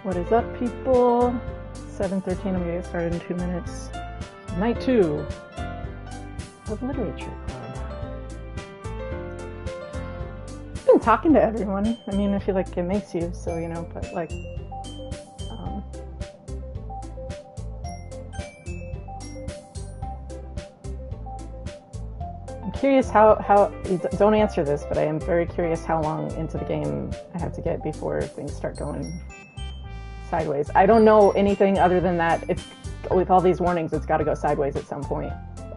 What is up, people? 7:13. I'm gonna get started in 2 minutes. Night 2 of Literature Club. I've been talking to everyone. I mean, I feel like it makes you, so, you know, but like, I'm curious how, don't answer this, but I am very curious how long into the game I have to get before things start going sideways. I don't know anything other than that it's, with all these warnings, it's got to go sideways at some point.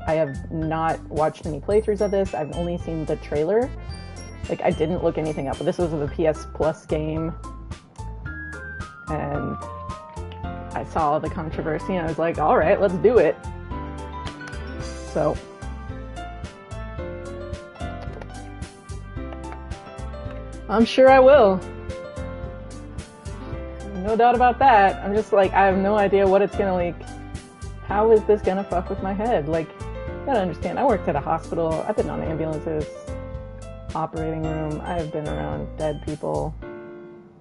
I have not watched any playthroughs of this. I've only seen the trailer. Like, I didn't look anything up, but this was the PS Plus game, and I saw the controversy, and I was like, all right, let's do it. So, I'm sure I will. No doubt about that. I'm just like, I have no idea what it's gonna, like, how is this gonna fuck with my head? Like, you gotta understand, I worked at a hospital, I've been on ambulances, operating room, I've been around dead people,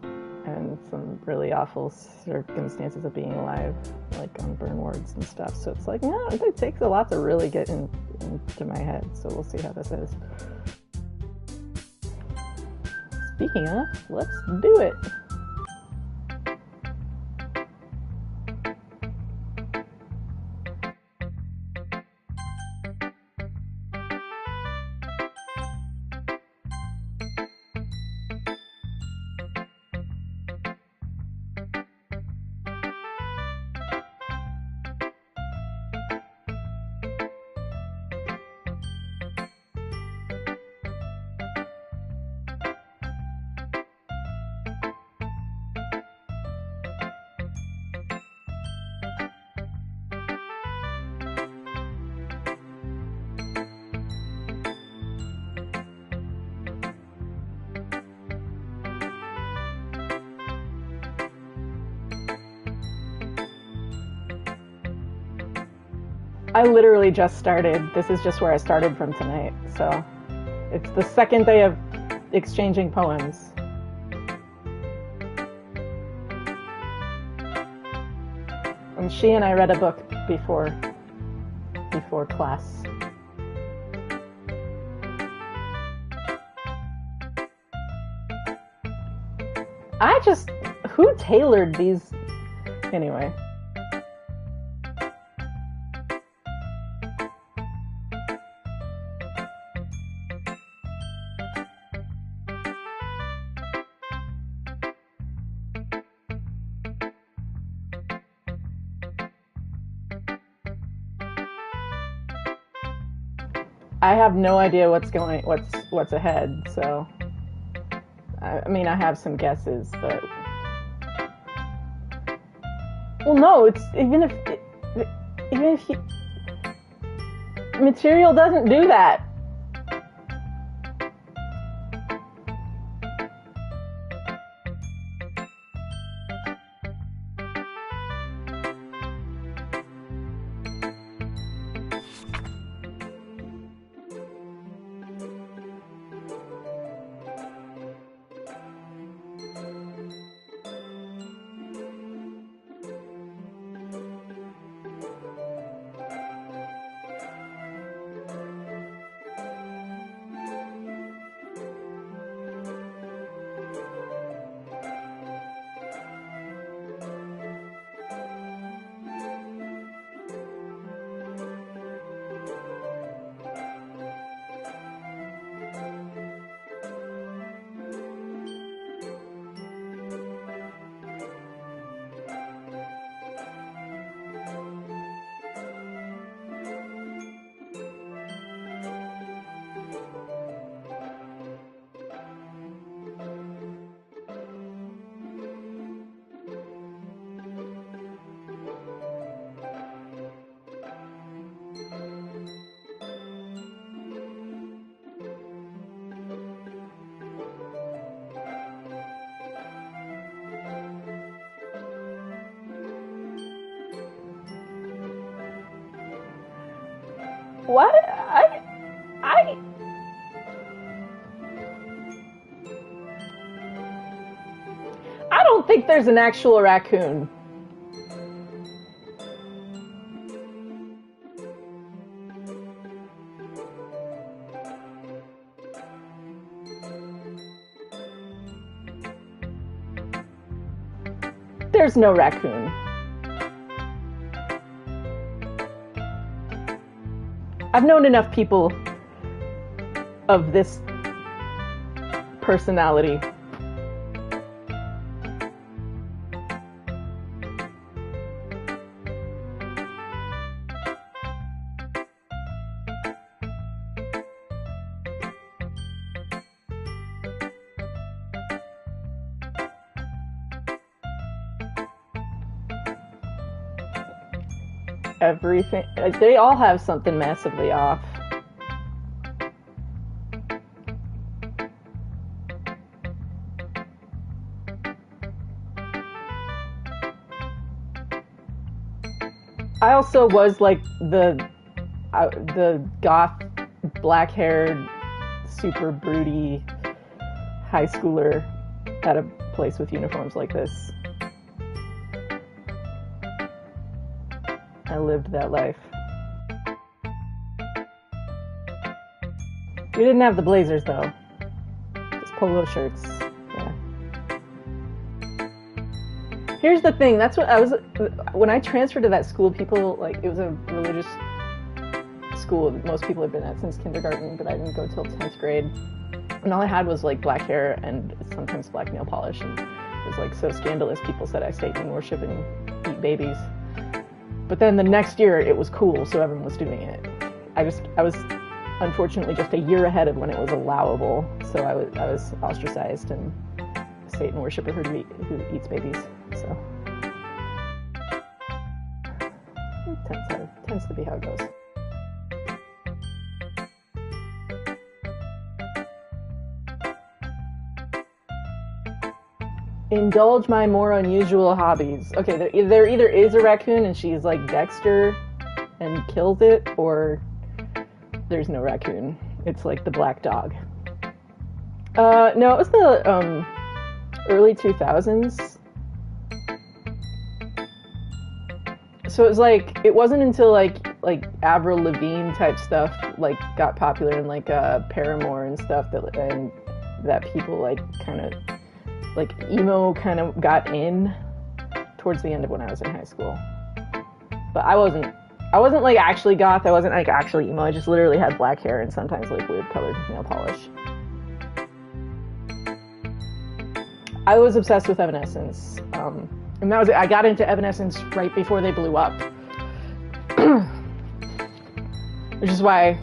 and some really awful circumstances of being alive, like on burn wards and stuff, so it's like, no, it takes a lot to really get into my head, so we'll see how this is. Speaking of, let's do it! I literally just started. This is just where I started from tonight. So it's the second day of exchanging poems. And she and I read a book before class. Who tailored these? Anyway. I have no idea what's ahead, so I mean, I have some guesses, but well, no, it's even if material doesn't do that. What? I don't don't think there's an actual raccoon. There's no raccoon. I've known enough people of this personality. Everything, they all have something massively off. I also was like the goth, black-haired, super broody high schooler at a place with uniforms like this. I lived that life. We didn't have the blazers though. Just polo shirts. Yeah. Here's the thing, that's what I was, when I transferred to that school, people, like, it was a religious school that most people had been at since kindergarten, but I didn't go till 10th grade. And all I had was like black hair and sometimes black nail polish, and it was like so scandalous, people said I Satan worship and eat babies. But then the next year it was cool, so everyone was doing it. I was unfortunately just a year ahead of when it was allowable, so I was ostracized and a Satan worshiper who eats babies. So it tends to be how it goes. Indulge my more unusual hobbies. Okay, there either is a raccoon and she's like Dexter and kills it, or there's no raccoon. It's like the black dog. No, it was the early 2000s. So it was like, it wasn't until like Avril Lavigne type stuff like got popular, and like Paramore and stuff, that people like kind of like emo kind of got in towards the end of when I was in high school. But I wasn't like actually goth, I wasn't like actually emo, I just literally had black hair and sometimes like weird colored nail polish. I was obsessed with Evanescence. And that was it. I got into Evanescence right before they blew up. Which is why,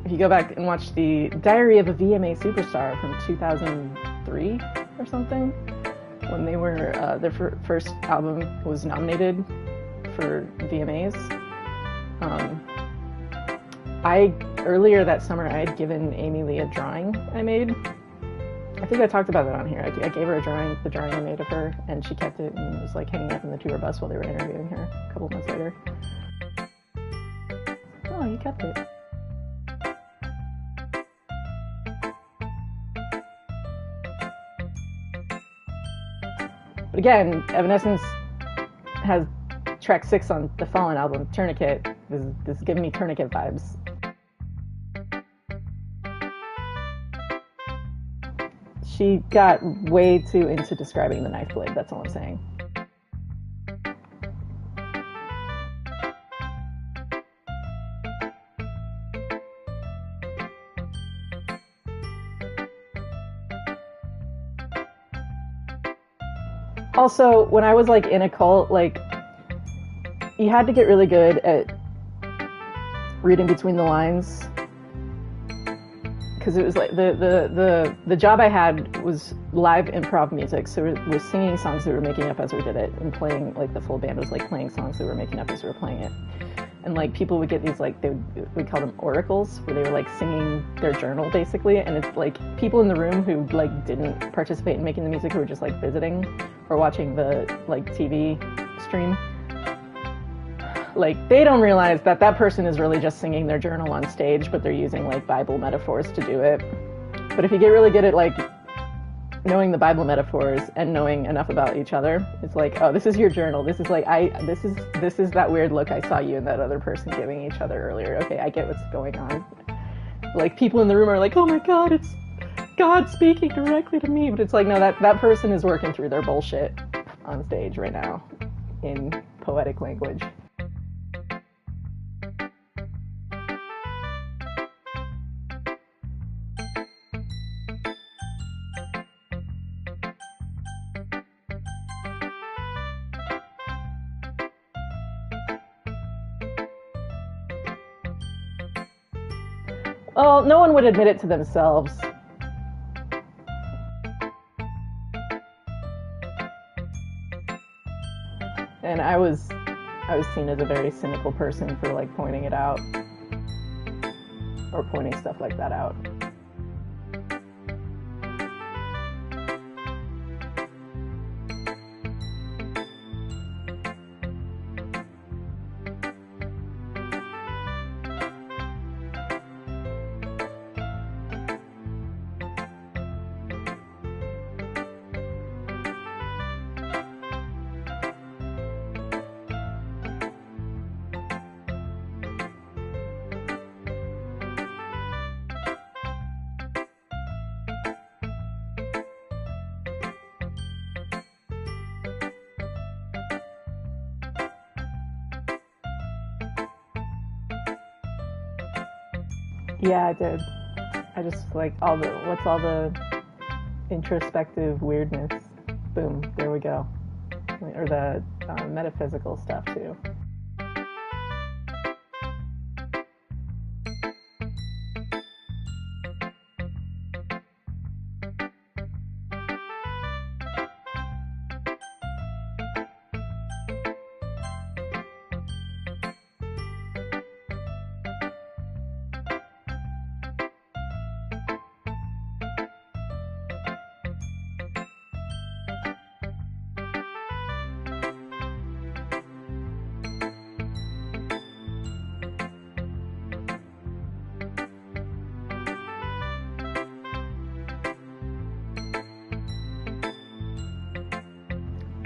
if you go back and watch the Diary of a VMA Superstar from 2003 or something, when they were, their first album was nominated for VMAs. Earlier that summer, I had given Amy Lee a drawing I made. I think I talked about that on here. I gave her the drawing I made of her, and she kept it and was like hanging up in the tour bus while they were interviewing her a couple months later. Oh, you kept it. But again, Evanescence has track 6 on the Fallen album, Tourniquet. This is giving me Tourniquet vibes. She got way too into describing the knife blade, that's all I'm saying. Also, when I was like in a cult, like, you had to get really good at reading between the lines, because it was like the job I had was live improv music, so we were singing songs that we were making up as we did it, and playing, like, the full band was like playing songs that we were making up as we were playing it. And like people would get these, like, we'd call them oracles, where they were like singing their journal basically, and it's like people in the room who like didn't participate in making the music, who were just like visiting or watching the like TV stream. Like, they don't realize that that person is really just singing their journal on stage, but they're using like Bible metaphors to do it. But if you get really good at like knowing the Bible metaphors and knowing enough about each other. It's like, oh, this is your journal. This is like this is that weird look I saw you and that other person giving each other earlier. Okay, I get what's going on. Like, people in the room are like, oh my God, it's God speaking directly to me. But it's like, no, that person is working through their bullshit on stage right now in poetic language. Well, no one would admit it to themselves. And I was seen as a very cynical person for like pointing it out or pointing stuff like that out. Yeah, I did. I just like what's all the introspective weirdness? Boom, there we go. Or the metaphysical stuff too.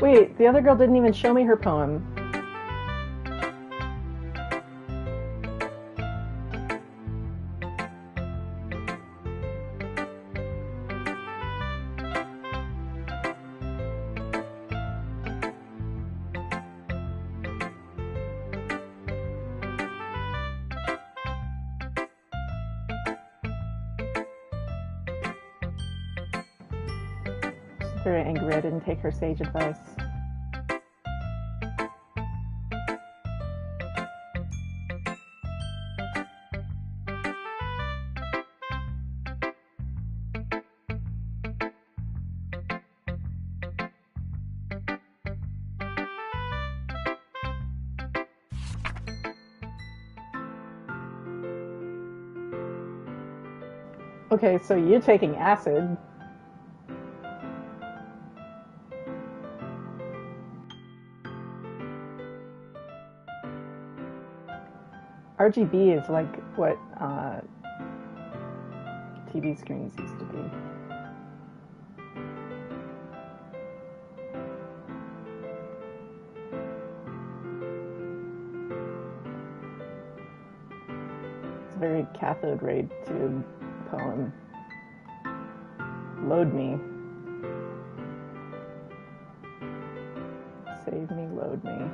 Wait, the other girl didn't even show me her poem. She's very angry I didn't take her sage advice. Okay, so you're taking acid. RGB is like what TV screens used to be. It's a very cathode ray tube poem. Load me. Save me, load me.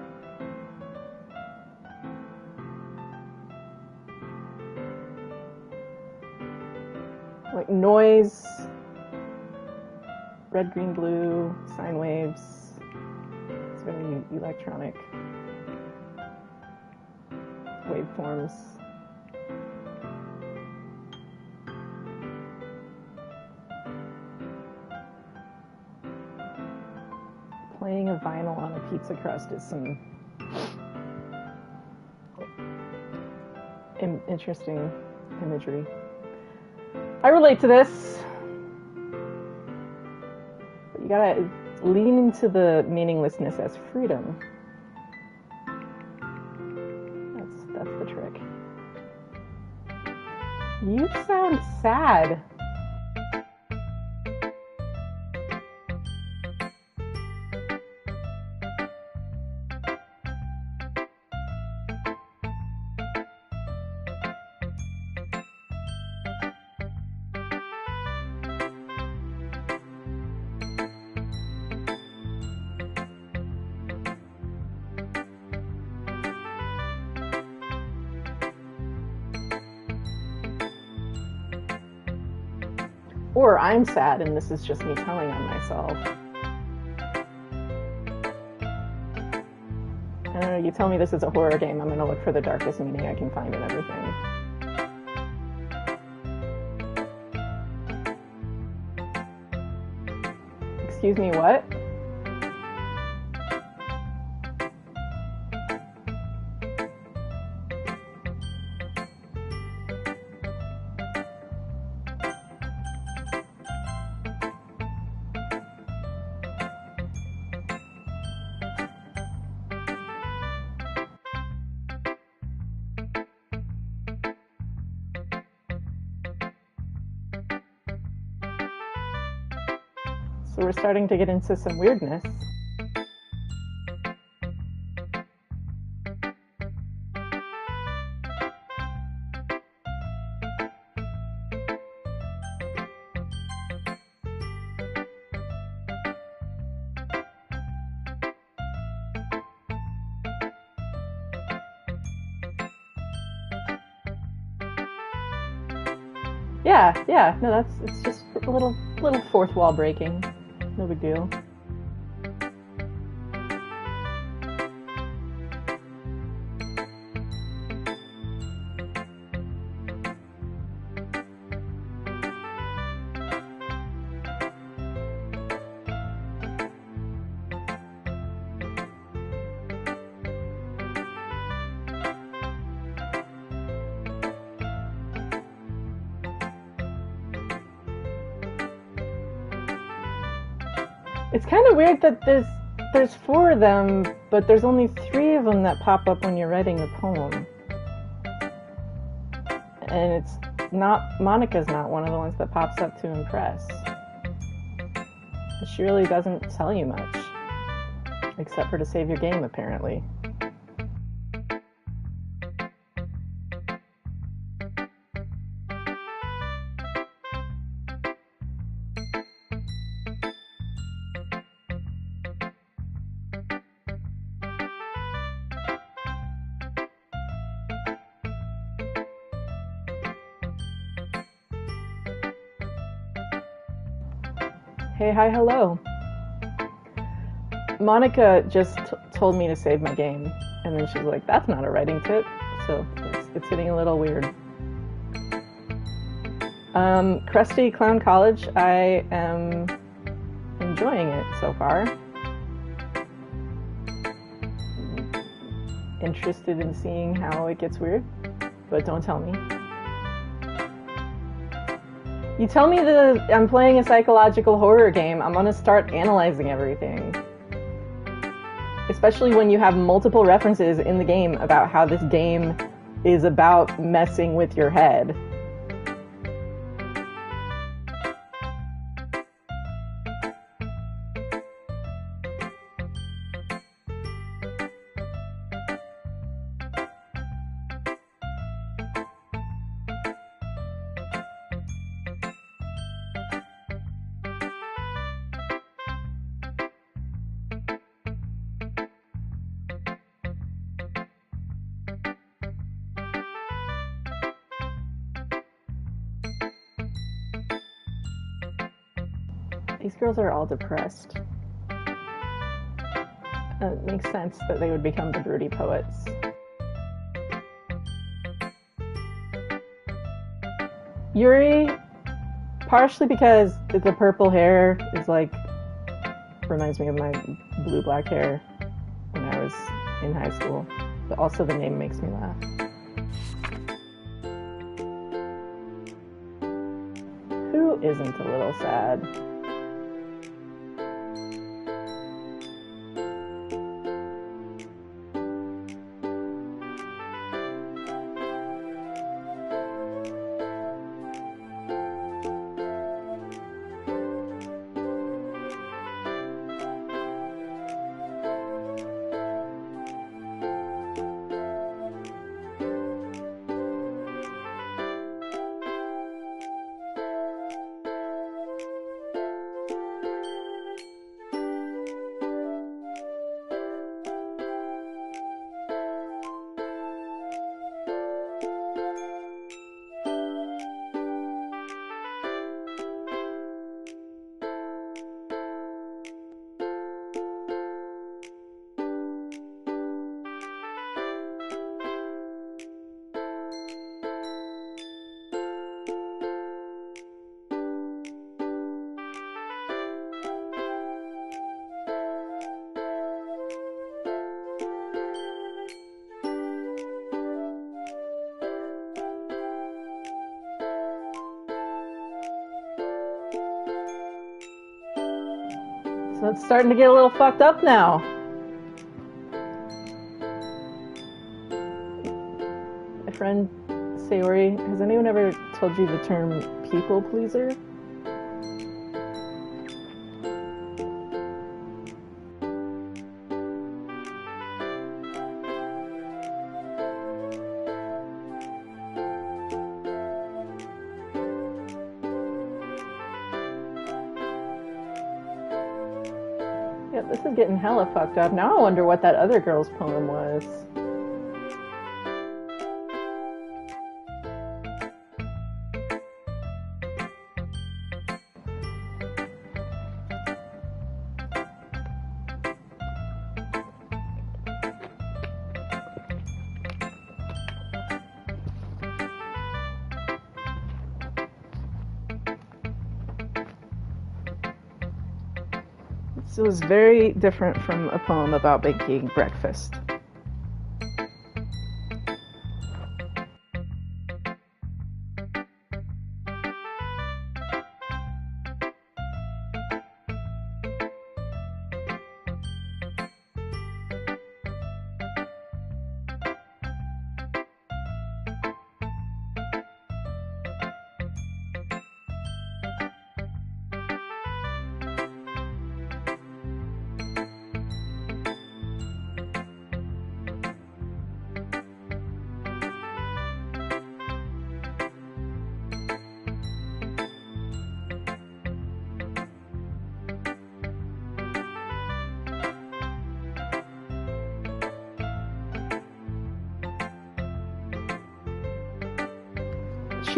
Like noise, red, green, blue, sine waves. It's very electronic. Waveforms. Playing a vinyl on a pizza crust is some interesting imagery. I relate to this. But you gotta lean into the meaninglessness as freedom. That's the trick. You sound sad. Or I'm sad and this is just me telling on myself. I don't know, you tell me this is a horror game, I'm gonna look for the darkest meaning I can find in everything. Excuse me, what? So we're starting to get into some weirdness. Yeah, no, it's just a little fourth wall breaking. No big deal. It's kind of weird that there's 4 of them, but there's only 3 of them that pop up when you're writing the poem. And it's not, Monica's not one of the ones that pops up to impress. She really doesn't tell you much, except for to save your game, apparently. Hey, hi, hello. Monica just told me to save my game, and then she's like, that's not a writing tip, so it's getting a little weird. Krusty Clown College, I am enjoying it so far. Interested in seeing how it gets weird, but don't tell me. You tell me that I'm playing a psychological horror game, I'm gonna start analyzing everything. Especially when you have multiple references in the game about how this game is about messing with your head. These girls are all depressed. It makes sense that they would become the broody poets. Yuri, partially because the purple hair is like, reminds me of my blue-black hair when I was in high school, but also the name makes me laugh. Who isn't a little sad? So it's starting to get a little fucked up now. My friend Sayori, has anyone ever told you the term people pleaser? Yeah, this is getting hella fucked up. Now I wonder what that other girl's poem was. It was very different from a poem about making breakfast.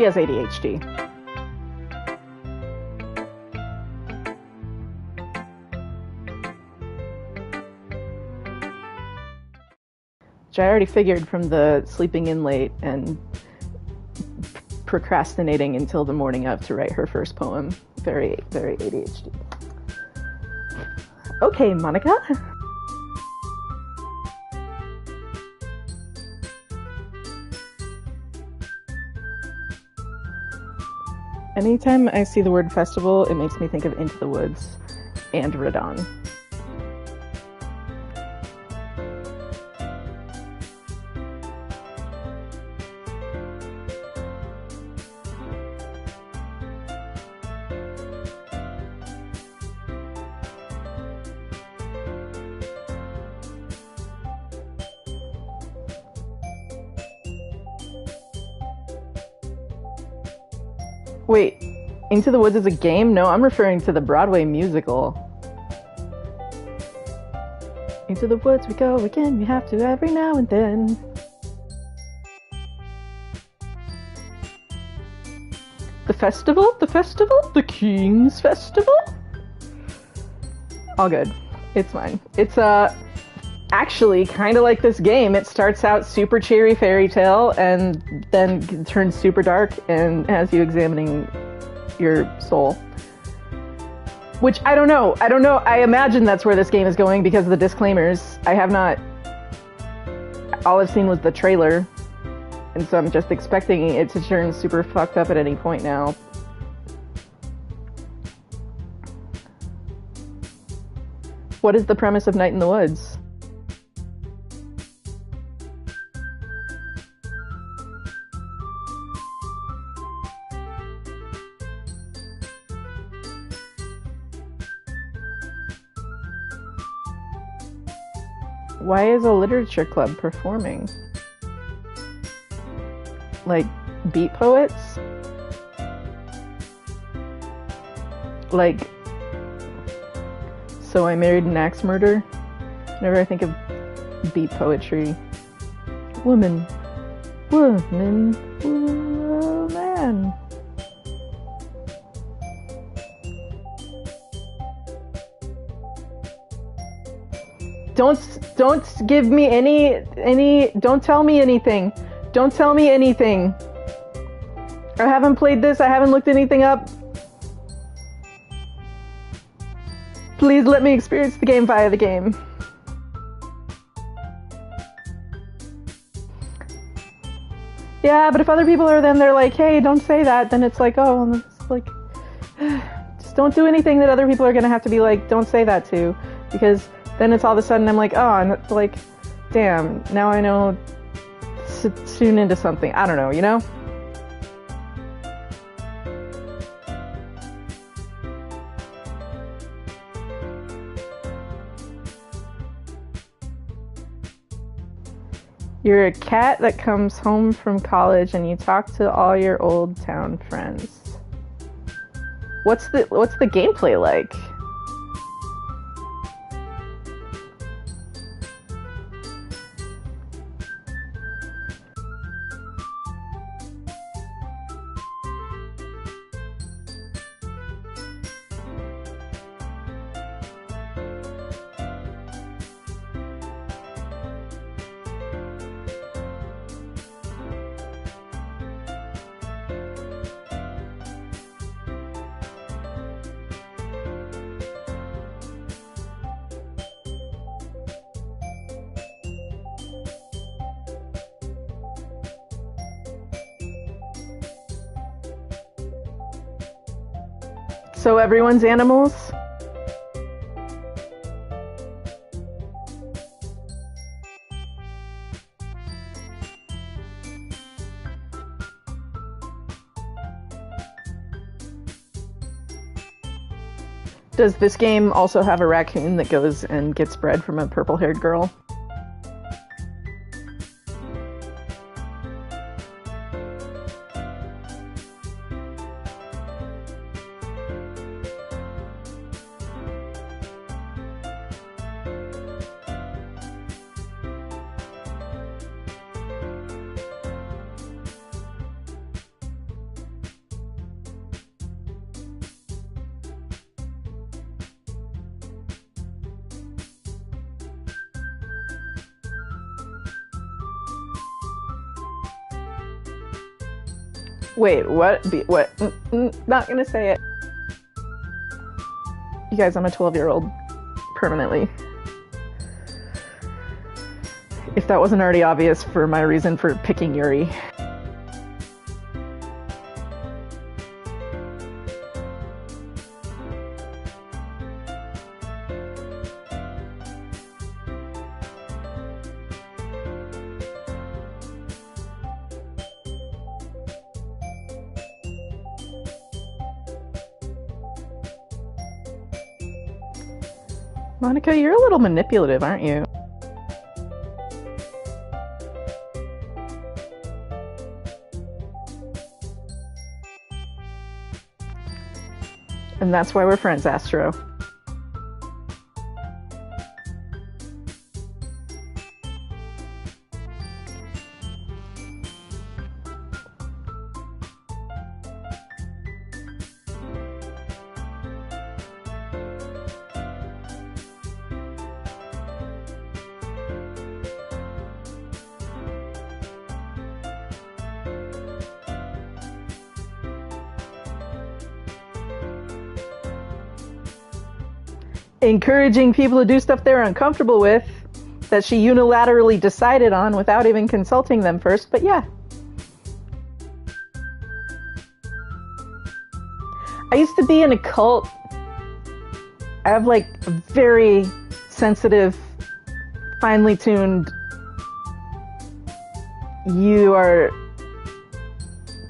She has ADHD. Which I already figured from the sleeping in late and procrastinating until the morning of to write her first poem. Very, very ADHD. Okay, Monica. Anytime I see the word festival, it makes me think of Into the Woods and Radon. Wait, Into the Woods is a game? No, I'm referring to the Broadway musical. Into the woods we go again, we have to every now and then. The festival? The festival? The King's Festival? All good. It's fine. It's, actually kind of like this game. It starts out super cheery fairy tale and then turns super dark and has you examining your soul. Which, I don't know. I imagine that's where this game is going because of the disclaimers. I have not... All I've seen was the trailer. And so I'm just expecting it to turn super fucked up at any point now. What is the premise of Night in the Woods? Why is a literature club performing? Like, beat poets? Like, So I Married an Axe Murder? Whenever I think of beat poetry. Woman. Woman. Oh, man. Don't give me any, don't tell me anything. Don't tell me anything. I haven't played this, I haven't looked anything up. Please let me experience the game via the game. Yeah, but if other people are then they're like, hey, don't say that, then it's like, oh, it's like, Just don't do anything that other people are gonna have to be like, don't say that to, because then it's all of a sudden I'm like, oh, I'm like, damn, now I know to tune into something. I don't know, you know? You're a cat that comes home from college and you talk to all your old town friends. What's the gameplay like? So everyone's animals? Does this game also have a raccoon that goes and gets bread from a purple-haired girl? Wait, what? What? Not gonna say it. You guys, I'm a 12-year-old. Permanently. If that wasn't already obvious for my reason for picking Yuri. Monica, you're a little manipulative, aren't you? And that's why we're friends, Astro. Encouraging people to do stuff they're uncomfortable with, that she unilaterally decided on without even consulting them first, but yeah. I used to be in a cult. I have like a very sensitive, finely tuned, you are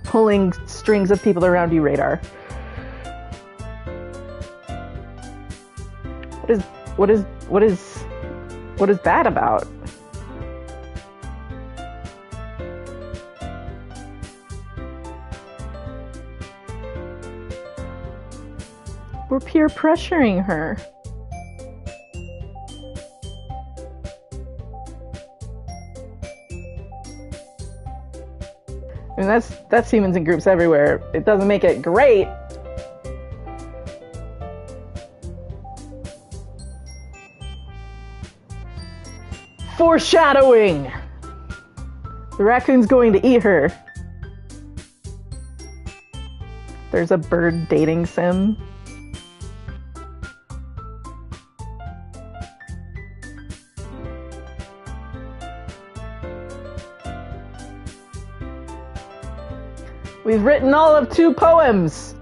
pulling strings of people around you radar. What is that about? We're peer pressuring her. I mean, that's humans in groups everywhere. It doesn't make it great. Foreshadowing! The raccoon's going to eat her. There's a bird dating sim. We've written all of 2 poems.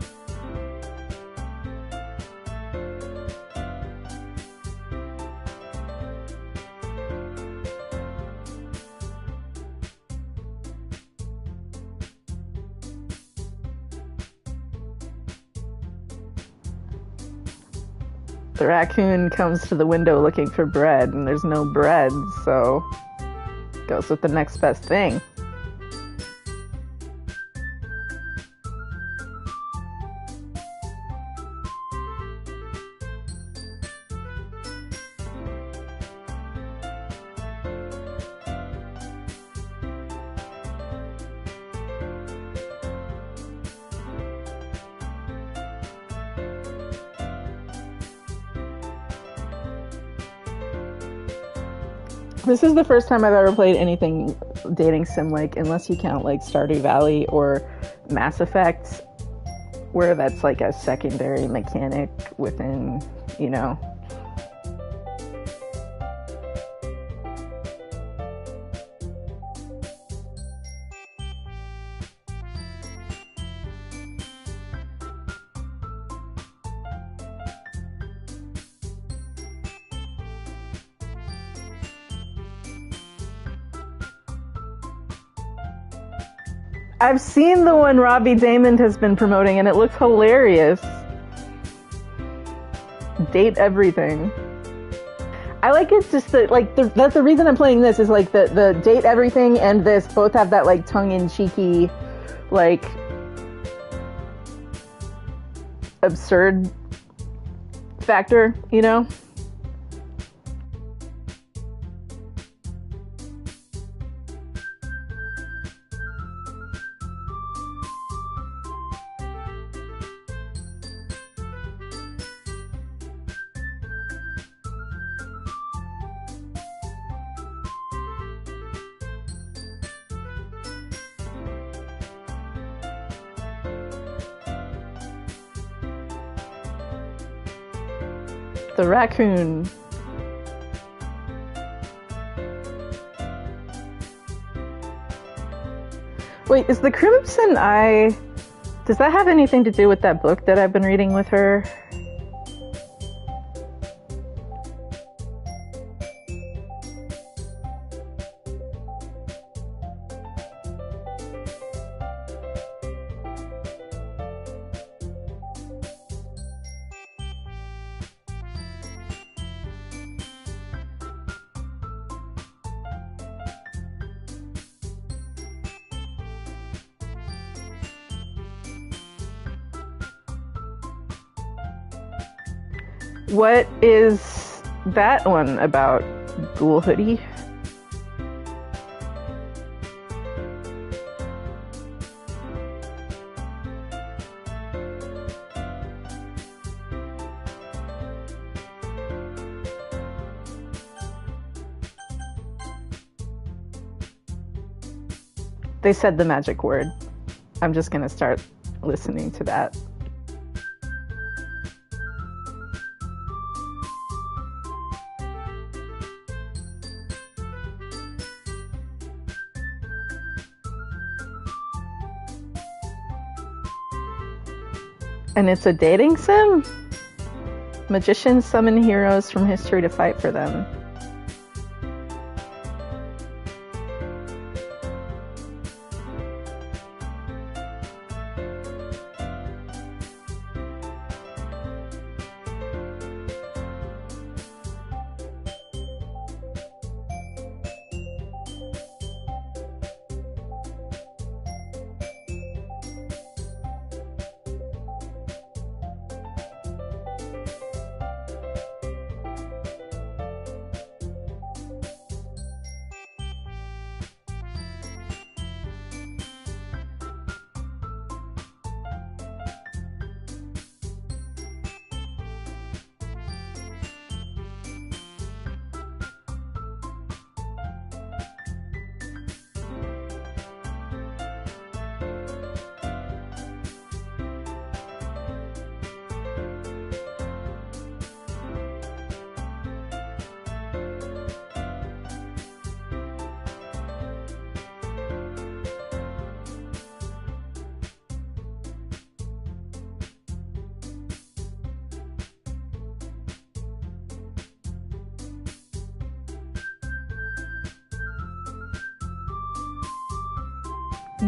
The raccoon comes to the window looking for bread, and there's no bread, so goes with the next best thing. This is the first time I've ever played anything dating sim like, unless you count like Stardew Valley or Mass Effect, where that's like a secondary mechanic within, you know. I've seen the one Robbie Damon has been promoting, and it looks hilarious. Date everything. I like it just that, like, that's the reason I'm playing this, is like the date everything and this both have that like tongue-in-cheeky, like, absurd factor, you know? The raccoon. Wait, is the Crimson Eye... does that have anything to do with that book that I've been reading with her? What is that one about, Ghoul Hoodie? They said the magic word. I'm just gonna start listening to that. And it's a dating sim? Magicians summon heroes from history to fight for them.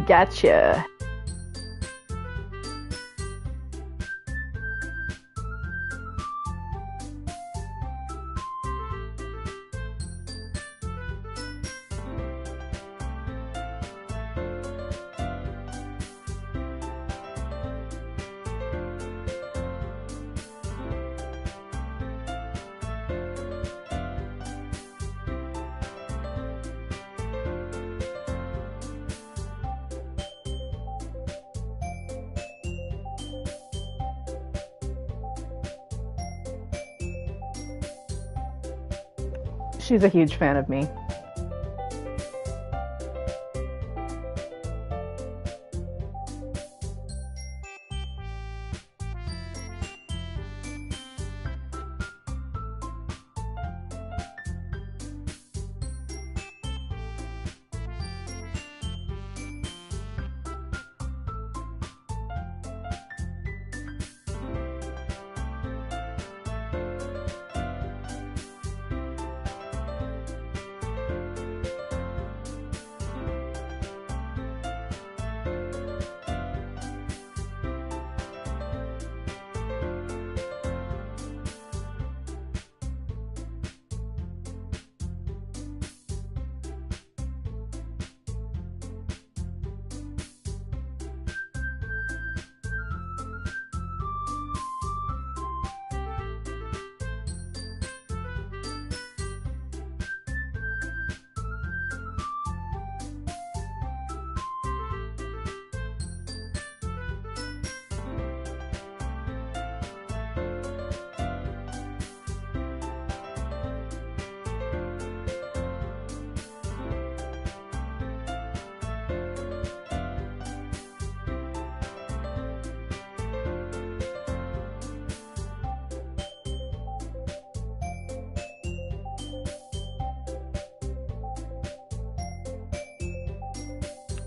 Gotcha. She's a huge fan of me.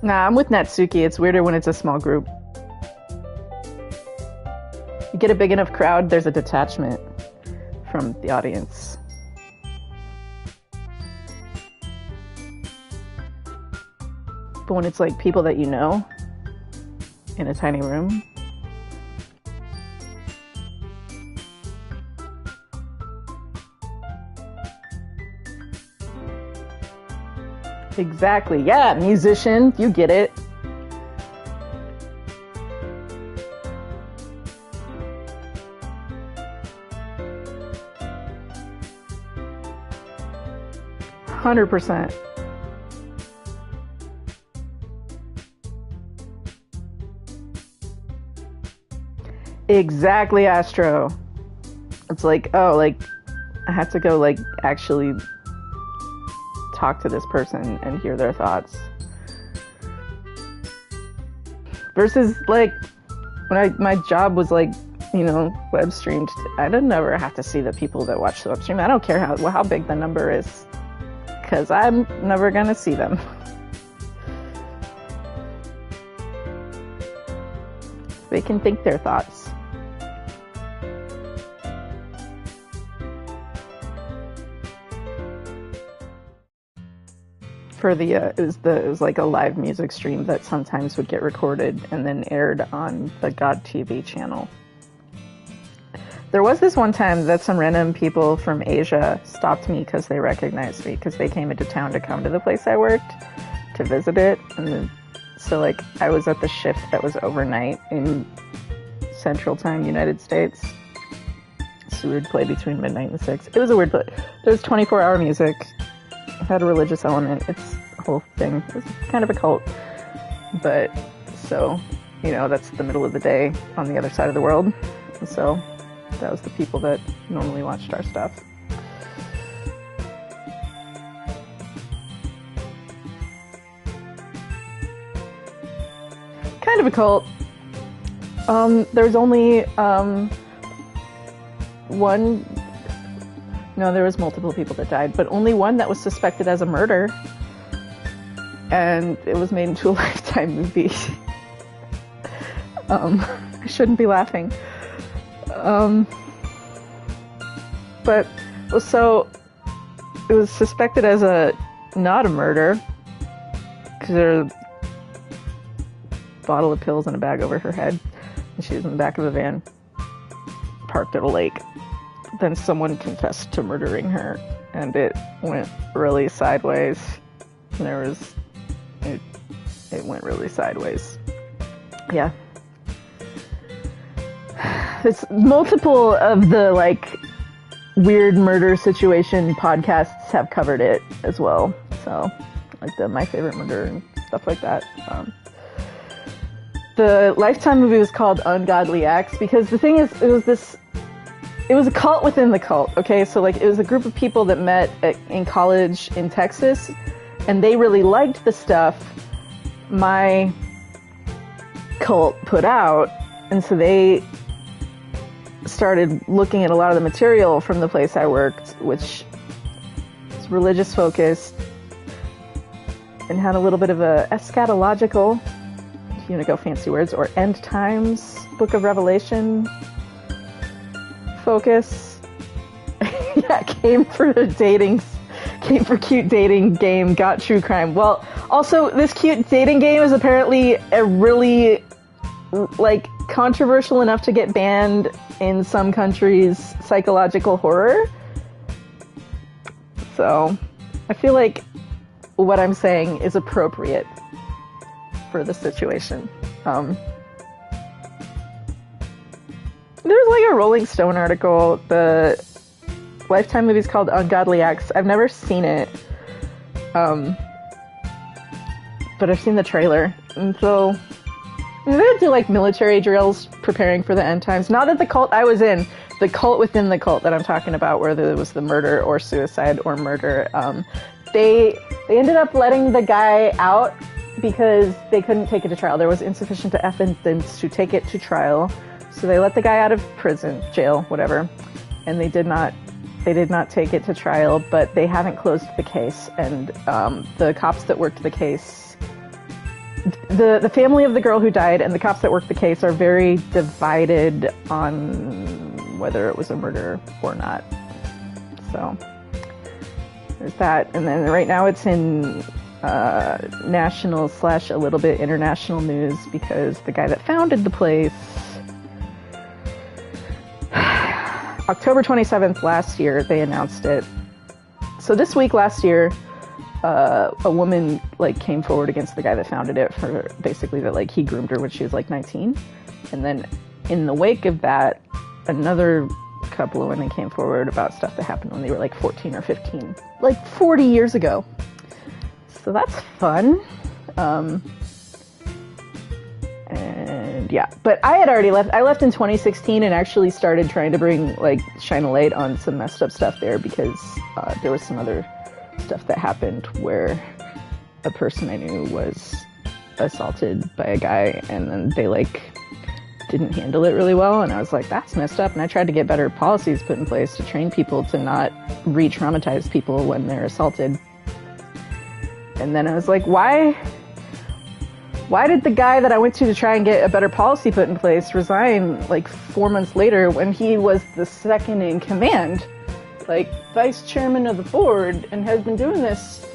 Nah, I'm with Natsuki. It's weirder when it's a small group. You get a big enough crowd, there's a detachment from the audience. But when it's like people that you know in a tiny room, exactly. Yeah, musician, you get it. %100%. Exactly, Astro. It's like, oh, like, I have to go, like, actually talk to this person and hear their thoughts. Versus, like, when my job was, like, you know, web streamed, I didn't ever have to see the people that watch the web stream. I don't care how big the number is, because I'm never gonna see them. They can think their thoughts. For it was like a live music stream that sometimes would get recorded and then aired on the God TV channel. There was this one time that some random people from Asia stopped me because they recognized me because they came into town to come to the place I worked to visit it. And then, so like I was at the shift that was overnight in Central Time, United States. So we would play between midnight and 6. It was a weird place. There was 24-hour music. It had a religious element. It's a whole thing. It was kind of a cult. But, so, you know, that's the middle of the day on the other side of the world. And so, that was the people that normally watched our stuff. Kind of a cult. There's only, one... No, there was multiple people that died, but only one that was suspected as a murder. And it was made into a Lifetime movie. I shouldn't be laughing. But, so, it was suspected as not a murder, because there was a bottle of pills in a bag over her head, and she was in the back of a van, parked at a lake. Then someone confessed to murdering her, and it went really sideways. It went really sideways. Yeah. It's multiple of the, like, weird murder situation podcasts have covered it as well. So, like the My Favorite Murder and stuff like that. The Lifetime movie was called Ungodly Acts because the thing is, it was this it was a cult within the cult, okay? So, like, it was a group of people that met in college in Texas, and they really liked the stuff my cult put out, and so they started looking at a lot of the material from the place I worked, which was religious focused, and had a little bit of a eschatological, if you want to go fancy words, or end times, Book of Revelation focus. Yeah, came for cute dating game, got true crime. Well, also, this cute dating game is apparently a really, like, controversial enough to get banned in some countries, psychological horror. So, I feel like what I'm saying is appropriate for the situation. There's like a Rolling Stone article, the Lifetime movie's called Ungodly Acts. I've never seen it, but I've seen the trailer, and so they do like military drills preparing for the end times. Not at the cult I was in, the cult within the cult that I'm talking about, where there was the murder or suicide or murder. They ended up letting the guy out because they couldn't take it to trial. There was insufficient evidence to take it to trial. So they let the guy out of prison, jail, whatever, and they did not take it to trial, but they haven't closed the case. And the cops that worked the case, the family of the girl who died and the cops that worked the case are very divided on whether it was a murder or not. So there's that. And then right now it's in national / a little bit international news because the guy that founded the place, October 27th last year, they announced it. So this week last year, a woman like came forward against the guy that founded it for basically that like he groomed her when she was like 19. And then in the wake of that, another couple of women came forward about stuff that happened when they were like 14 or 15, like 40 years ago. So that's fun. And yeah, but I had already left. I left in 2016 and actually started trying to shine a light on some messed up stuff there because there was some other stuff that happened where a person I knew was assaulted by a guy and then they didn't handle it really well, and I was like, that's messed up. And I tried to get better policies put in place to train people to not re-traumatize people when they're assaulted. And then I was like, why did the guy that I went to try and get a better policy put in place resign 4 months later when he was the second in command, vice chairman of the board, and has been doing this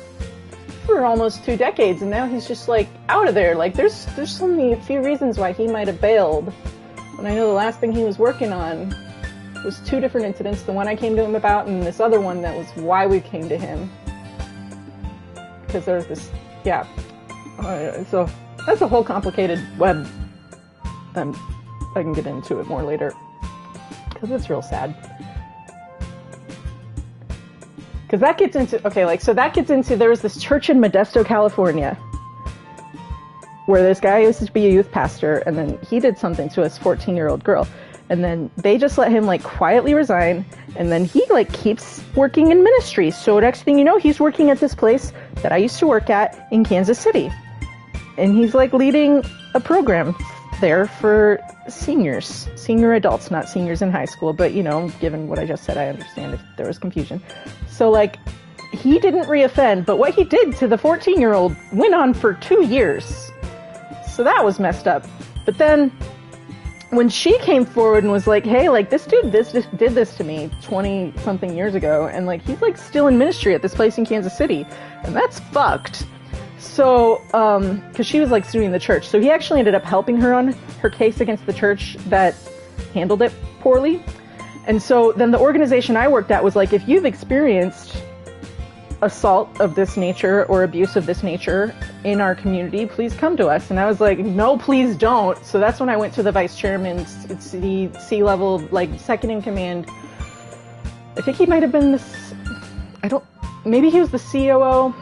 for almost 2 decades, and now he's just out of there. There's only a few reasons why he might have bailed, when I know the last thing he was working on was 2 different incidents, the one I came to him about and this other one that was why we came to him. Because there's this, yeah. So that's a whole complicated web, and I can get into it more later, because it's real sad. Because that gets into, there was this church in Modesto, California, where this guy used to be a youth pastor, and then he did something to his 14-year-old girl. And then they just let him, quietly resign, and then he, keeps working in ministry. So next thing you know, he's working at this place that I used to work at in Kansas City. And he's, leading a program there for senior adults, not seniors in high school. But, given what I just said, I understand if there was confusion. So, he didn't reoffend, but what he did to the 14-year-old went on for 2 years. So that was messed up. But then, when she came forward and was like, hey, this dude did this to me 20-something years ago, and, he's, still in ministry at this place in Kansas City, and that's fucked. So, because she was, suing the church. So he actually ended up helping her on her case against the church that handled it poorly. And so then the organization I worked at was like, if you've experienced assault of this nature or abuse of this nature in our community, please come to us. And I was like, no, please don't. So that's when I went to the vice chairman, it's the C-level, second in command. I think he might have been maybe he was the COO.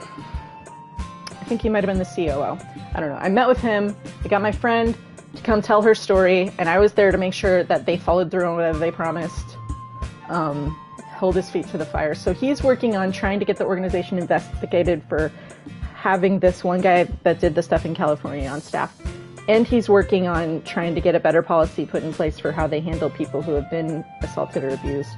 I think he might have been the COO. I don't know. I met with him. I got my friend to come tell her story, and I was there to make sure that they followed through on whatever they promised. hold his feet to the fire. So he's working on trying to get the organization investigated for having this one guy that did the stuff in California on staff. And he's working on trying to get a better policy put in place for how they handle people who have been assaulted or abused.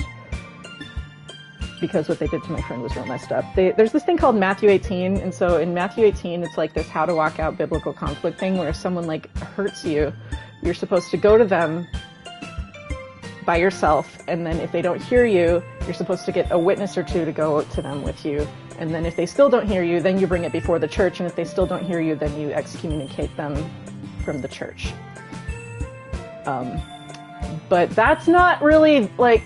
Because what they did to my friend was real messed up. There's this thing called Matthew 18, and so in Matthew 18, it's like this how to walk out biblical conflict thing, where if someone like hurts you, you're supposed to go to them by yourself, and then if they don't hear you, you're supposed to get a witness or two to go to them with you. And then if they still don't hear you, then you bring it before the church, and if they still don't hear you, then you excommunicate them from the church. But that's not really, like,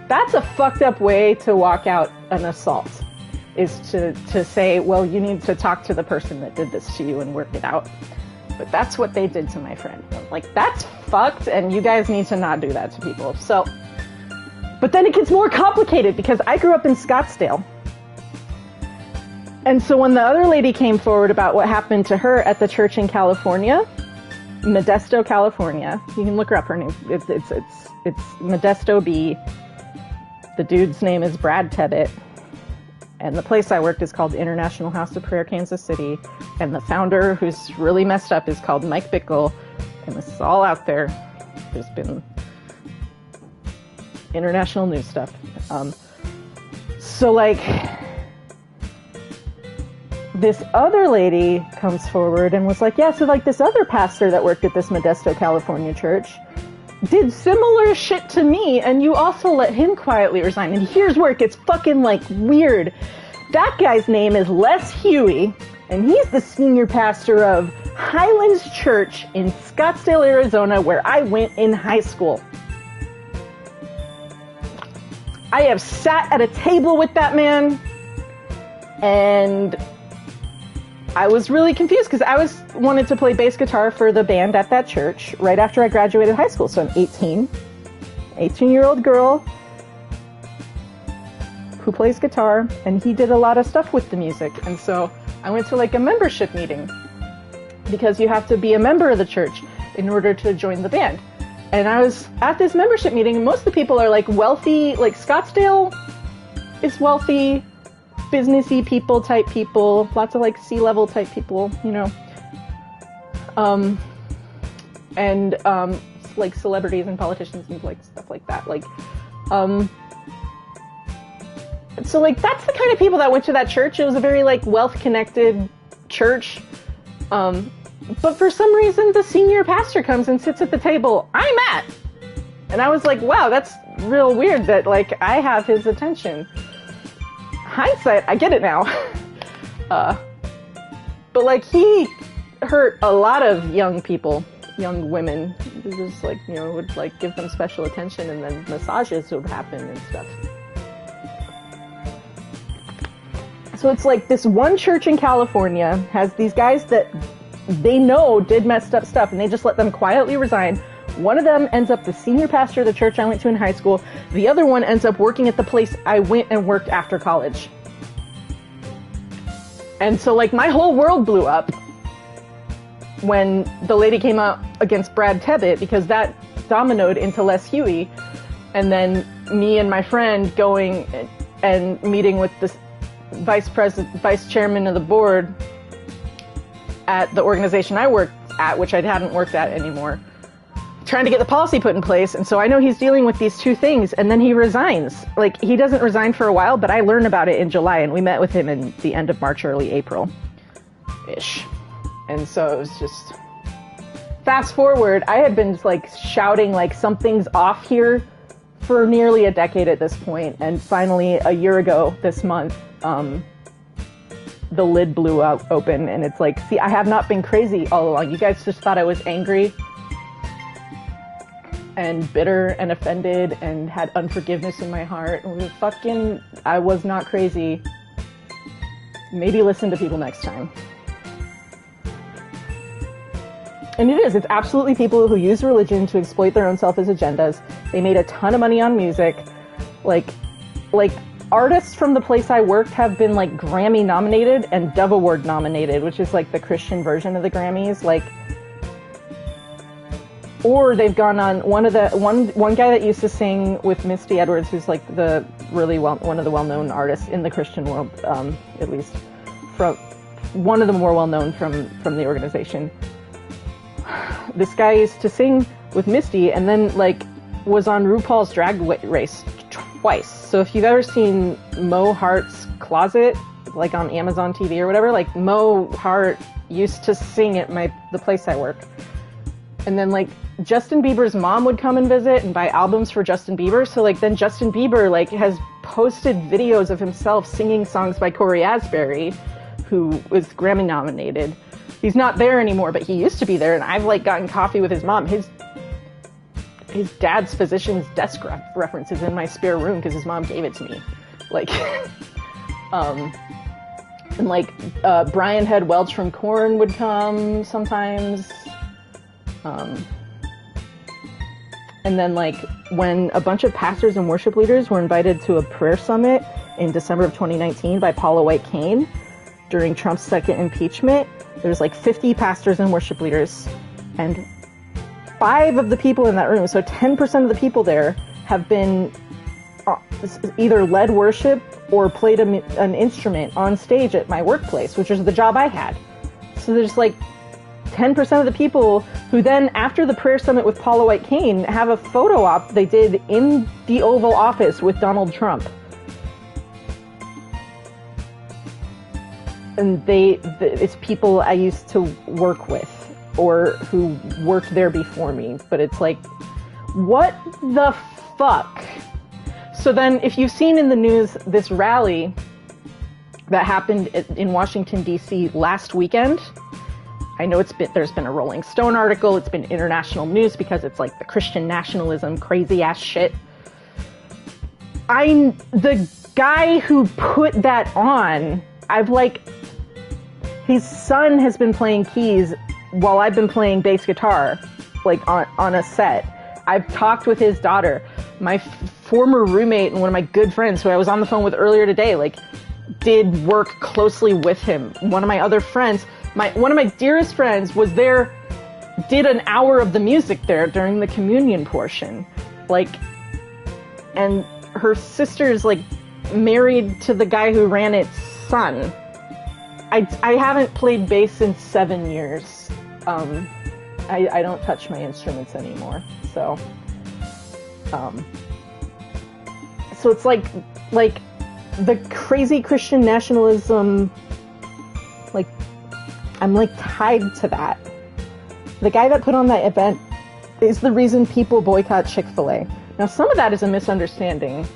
that's a fucked up way to walk out an assault, is to say, well, you need to talk to the person that did this to you and work it out. But that's what they did to my friend. Like, that's fucked, and you guys need to not do that to people. So, but then it gets more complicated, because I grew up in Scottsdale. And so when the other lady came forward about what happened to her at the church in California, Modesto, California, you can look her up, her name, it's Modesto B. The dude's name is Brad Tebbett, and the place I worked is called the International House of Prayer, Kansas City, and the founder, who's really messed up, is called Mike Bickle, and this is all out there. There's been international news stuff. So, like, this other lady comes forward and was like, yeah, so, like, this other pastor that worked at this Modesto, California church did similar shit to me, and you also let him quietly resign. And here's where it gets fucking, like, weird. That guy's name is Les Huey, and he's the senior pastor of Highlands Church in Scottsdale, Arizona, where I went in high school. I have sat at a table with that man, and I was really confused because I wanted to play bass guitar for the band at that church right after I graduated high school. So I'm 18-year-old girl who plays guitar, and he did a lot of stuff with the music. And so I went to, like, a membership meeting, because you have to be a member of the church in order to join the band. And I was at this membership meeting, and most of the people are, like, wealthy, like, Scottsdale is wealthy, businessy people type people, lots of, like, C-level type people, you know, and like celebrities and politicians and, like, stuff like that, like, so, like, that's the kind of people that went to that church. It was a very, like, wealth-connected church, but for some reason the senior pastor comes and sits at the table I'm at, and I was like, wow, that's real weird that, like, I have his attention. Hindsight, I get it now. But, like, he hurt a lot of young people, young women. He just, like, you know, would, like, give them special attention, and then massages would happen and stuff. So it's like this one church in California has these guys that they know did messed up stuff, and they just let them quietly resign. One of them ends up the senior pastor of the church I went to in high school. The other one ends up working at the place I went and worked after college. And so, like, my whole world blew up when the lady came out against Brad Tebbett, because that dominoed into Les Huey. And then me and my friend going and meeting with the vice chairman of the board at the organization I worked at, which I hadn't worked at anymore, trying to get the policy put in place. And so I know he's dealing with these two things, and then he resigns. Like, he doesn't resign for a while, but I learned about it in July, and we met with him in the end of March, early April-ish. And so it was just, fast forward, I had been, like, shouting, like, something's off here for nearly a decade at this point, and finally, a year ago this month, the lid blew out open, and it's like, see, I have not been crazy all along. You guys just thought I was angry and bitter and offended and had unforgiveness in my heart. I was not crazy. Maybe listen to people next time. And it's absolutely people who use religion to exploit their own selfish agendas. They made a ton of money on music. Like artists from the place I worked have been, like, Grammy nominated and Dove Award nominated, which is, like, the Christian version of the Grammys. Like, or they've gone on one guy that used to sing with Misty Edwards, who's like one of the well-known artists in the Christian world, at least from one of the more well-known from the organization. This guy used to sing with Misty, and then like was on RuPaul's Drag Race twice. So if you've ever seen Mo Hart's Closet, like on Amazon TV or whatever, like Mo Hart used to sing at the place I work. And then like Justin Bieber's mom would come and visit and buy albums for Justin Bieber. So like then Justin Bieber like has posted videos of himself singing songs by Corey Asbury, who was Grammy nominated. He's not there anymore, but he used to be there, and I've like gotten coffee with his mom. His dad's physician's desk references in my spare room because his mom gave it to me. Like, and like Brian Head Welch from Korn would come sometimes. And then like when a bunch of pastors and worship leaders were invited to a prayer summit in December of 2019 by Paula White Cain during Trump's second impeachment, there's like 50 pastors and worship leaders, and 5 of the people in that room, so 10% of the people there, have been either led worship or played an instrument on stage at my workplace, which is the job I had. So there's like 10% of the people who then, after the prayer summit with Paula White Cain, have a photo op they did in the Oval Office with Donald Trump. And it's people I used to work with or who worked there before me. But it's like, what the fuck? So then if you've seen in the news this rally that happened in Washington, D.C. last weekend, I know there's been a Rolling Stone article, it's been international news because it's like the Christian nationalism, crazy ass shit. The guy who put that on, his son has been playing keys while I've been playing bass guitar, like on a set. I've talked with his daughter. My former roommate and one of my good friends who I was on the phone with earlier today, like, did work closely with him. One of my other friends, one of my dearest friends was there, did an hour of the music there during the communion portion. Like, and her sister's like married to the guy who ran its son. I haven't played bass in 7 years. I don't touch my instruments anymore. So it's like the crazy Christian nationalism, like, I'm like tied to that. The guy that put on that event is the reason people boycott Chick-fil-A. Now, some of that is a misunderstanding.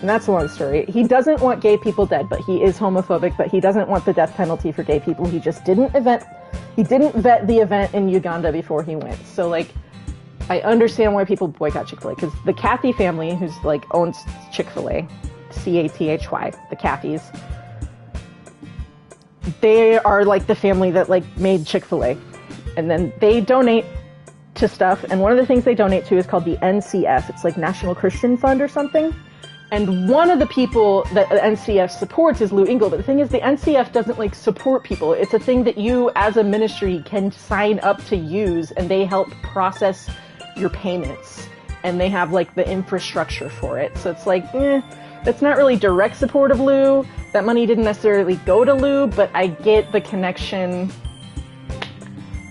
And that's a long story. He doesn't want gay people dead, but he is homophobic, but he doesn't want the death penalty for gay people. He just didn't vet the event in Uganda before he went. So, like, I understand why people boycott Chick-fil-A, because the Cathy family, who's, like, owns Chick-fil-A, C-A-T-H-Y, the Cathys, they are, like, the family that, like, made Chick-fil-A. And then they donate to stuff, and one of the things they donate to is called the NCF. It's, like, National Christian Fund or something. And one of the people that the NCF supports is Lou Engle. But the thing is, the NCF doesn't, like, support people. It's a thing that you, as a ministry, can sign up to use, and they help process your payments. And they have, like, the infrastructure for it. So it's like, that's not really direct support of Lou. That money didn't necessarily go to Lou, but I get the connection.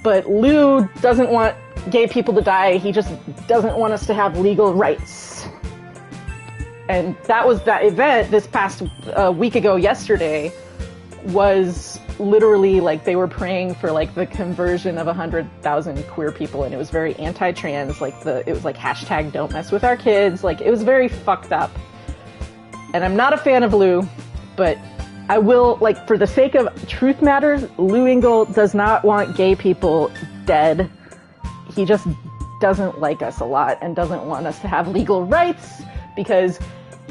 But Lou doesn't want gay people to die. He just doesn't want us to have legal rights. And that event this past week ago yesterday was literally like they were praying for like the conversion of 100,000 queer people, and it was very anti-trans. Like it was like hashtag don't mess with our kids. Like it was very fucked up. And I'm not a fan of Lou, but I will, like, for the sake of truth matters, Lou Engle does not want gay people dead. He just doesn't like us a lot and doesn't want us to have legal rights, because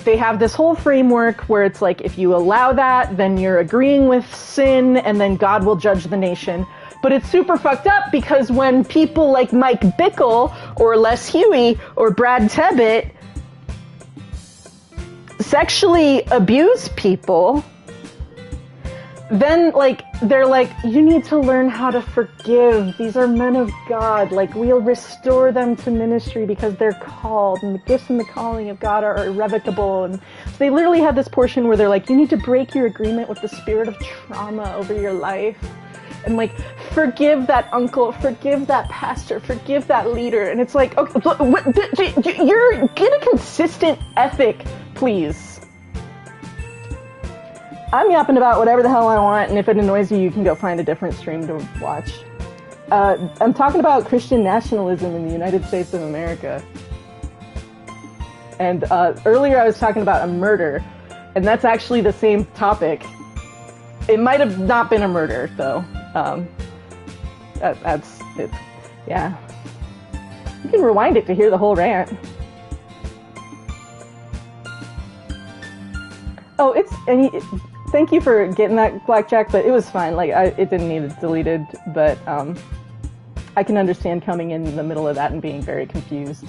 they have this whole framework where it's like, if you allow that, then you're agreeing with sin, and then God will judge the nation. But it's super fucked up, because when people like Mike Bickle or Les Huey or Brad Tebbett sexually abuse people, then, like, they're like, you need to learn how to forgive. These are men of God. Like, we'll restore them to ministry because they're called, and the gifts and the calling of God are irrevocable. And so they literally have this portion where they're like, you need to break your agreement with the spirit of trauma over your life. And, like, forgive that uncle, forgive that pastor, forgive that leader. And it's like, okay, you're get a consistent ethic, please. I'm yapping about whatever the hell I want, and if it annoys you, you can go find a different stream to watch. I'm talking about Christian nationalism in the United States of America. And earlier I was talking about a murder, and that's actually the same topic. It might have not been a murder, though. That's it. Yeah. You can rewind it to hear the whole rant. Oh, thank you for getting that, Blackjack, but it was fine. Like, it didn't need it deleted, but I can understand coming in the middle of that and being very confused.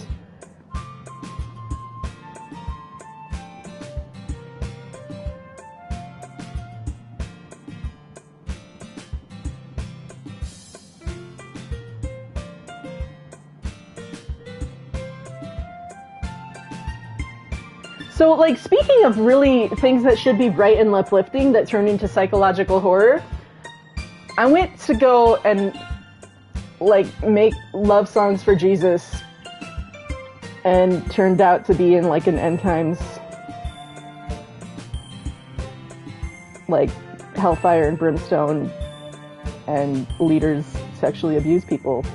So, like, speaking of really things that should be bright and uplifting that turn into psychological horror, I went to go and, like, make love songs for Jesus, and turned out to be in, like, an end times, like, hellfire and brimstone, and leaders sexually abuse people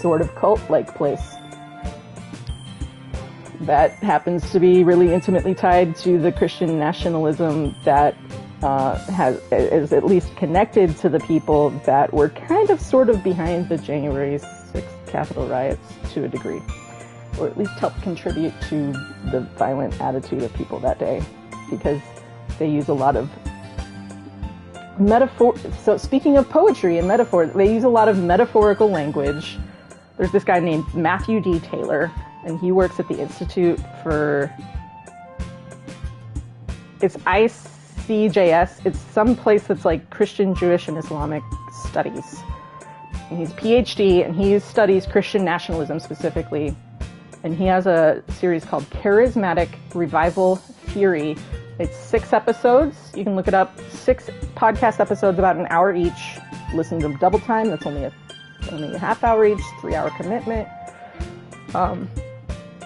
sort of cult-like place. That happens to be really intimately tied to the Christian nationalism that is at least connected to the people that were kind of sort of behind the January 6th Capitol riots to a degree, or at least helped contribute to the violent attitude of people that day, because they use a lot of metaphor. So speaking of poetry and metaphor, they use a lot of metaphorical language. There's this guy named Matthew D. Taylor, and he works at the Institute for, it's ICJS. It's some place that's like Christian, Jewish, and Islamic studies. And he's a PhD, and he studies Christian nationalism specifically. And he has a series called Charismatic Revival Theory. It's 6 episodes. You can look it up. 6 podcast episodes, about an hour each. Listen to them double time. That's only a half hour each, 3-hour commitment.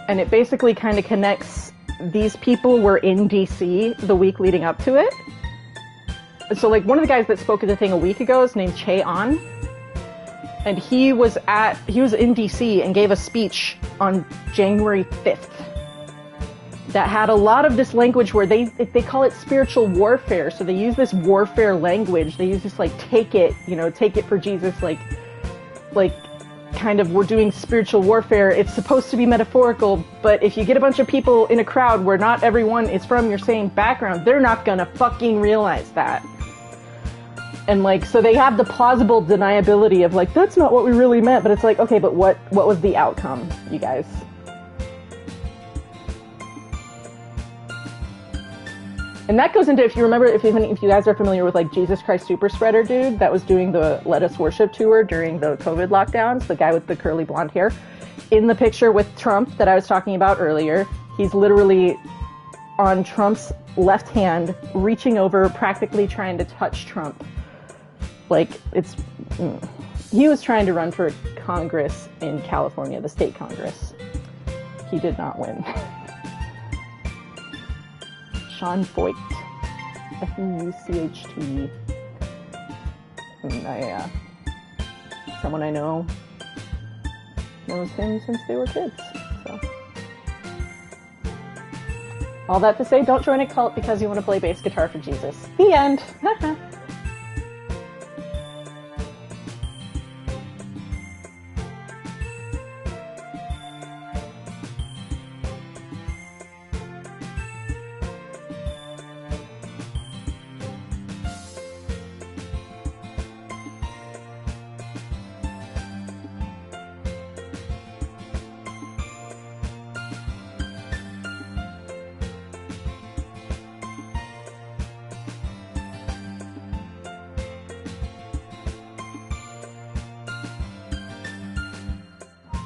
And it basically kind of connects, these people were in DC the week leading up to it. So, like, one of the guys that spoke at the thing a week ago is named Che An. And he was in DC and gave a speech on January 5th that had a lot of this language where they call it spiritual warfare. So they use this warfare language. They use this, like, take it for Jesus, like kind of, we're doing spiritual warfare. It's supposed to be metaphorical, but if you get a bunch of people in a crowd where not everyone is from your same background, they're not gonna fucking realize that. And, like, so they have the plausible deniability of, like, that's not what we really meant, but it's like, okay, but what was the outcome, you guys? And that goes into, if you remember, if you guys are familiar with, like, Jesus Christ Super Spreader dude that was doing the Let Us Worship tour during the COVID lockdowns, the guy with the curly blonde hair, in the picture with Trump that I was talking about earlier, he's literally on Trump's left hand, reaching over, practically trying to touch Trump. Like, he was trying to run for Congress in California, the state Congress. He did not win. Sean Feucht, F-E-U-C-H-T. Someone I know knows him since they were kids. So, all that to say, don't join a cult because you want to play bass guitar for Jesus. The end.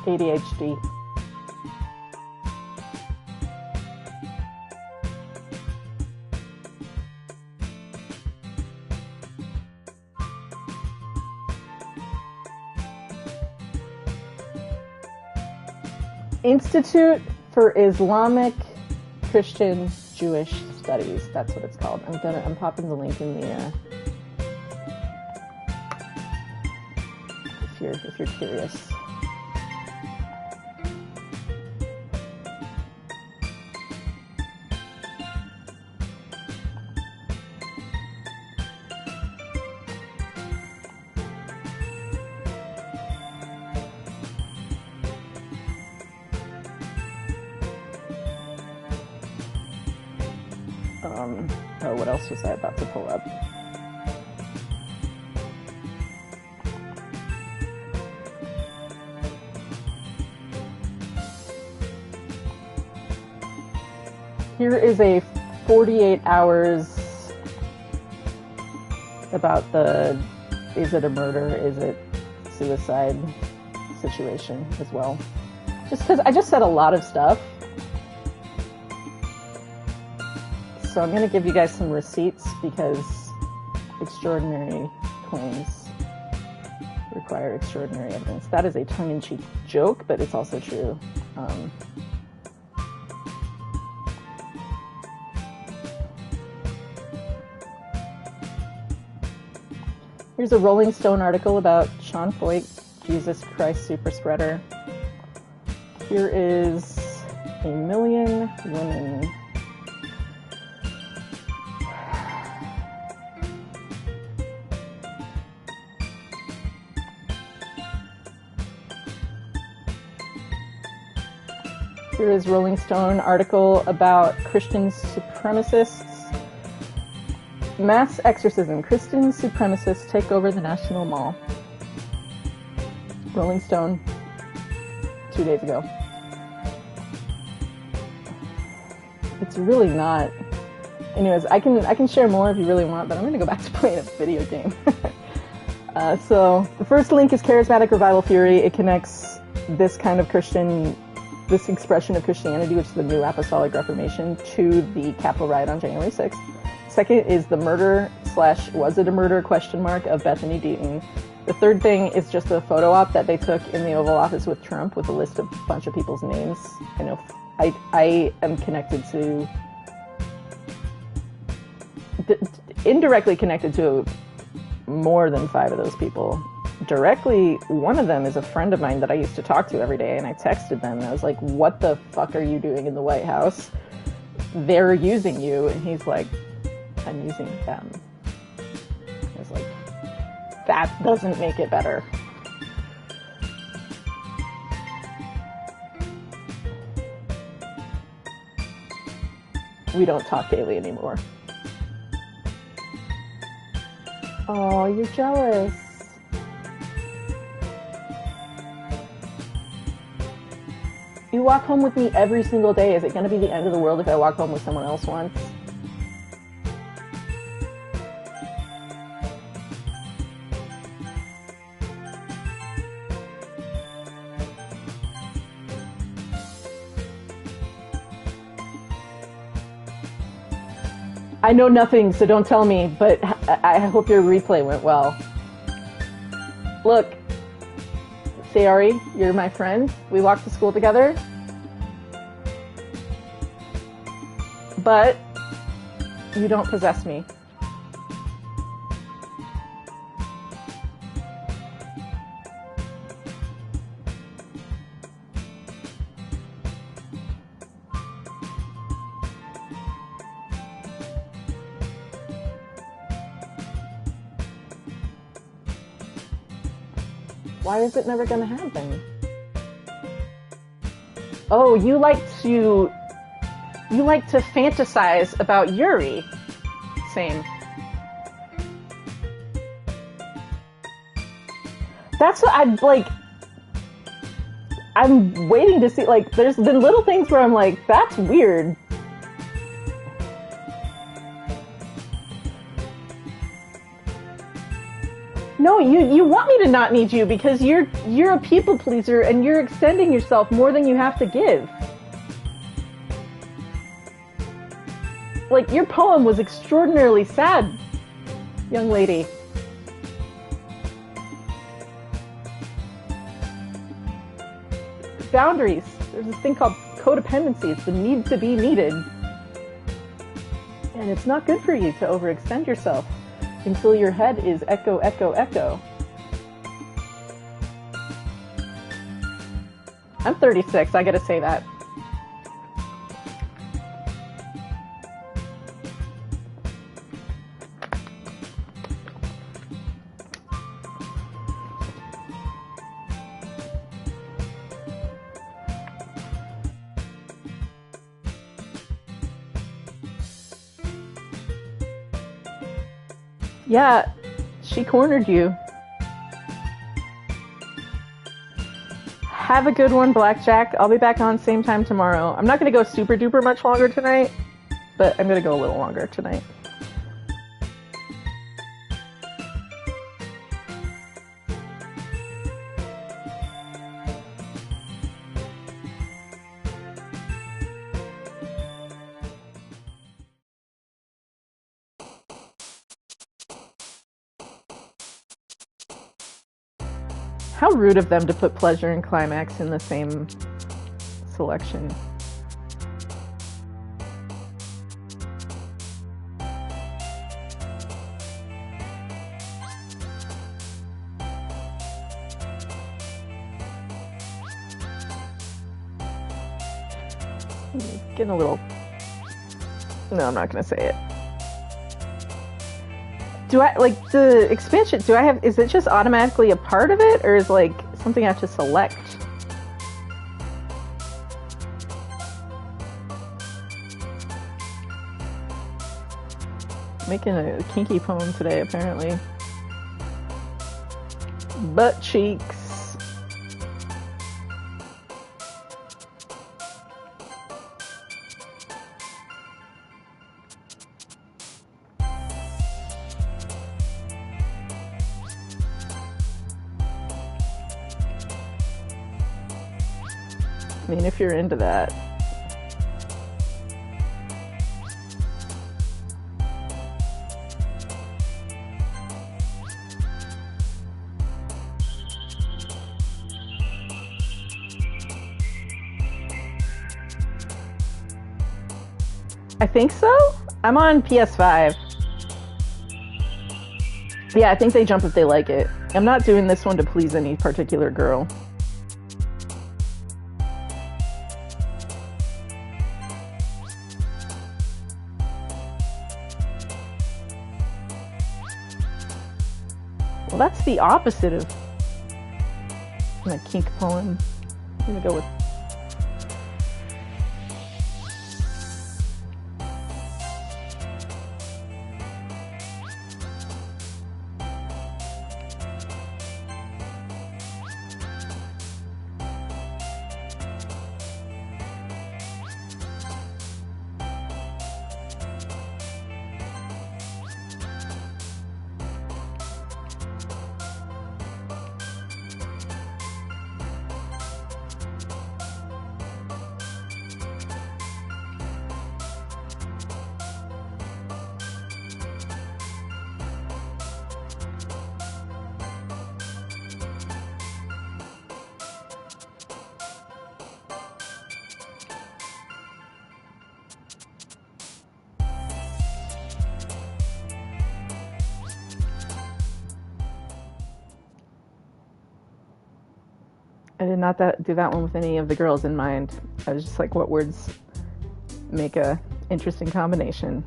ADHD. Institute for Islamic Christian Jewish Studies. That's what it's called. I'm popping the link in the if you're curious. Oh, what else was I about to pull up? Here is a 48 hours about the, is it a murder, is it suicide situation as well. Just because I just said a lot of stuff. So I'm going to give you guys some receipts because extraordinary claims require extraordinary evidence. That is a tongue-in-cheek joke, but it's also true. Here's a Rolling Stone article about Sean Foyt, Jesus Christ super spreader. Here is a million women. Here is Rolling Stone article about Christian supremacists. Mass exorcism. Christian supremacists take over the National Mall. Rolling Stone, 2 days ago. It's really not. Anyways, I can share more if you really want, but I'm going to go back to playing a video game. So the first link is charismatic revival theory. It connects this kind of this expression of Christianity, which is the New Apostolic Reformation, to the Capitol riot on January 6th. Second is the murder / was it a murder ? Of Bethany Deaton. The third thing is just a photo op that they took in the Oval Office with Trump with a list of a bunch of people's names. I know I am connected to, indirectly connected to more than 5 of those people. Directly, one of them is a friend of mine that I used to talk to every day, and I texted them, and I was like, what the fuck are you doing in the White House? They're using you. And he's like, I'm using them. I was like, that doesn't make it better. We don't talk daily anymore. Oh, you're jealous. You walk home with me every single day. Is it going to be the end of the world if I walk home with someone else once? I know nothing, so don't tell me, but I hope your replay went well. Look, Sayori, you're my friend. We walked to school together. But you don't possess me. Why is it never going to happen? Oh, you like to fantasize about Yuri. Same. That's what I'm like. I'm waiting to see, like, there's been little things where I'm like, that's weird. No, you want me to not need you because you're a people pleaser and you're extending yourself more than you have to give. Like, your poem was extraordinarily sad, young lady. Boundaries. There's this thing called codependency. It's the need to be needed. And it's not good for you to overextend yourself until your head is echo, echo, echo. I'm 36, I gotta say that. Yeah, she cornered you. Have a good one, Blackjack. I'll be back on same time tomorrow. I'm not going to go super duper much longer tonight, but I'm going to go a little longer tonight. How rude of them to put pleasure and climax in the same selection. Getting a little... No, I'm not going to say it. Do I, like, the expansion, do I have, is it just automatically a part of it, or is, like, something I have to select? Making a kinky poem today, apparently. Butt cheeks. I mean, if you're into that. I think so? I'm on PS5. Yeah, I think they jump if they like it. I'm not doing this one to please any particular girl. Well, that's the opposite of a kink poem. I'm gonna go with... I did not do that one with any of the girls in mind. I was just like, what words make a interesting combination?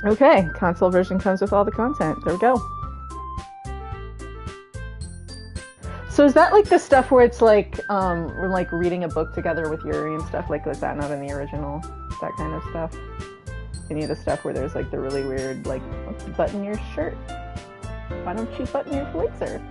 Okay, console version comes with all the content. There we go. So is that like the stuff where it's like, we're like reading a book together with Uriah and stuff? Like, was that not in the original? That kind of stuff? Any of the stuff where there's like the really weird, like, let's button your shirt. Why don't you button your blazer?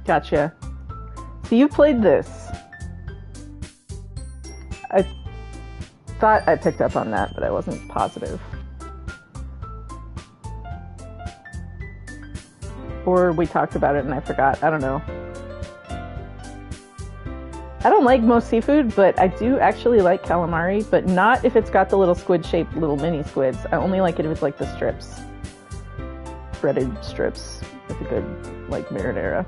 Gotcha. So you played this. I thought I picked up on that, but I wasn't positive. Or we talked about it and I forgot. I don't know. I don't like most seafood, but I do actually like calamari, but not if it's got the little squid-shaped little mini squids. I only like it if it's like the strips. Breaded strips with a good, like, marinara.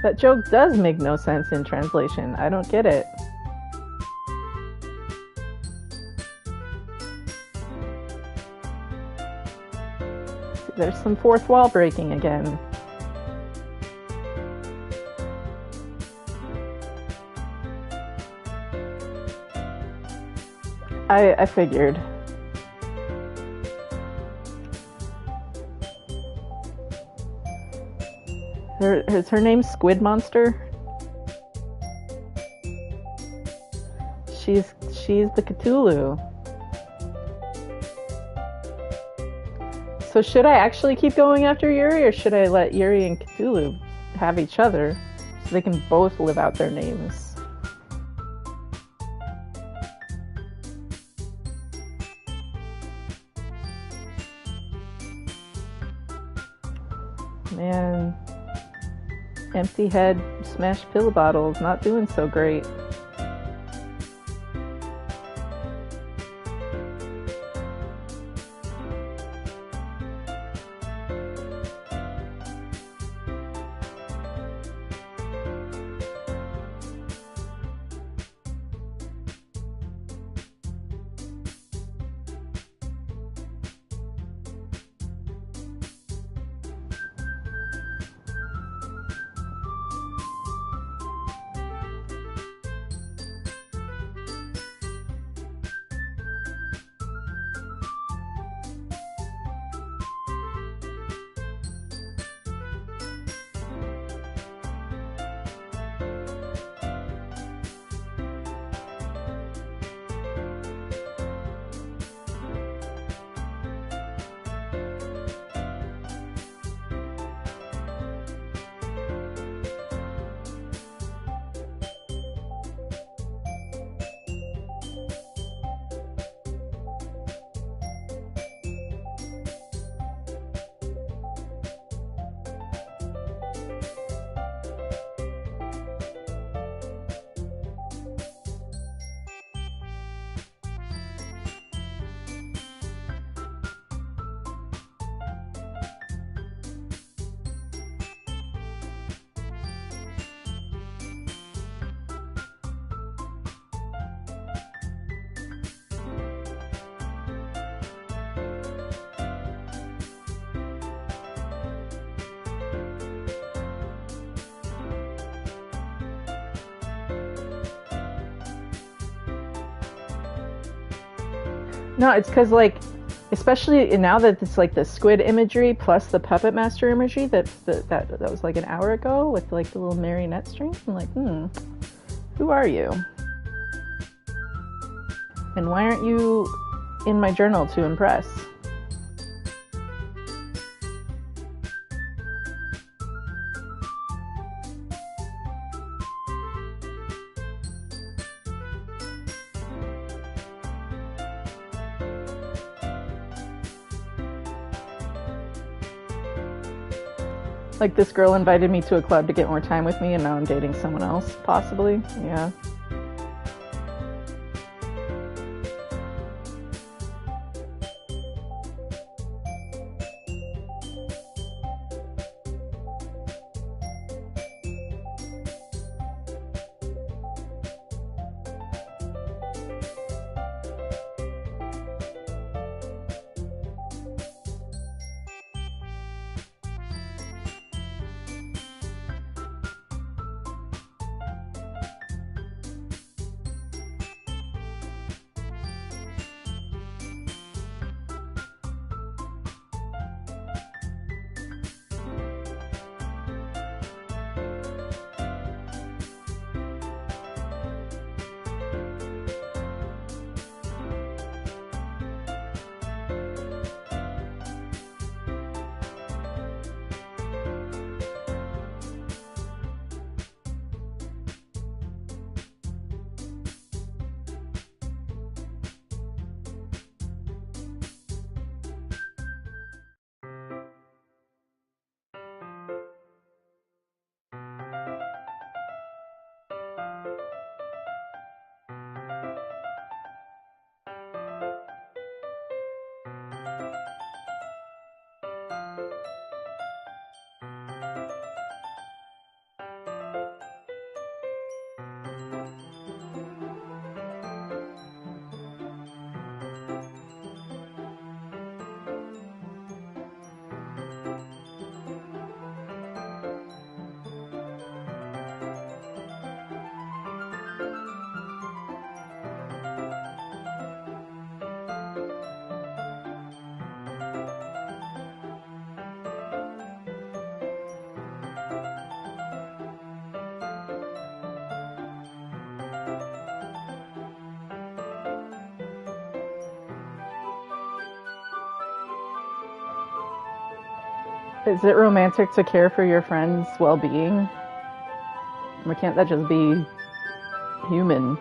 That joke does make no sense in translation. I don't get it. There's some fourth wall breaking again. I figured. Is her name Squid Monster? She's the Cthulhu. So should I actually keep going after Yuri, or should I let Yuri and Cthulhu have each other so they can both live out their names? Man, empty head, smashed pill bottles, not doing so great. No, it's because, like, especially now that it's like the squid imagery plus the puppet master imagery that was like an hour ago with like the little marionette strings. I'm like, who are you? And why aren't you in my journal to impress? Like, this girl invited me to a club to get more time with me, and now I'm dating someone else, possibly. Yeah. Is it romantic to care for your friend's well-being? Or can't that just be human?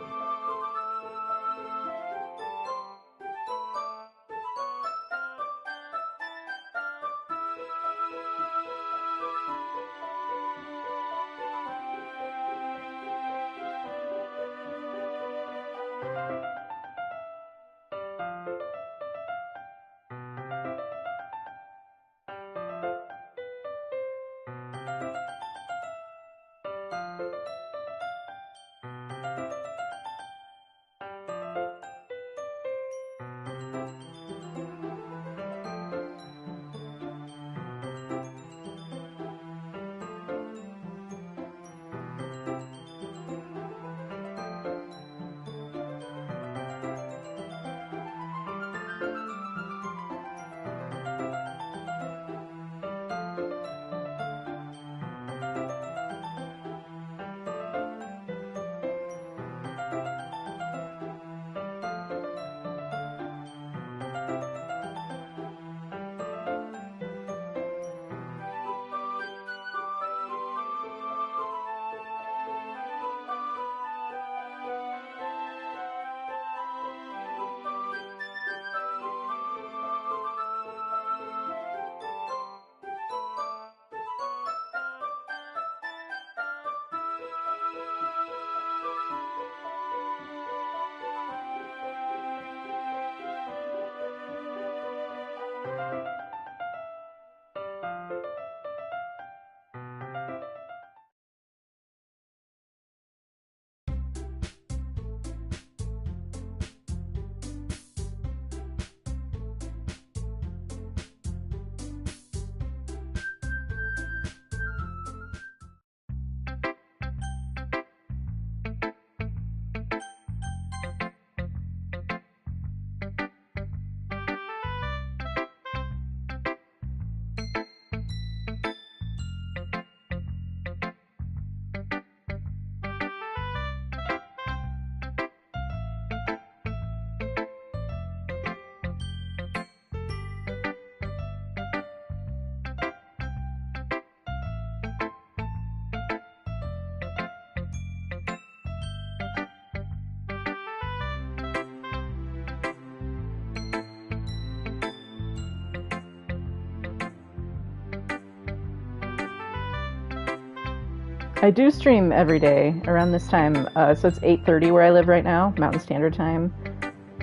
I do stream every day around this time, so it's 8:30 where I live right now, Mountain Standard Time,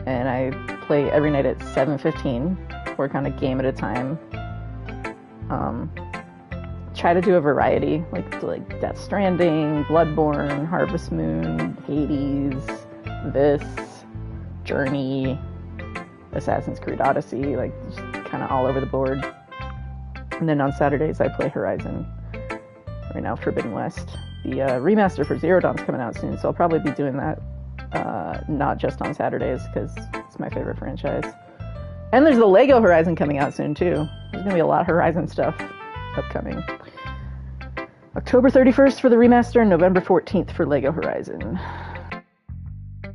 and I play every night at 7:15, work on a game at a time. Try to do a variety, like Death Stranding, Bloodborne, Harvest Moon, Hades, this, Journey, Assassin's Creed Odyssey, like just kind of all over the board. And then on Saturdays I play Horizon. Right now, Forbidden West. The remaster for Zero Dawn's coming out soon, so I'll probably be doing that not just on Saturdays, because it's my favorite franchise. And there's the Lego Horizon coming out soon, too. There's going to be a lot of Horizon stuff upcoming. October 31st for the remaster, and November 14th for Lego Horizon.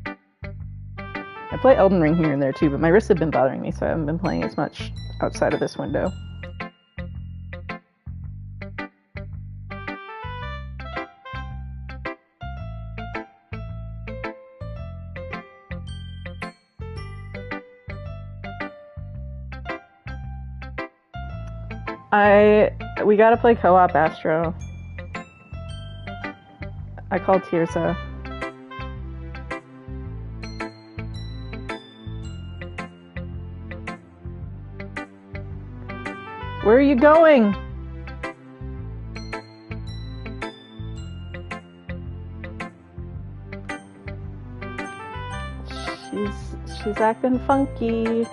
I play Elden Ring here and there, too, but my wrists have been bothering me, so I haven't been playing as much outside of this window. We gotta play co-op Astro. I called Tirsa. Where are you going? She's acting funky.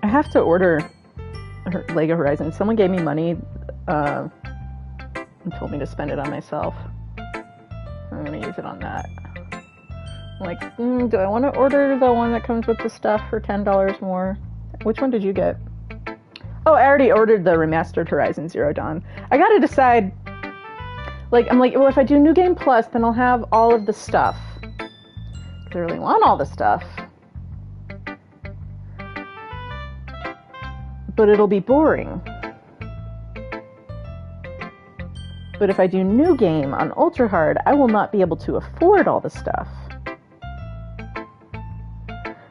I have to order Lego Horizon. Someone gave me money and told me to spend it on myself. I'm going to use it on that. I'm like, do I want to order the one that comes with the stuff for $10 more? Which one did you get? Oh, I already ordered the remastered Horizon Zero Dawn. I gotta decide. Like, I'm like, well, if I do New Game Plus, then I'll have all of the stuff. Because I really want all the stuff. But it'll be boring. But if I do New Game on Ultra Hard, I will not be able to afford all the stuff.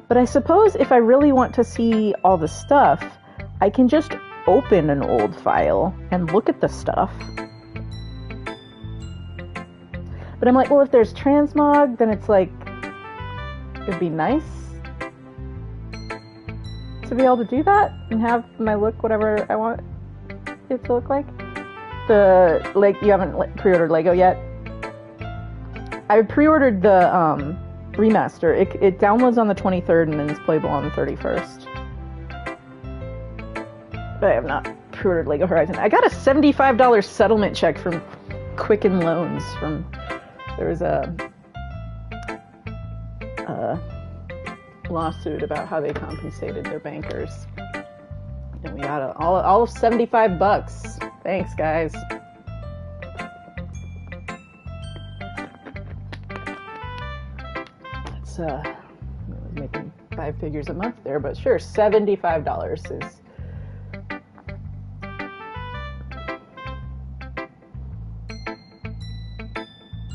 But I suppose if I really want to see all the stuff, I can just open an old file and look at the stuff. But I'm like, well, if there's transmog, then it's like, it'd be nice to be able to do that and have my look whatever I want it to look like. You haven't pre-ordered Lego yet? I pre-ordered the remaster. It downloads on the 23rd and then it's playable on the 31st. But I have not pre-ordered Lego Horizon. I got a $75 settlement check from Quicken Loans from... There was a lawsuit about how they compensated their bankers. And we got all of $75. Thanks, guys. It's making 5 figures a month there, but sure, $75 is...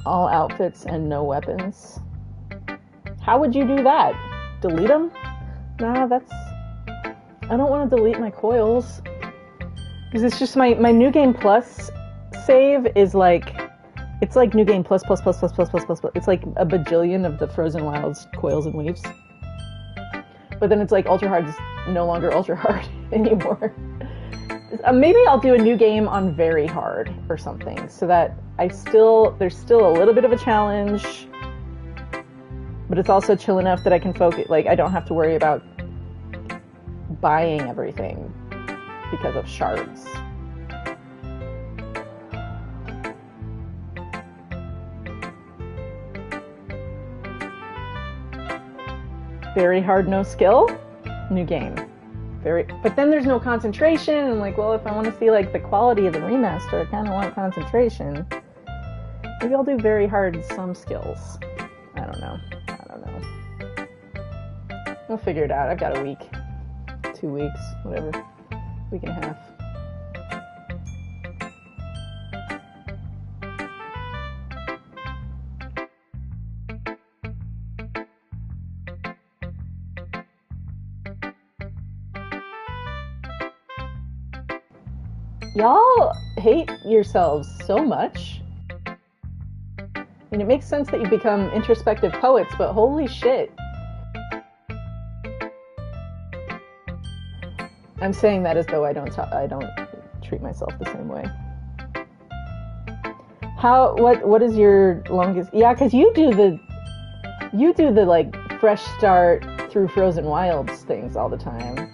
all outfits and no weapons. How would you do that? Delete them? Nah, I don't want to delete my coils. Because it's just my New Game Plus save is like... It's like New Game Plus. It's like a bajillion of the Frozen Wilds coils and weaves. But then it's like Ultra Hard is no longer Ultra Hard anymore. Maybe I'll do a new game on very hard or something, so that there's still a little bit of a challenge, but it's also chill enough that I can focus, like, I don't have to worry about buying everything because of shards. Very hard, no skill, new game. But then there's no concentration, and like, well, if I want to see like the quality of the remaster, I kind of want concentration. Maybe I'll do very hard some skills. I don't know. We'll figure it out. I've got a week, 2 weeks, whatever, week and a half. Y'all hate yourselves so much. I mean, it makes sense that you become introspective poets, but holy shit. I'm saying that as though I don't treat myself the same way. What is your longest? Yeah, because you do the like fresh start through Frozen Wilds things all the time.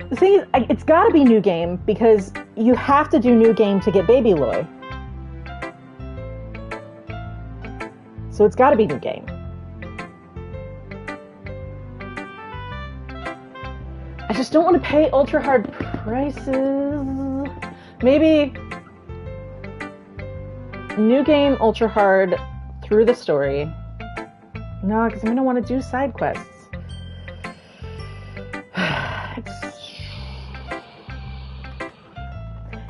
The thing is, it's got to be New Game, because you have to do New Game to get Baby Loy. So it's got to be New Game. I just don't want to pay ultra hard prices. Maybe New Game ultra hard through the story. No, because I'm going to want to do side quests.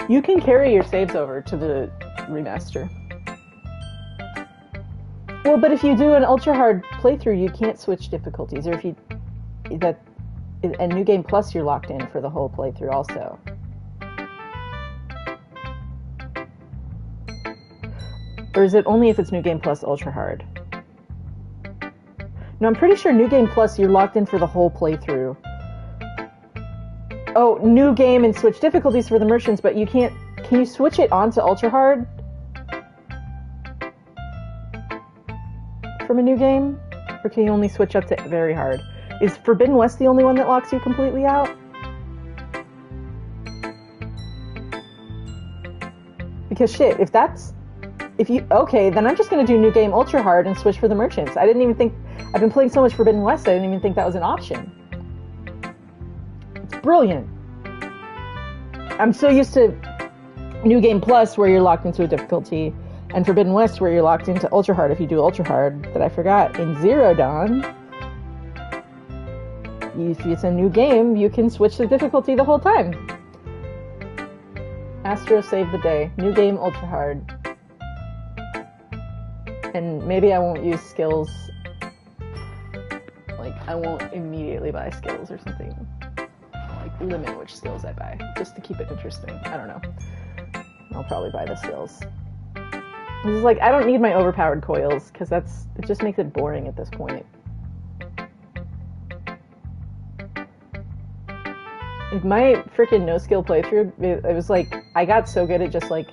You can carry your saves over to the remaster. Well, but if you do an ultra hard playthrough, you can't switch difficulties. Or and New Game Plus, you're locked in for the whole playthrough also. Or is it only if it's New Game Plus ultra hard? No, I'm pretty sure New Game Plus, you're locked in for the whole playthrough. Oh, New Game and switch difficulties for the merchants, but you can't... Can you switch it on to ultra hard? From a New Game? Or can you only switch up to very hard? Is Forbidden West the only one that locks you completely out? because shit, then I'm just gonna do New Game Ultra Hard and switch for the merchants. I didn't even think, I've been playing so much Forbidden West, I didn't even think that was an option. It's brilliant. I'm so used to New Game Plus, where you're locked into a difficulty, and Forbidden West, where you're locked into Ultra Hard if you do Ultra Hard, that I forgot. In Zero Dawn, if it's a new game, you can switch the difficulty the whole time. Astro saved the day. New Game Ultra Hard. And maybe I won't use skills. Like, I won't immediately buy skills or something. Like, limit which skills I buy, just to keep it interesting. I don't know. I'll probably buy the skills. This is like, I don't need my overpowered coils, because it just makes it boring at this point. My freaking no-skill playthrough, it was like, I got so good at just like,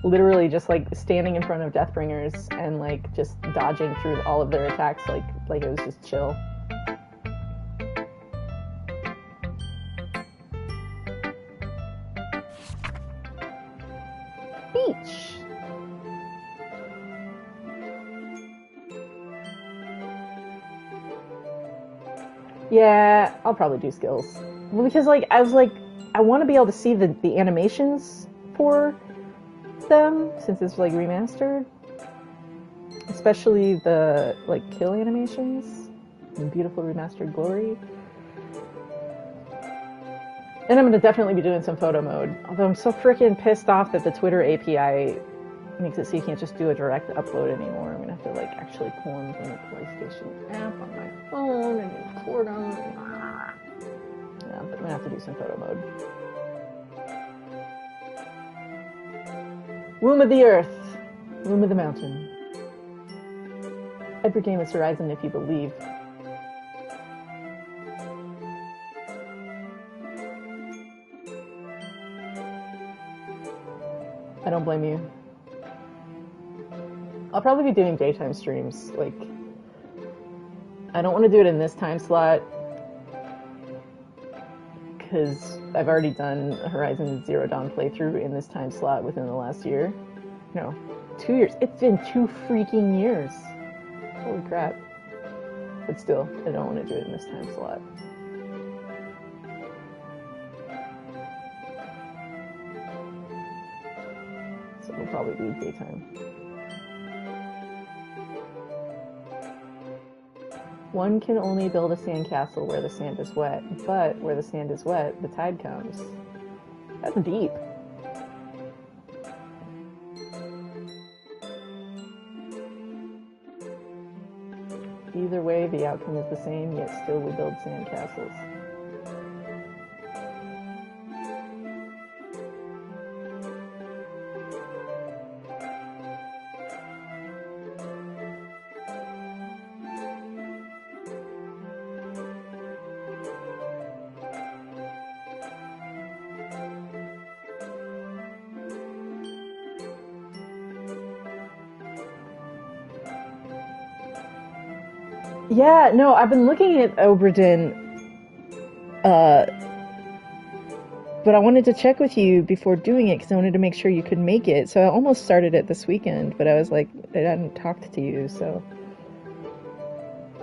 literally just like standing in front of Deathbringers and like just dodging through all of their attacks, like it was just chill. Beach. Yeah, I'll probably do skills. Well, because like I was like, I want to be able to see the animations for them since it's like remastered, especially the like kill animations in beautiful remastered glory. And I'm gonna definitely be doing some photo mode. Although I'm so freaking pissed off that the Twitter API makes it so you can't just do a direct upload anymore. I'm gonna have to like actually pull in from the PlayStation app on my phone and record on. Yeah, but I'm gonna have to do some photo mode. Womb of the Earth, Womb of the Mountain. Every game is Horizon if you believe. I don't blame you. I'll probably be doing daytime streams. Like, I don't want to do it in this time slot because I've already done a Horizon Zero Dawn playthrough in this time slot within the last year. No, 2 years. It's been 2 freaking years. Holy crap. But still, I don't want to do it in this time slot. So it'll probably be daytime. One can only build a sandcastle where the sand is wet, but where the sand is wet, the tide comes. That's deep. Either way, the outcome is the same, yet still we build sandcastles. Yeah, no, I've been looking at Oberdin, but I wanted to check with you before doing it because I wanted to make sure you could make it. So I almost started it this weekend, but I was like, I hadn't talked to you, so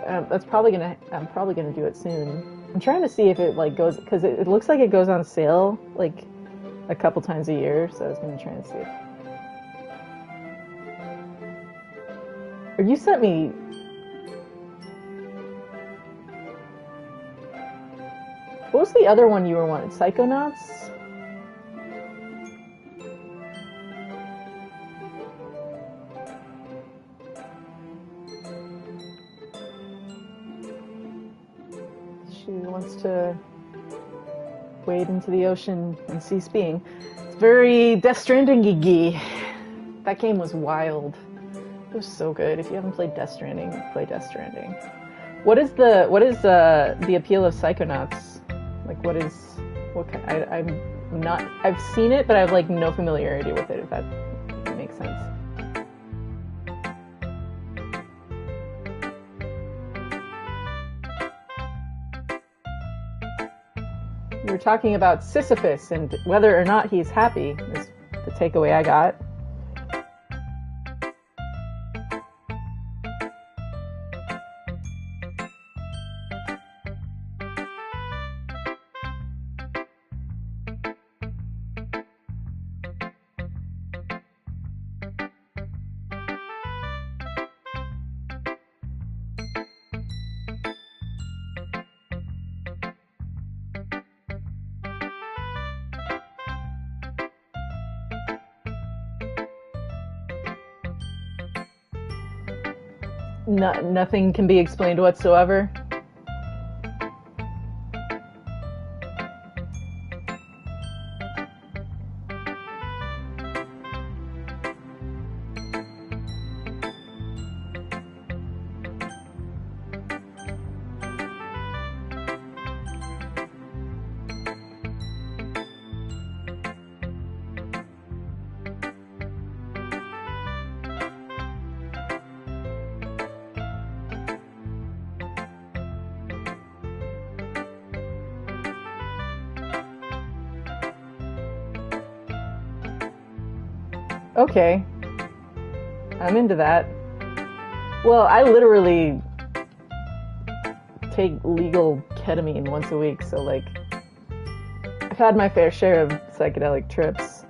I'm probably gonna do it soon. I'm trying to see if it like goes, because it looks like it goes on sale like a couple times a year, so I was gonna try and see if. Or you sent me. What was the other one you were wanting? Psychonauts? She wants to wade into the ocean and cease being. It's very Death Stranding-y. That game was wild. It was so good. If you haven't played Death Stranding, play Death Stranding. What is the appeal of Psychonauts? Like, I've seen it, but I have, like, no familiarity with it, if that makes sense. We were talking about Sisyphus and whether or not he's happy, is the takeaway I got. nothing can be explained whatsoever. Okay, I'm into that. Well, I literally take legal ketamine once a week, so like I've had my fair share of psychedelic trips.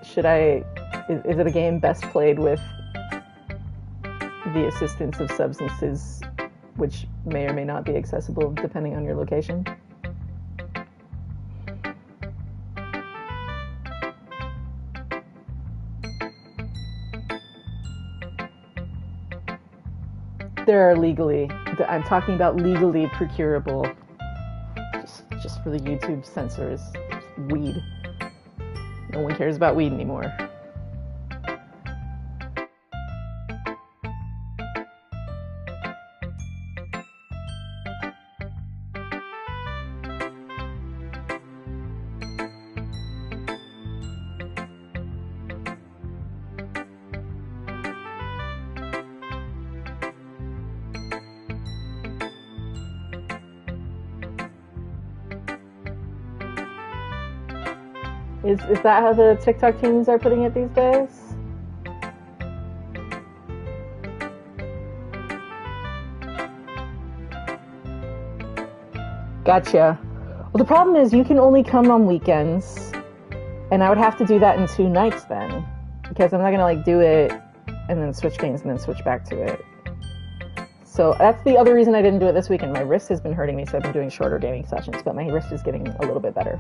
Should I? Is it a game best played with the assistance of substances, which may or may not be accessible depending on your location? There are legally, I'm talking about legally procurable, just for the YouTube censors, weed. No one cares about weed anymore. Is that how the TikTok teens are putting it these days? Gotcha. Well, the problem is you can only come on weekends, and I would have to do that in 2 nights then, because I'm not gonna like do it and then switch games and then switch back to it. So that's the other reason I didn't do it this weekend. My wrist has been hurting me, so I've been doing shorter gaming sessions, but my wrist is getting a little bit better.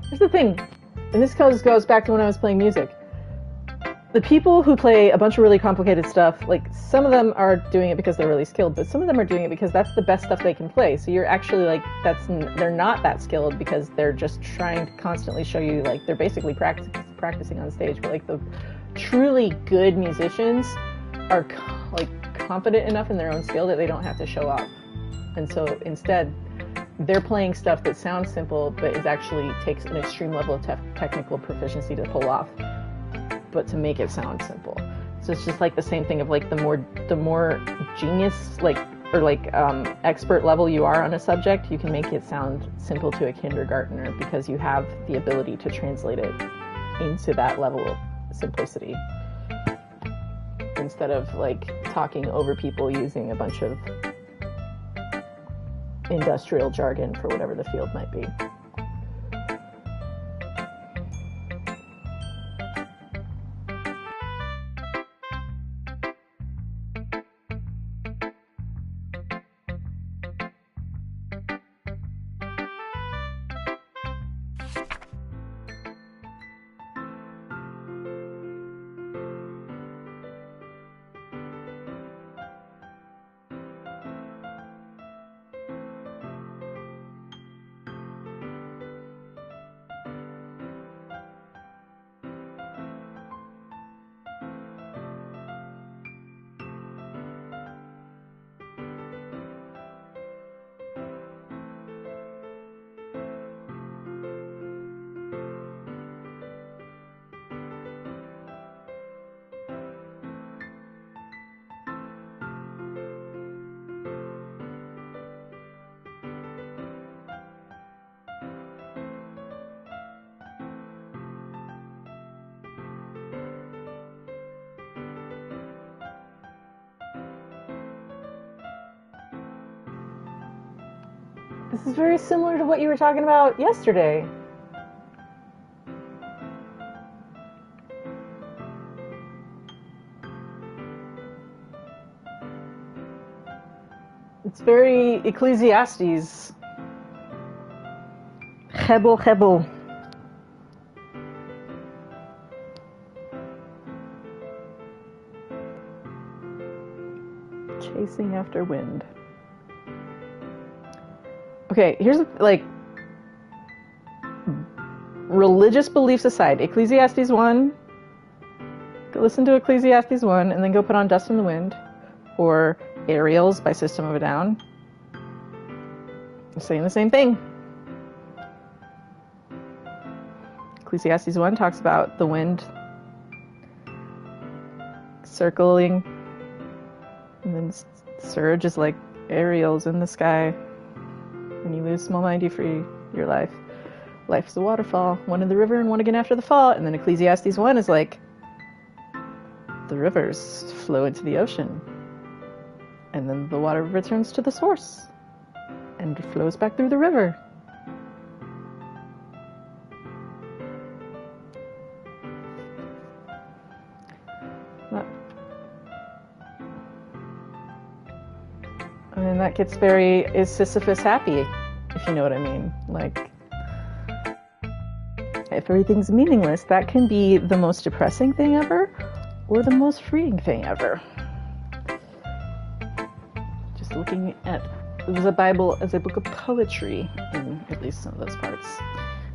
Here's the thing, and this goes back to when I was playing music. The people who play a bunch of really complicated stuff, like some of them are doing it because they're really skilled, but some of them are doing it because that's the best stuff they can play. So you're actually like, they're not that skilled because they're just trying to constantly show you, like they're basically practicing on stage. But like the truly good musicians are like confident enough in their own skill that they don't have to show off. And so instead, they're playing stuff that sounds simple, but is actually takes an extreme level of technical proficiency to pull off, but to make it sound simple. So it's just like the same thing of like the more genius expert level you are on a subject, you can make it sound simple to a kindergartner because you have the ability to translate it into that level of simplicity instead of like talking over people using a bunch of industrial jargon for whatever the field might be. This is very similar to what you were talking about yesterday. It's very Ecclesiastes. Hebel, hebel. Chasing after wind. Okay, here's like religious beliefs aside. Ecclesiastes 1. Go listen to Ecclesiastes 1 and then go put on Dust in the Wind or Aerials by System of a Down. They're saying the same thing. Ecclesiastes 1 talks about the wind circling, and then surge is like aerials in the sky. When you lose small mind, you free your life. Life is a waterfall, one in the river and one again after the fall. And then Ecclesiastes 1 is like, the rivers flow into the ocean. And then the water returns to the source and flows back through the river. And then that gets very, is Sisyphus happy, if you know what I mean? Like, if everything's meaningless, that can be the most depressing thing ever, or the most freeing thing ever. Just looking at the Bible as a book of poetry, in at least some of those parts.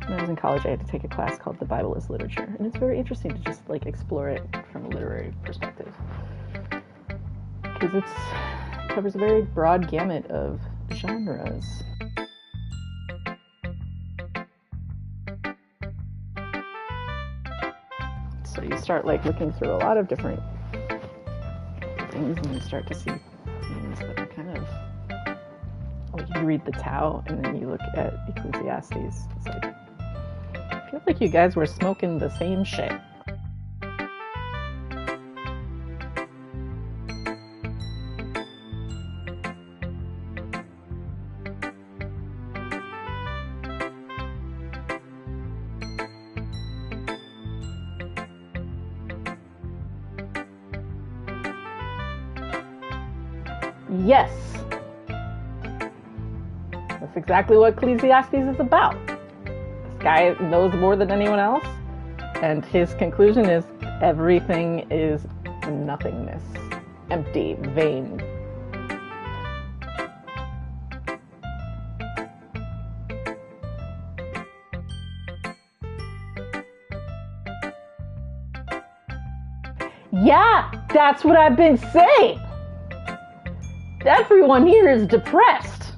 When I was in college, I had to take a class called The Bible as Literature, and it's very interesting to just like explore it from a literary perspective. Because it covers a very broad gamut of genres. So you start like looking through a lot of different things, and you start to see things that are kind of like, you read the Tao and then you look at Ecclesiastes. It's like, I feel like you guys were smoking the same shit. Yes, that's exactly what Ecclesiastes is about. This guy knows more than anyone else, and his conclusion is everything is nothingness, empty, vain. Yeah, that's what I've been saying. Everyone here is depressed.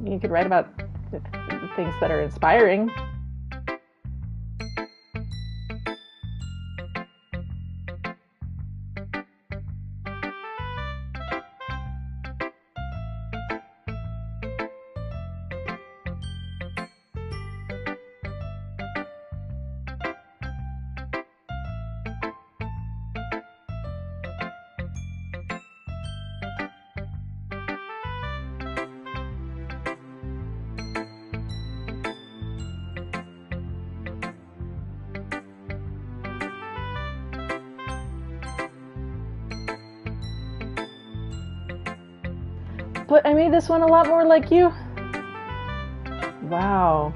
You could write about things that are inspiring. But I made this one a lot more like you. Wow.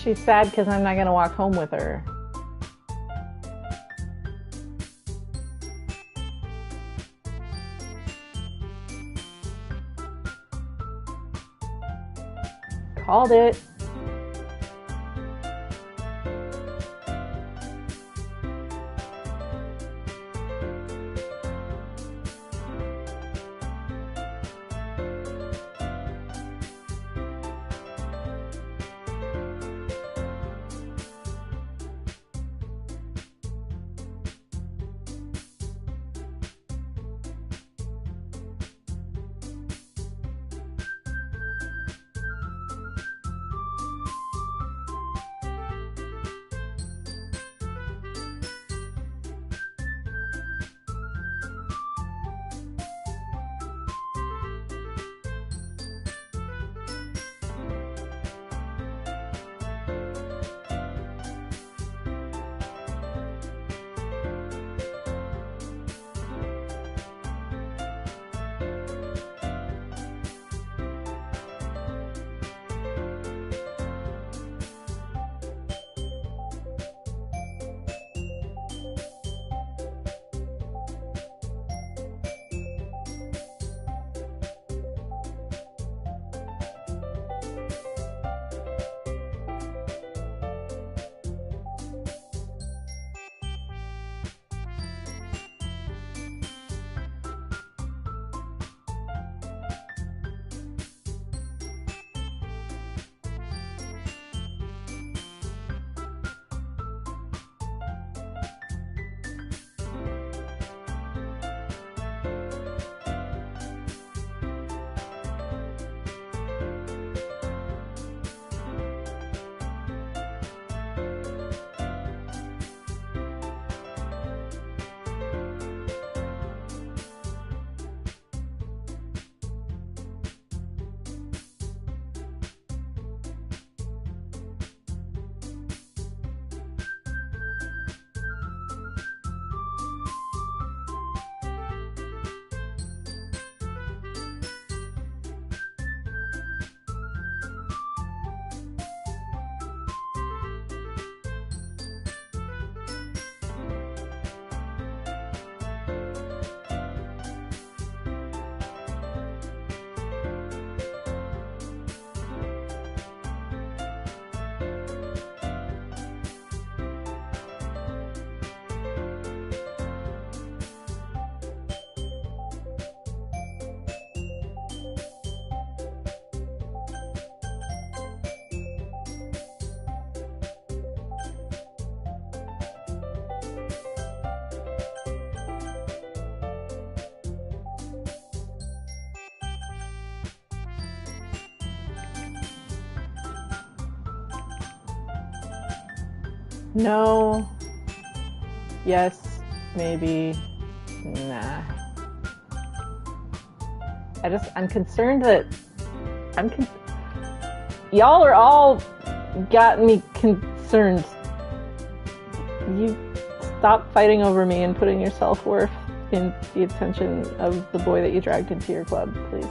She's sad because I'm not gonna walk home with her. Called it. No. Yes. Maybe. Nah. I'm concerned that y'all are all got me concerned. You stop fighting over me and putting your self-worth in the attention of the boy that you dragged into your club, please.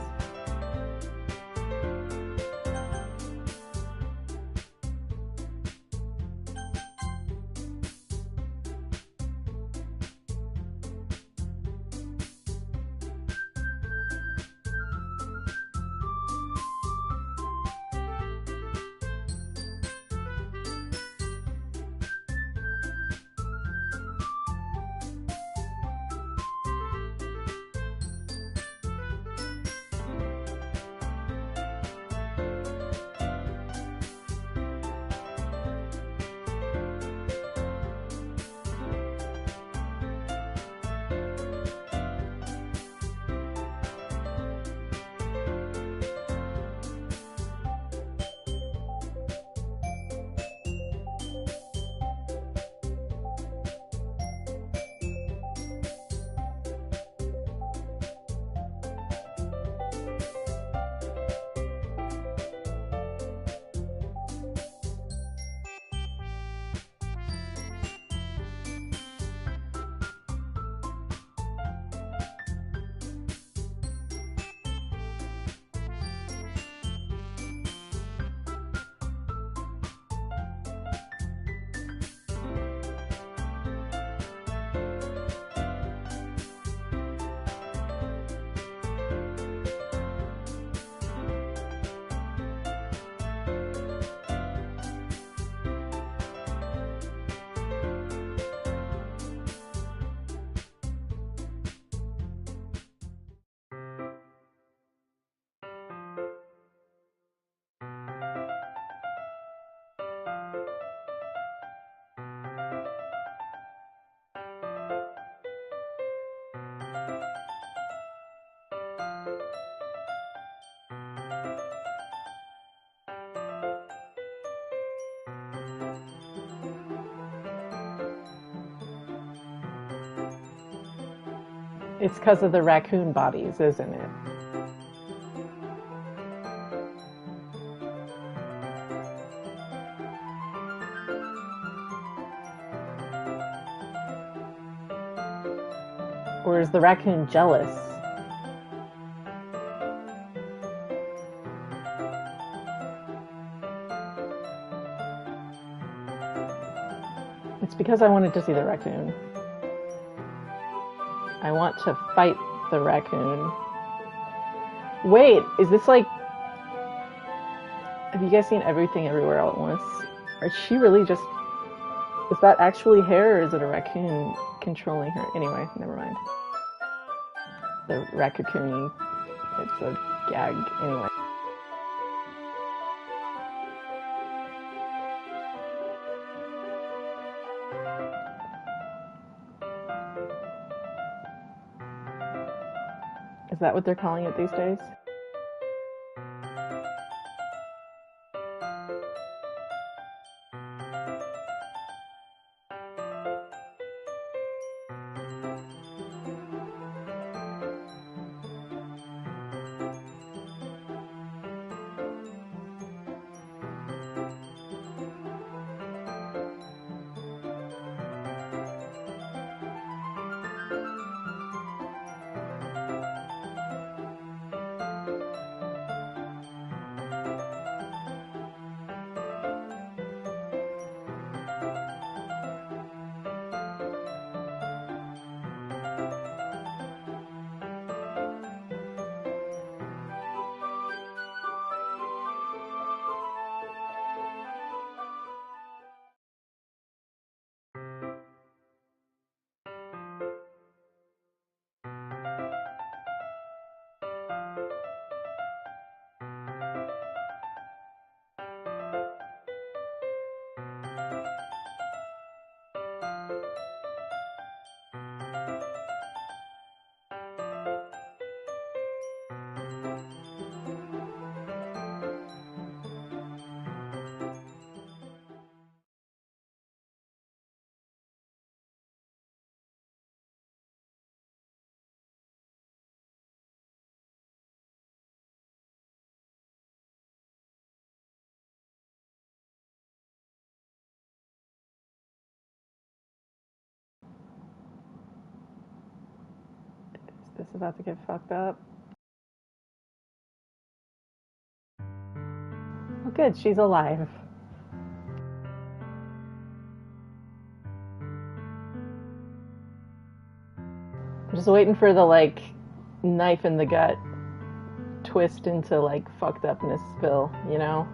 It's because of the raccoon bodies, isn't it? Or is the raccoon jealous? It's because I wanted to see the raccoon. I want to fight the raccoon. Wait, is this like... Have you guys seen Everything Everywhere All at Once? Is she really just... Is that actually hair, or is it a raccoon controlling her? Anyway, never mind. The raccoon, it's a gag. Anyway. Is that what they're calling it these days? Is this about to get fucked up? Oh good, she's alive. I'm just waiting for the, like, knife in the gut twist into, like, fucked upness spill, you know?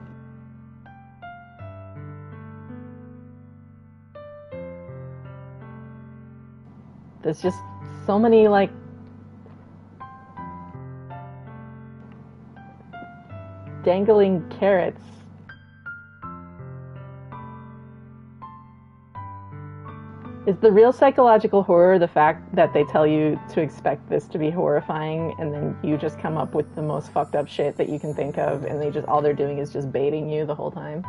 There's just so many, like, dangling carrots. Is the real psychological horror the fact that they tell you to expect this to be horrifying, and then you just come up with the most fucked up shit that you can think of, and they just, all they're doing is just baiting you the whole time?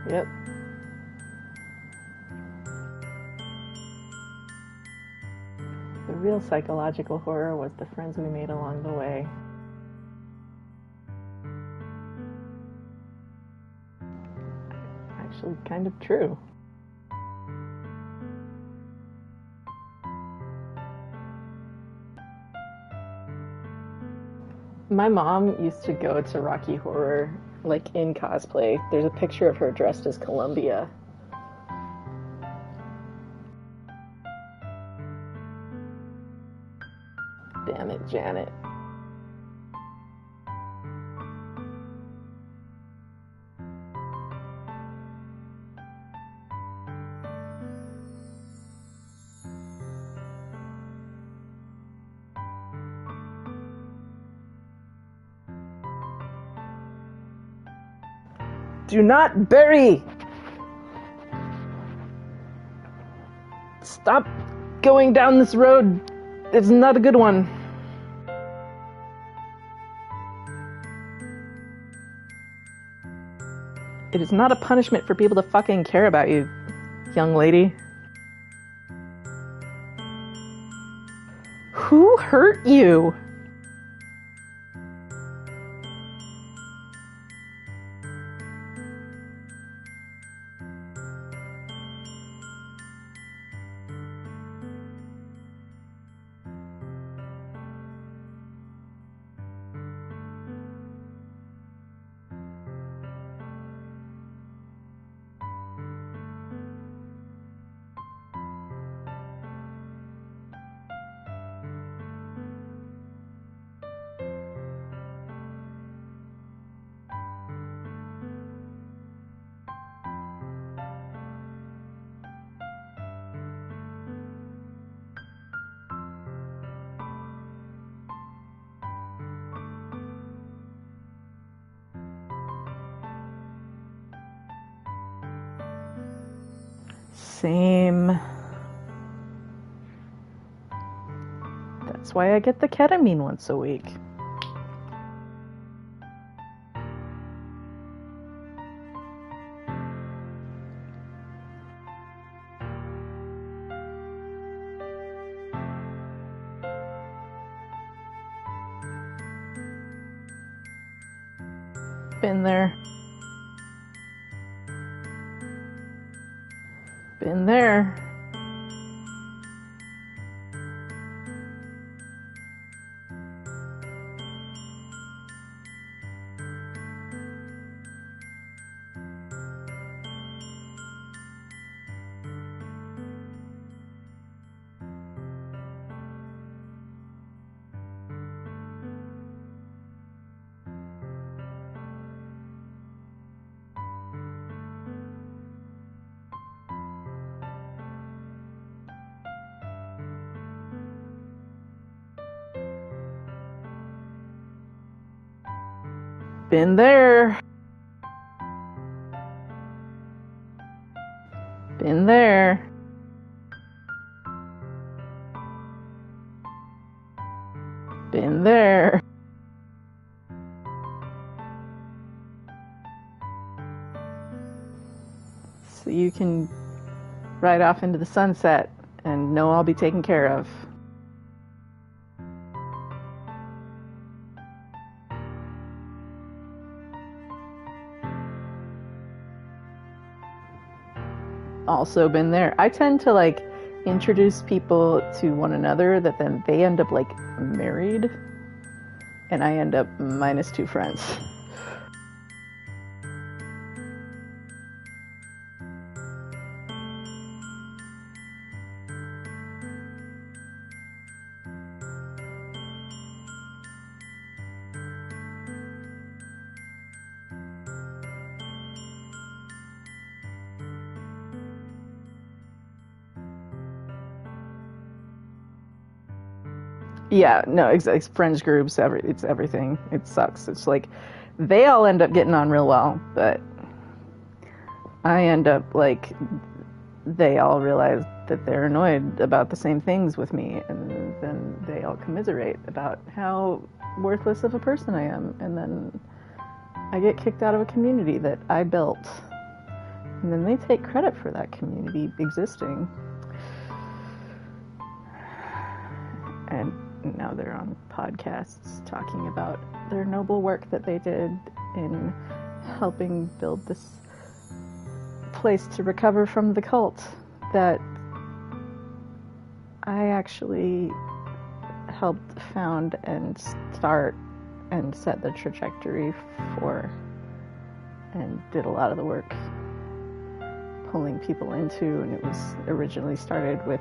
Yep. The real psychological horror was the friends we made along the way. Actually, kind of true. My mom used to go to Rocky Horror, like, in cosplay. There's a picture of her dressed as Columbia. Damn it, Janet. Do not bury! Stop going down this road. It's not a good one. It is not a punishment for people to fucking care about you, young lady. Who hurt you? Same. That's why I get the ketamine once a week. Been there. Been there. Been there. Been there. Been there. So you can ride off into the sunset and know I'll be taken care of. Also been there. I tend to like introduce people to one another that then they end up like married and I end up minus 2 friends. Yeah, no, it's friends groups, it's everything. It sucks. It's like they all end up getting on real well, but I end up like they all realize that they're annoyed about the same things with me, and then they all commiserate about how worthless of a person I am, and then I get kicked out of a community that I built, and then they take credit for that community existing. And now they're on podcasts talking about their noble work that they did in helping build this place to recover from the cult that I actually helped found and start and set the trajectory for, and did a lot of the work pulling people into, and it was originally started with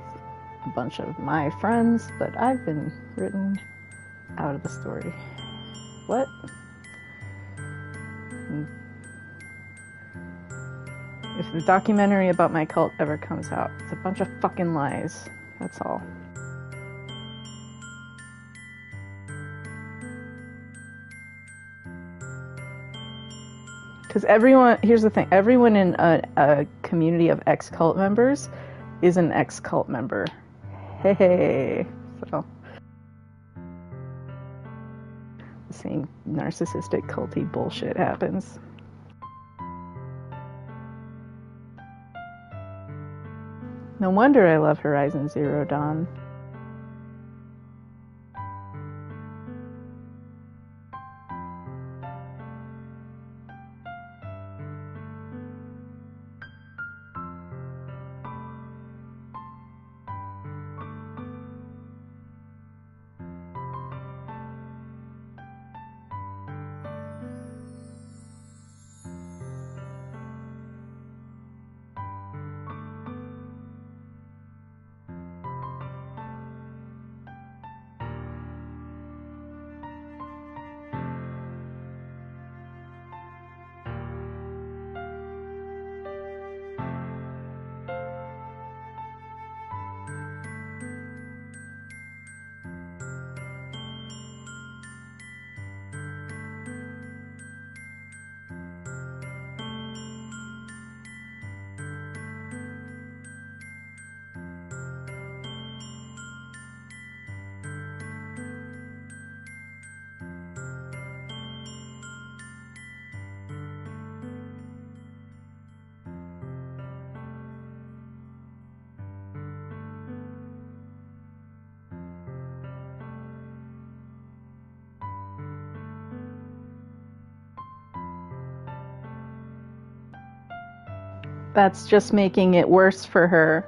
a bunch of my friends, but I've been written out of the story. What? If the documentary about my cult ever comes out, it's a bunch of fucking lies. That's all. Because everyone, here's the thing, everyone in a community of ex-cult members is an ex-cult member. Hey, so the same narcissistic culty bullshit happens. No wonder I love Horizon Zero Dawn. That's just making it worse for her.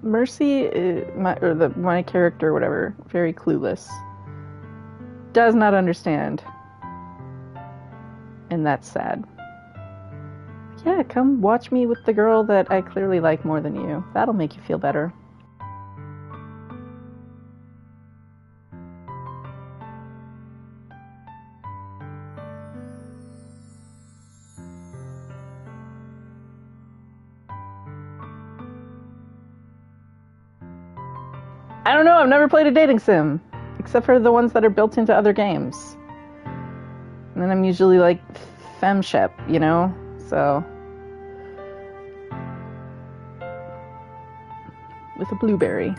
Mercy, my character, whatever, very clueless, does not understand, and that's sad. Yeah, come watch me with the girl that I clearly like more than you. That'll make you feel better. I don't know, I've never played a dating sim, except for the ones that are built into other games. And then I'm usually like femshep, you know? So, with a blueberry.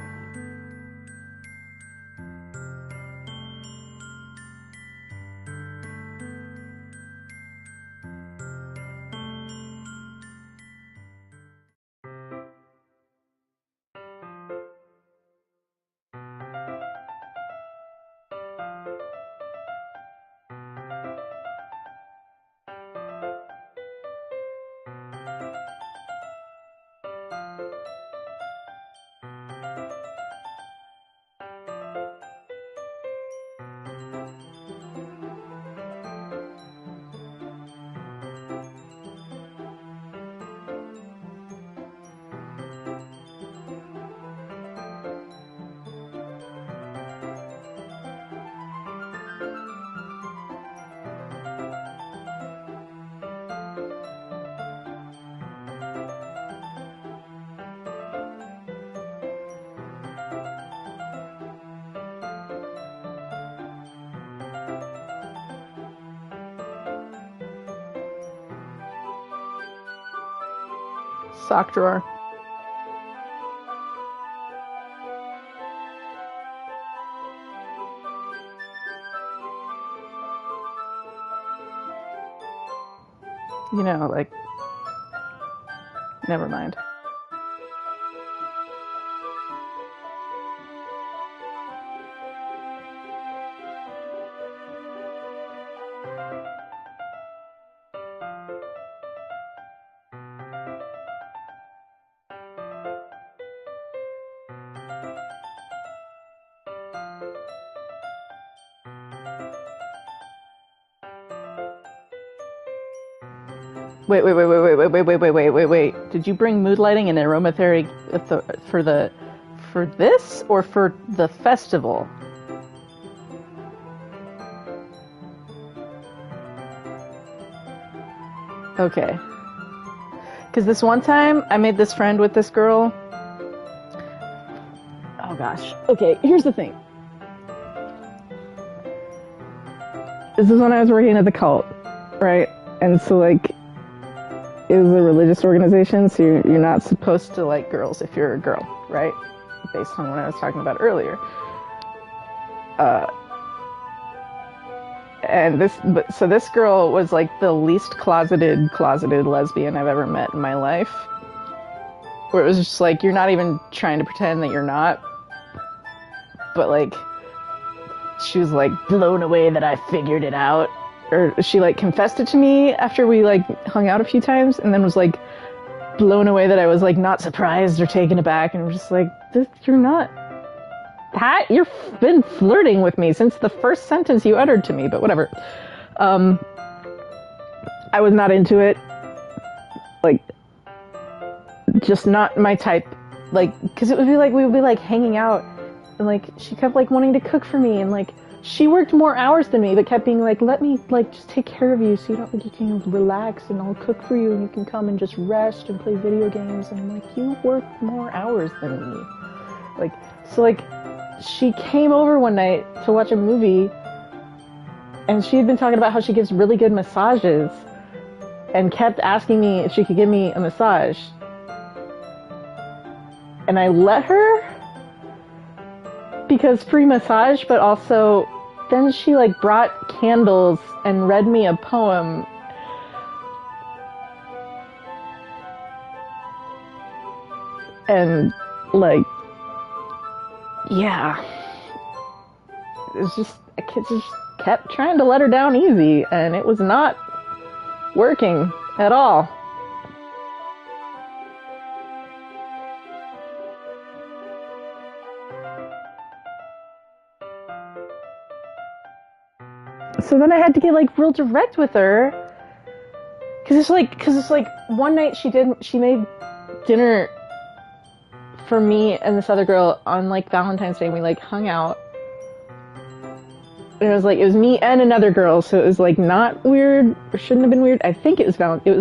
Sock drawer. You know, like, never mind. Wait. Did you bring mood lighting and aromatherapy for this or for the festival? Okay. Because this one time I made this friend with this girl. Oh gosh. Okay, here's the thing. This is when I was working at the cult, right? And so like, it was a religious organization, so you're not supposed to like girls if you're a girl, right? Based on what I was talking about earlier. So this girl was like the least closeted lesbian I've ever met in my life. Where it was just like, you're not even trying to pretend that you're not. But like, she was like blown away that I figured it out. Or she like confessed it to me after we like hung out a few times, and then was like blown away that I was like not surprised or taken aback, and I'm just like, you're not that, you've been flirting with me since the first sentence you uttered to me, but whatever. I was not into it, like, just not my type, like, because it would be like, we would be like hanging out, and like she kept like wanting to cook for me, and like she worked more hours than me, but kept being like, let me like just take care of you so you don't think you can relax, and I'll cook for you and you can come and just rest and play video games. And I'm like, you work more hours than me. Like, so like, she came over one night to watch a movie, and she had been talking about how she gives really good massages, and kept asking me if she could give me a massage. And I let her, because free massage, but also then she like brought candles and read me a poem. And like, yeah, it's just, I just kept trying to let her down easy, and it was not working at all. So then I had to get like real direct with her, because it's like one night she made dinner for me and this other girl on like Valentine's Day, and we like hung out, and it was me and another girl, so it was like not weird, or shouldn't have been weird. I think it was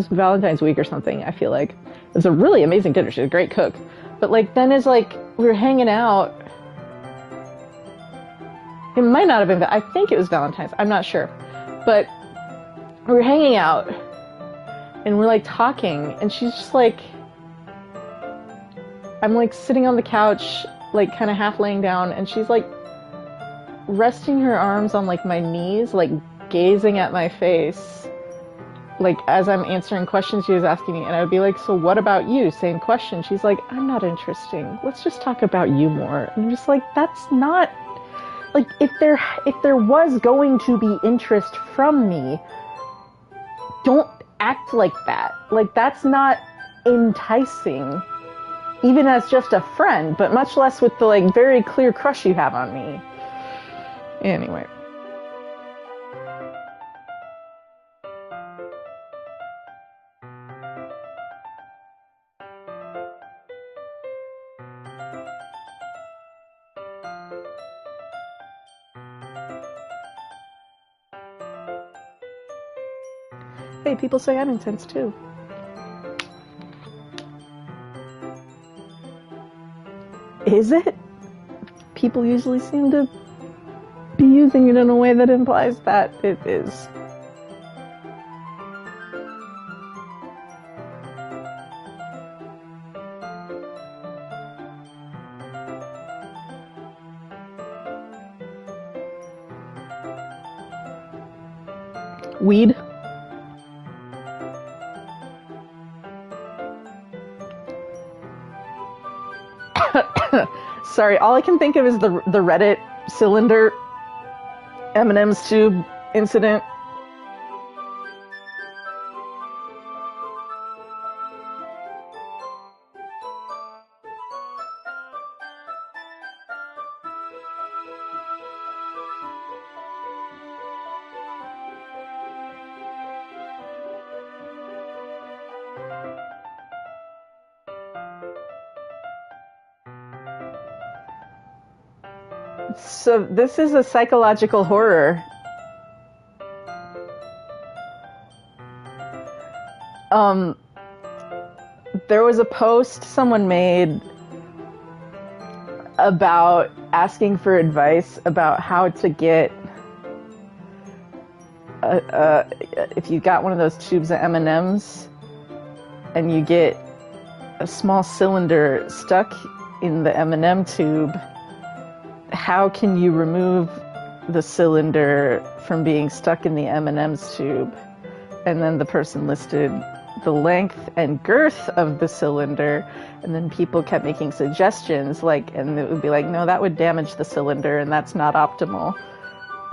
Valentine's week or something. I feel like it was a really amazing dinner. She's a great cook, but like then it's like we were hanging out. It might not have been, I think it was Valentine's, I'm not sure. But we were hanging out, and we're like talking, and she's just like, I'm like sitting on the couch, like kind of half laying down, and she's like resting her arms on like my knees, like gazing at my face, like as I'm answering questions she was asking me. And I would be like, so what about you? Same question. She's like, I'm not interesting. Let's just talk about you more. And I'm just like, that's not... Like, if there was going to be interest from me, don't act like that. Like, that's not enticing, even as just a friend, but much less with the, like, very clear crush you have on me. Anyway. Hey, people say I'm intense too. Is it? People usually seem to be using it in a way that implies that it is. Weed. Sorry, all I can think of is the Reddit cylinder M&M's tube incident. So this is a psychological horror. There was a post someone made about asking for advice about how to get if you got one of those tubes of M&Ms and you get a small cylinder stuck in the M&M tube, how can you remove the cylinder from being stuck in the M&M's tube? And then the person listed the length and girth of the cylinder, and then people kept making suggestions, like, and it would be like, no, that would damage the cylinder, and that's not optimal.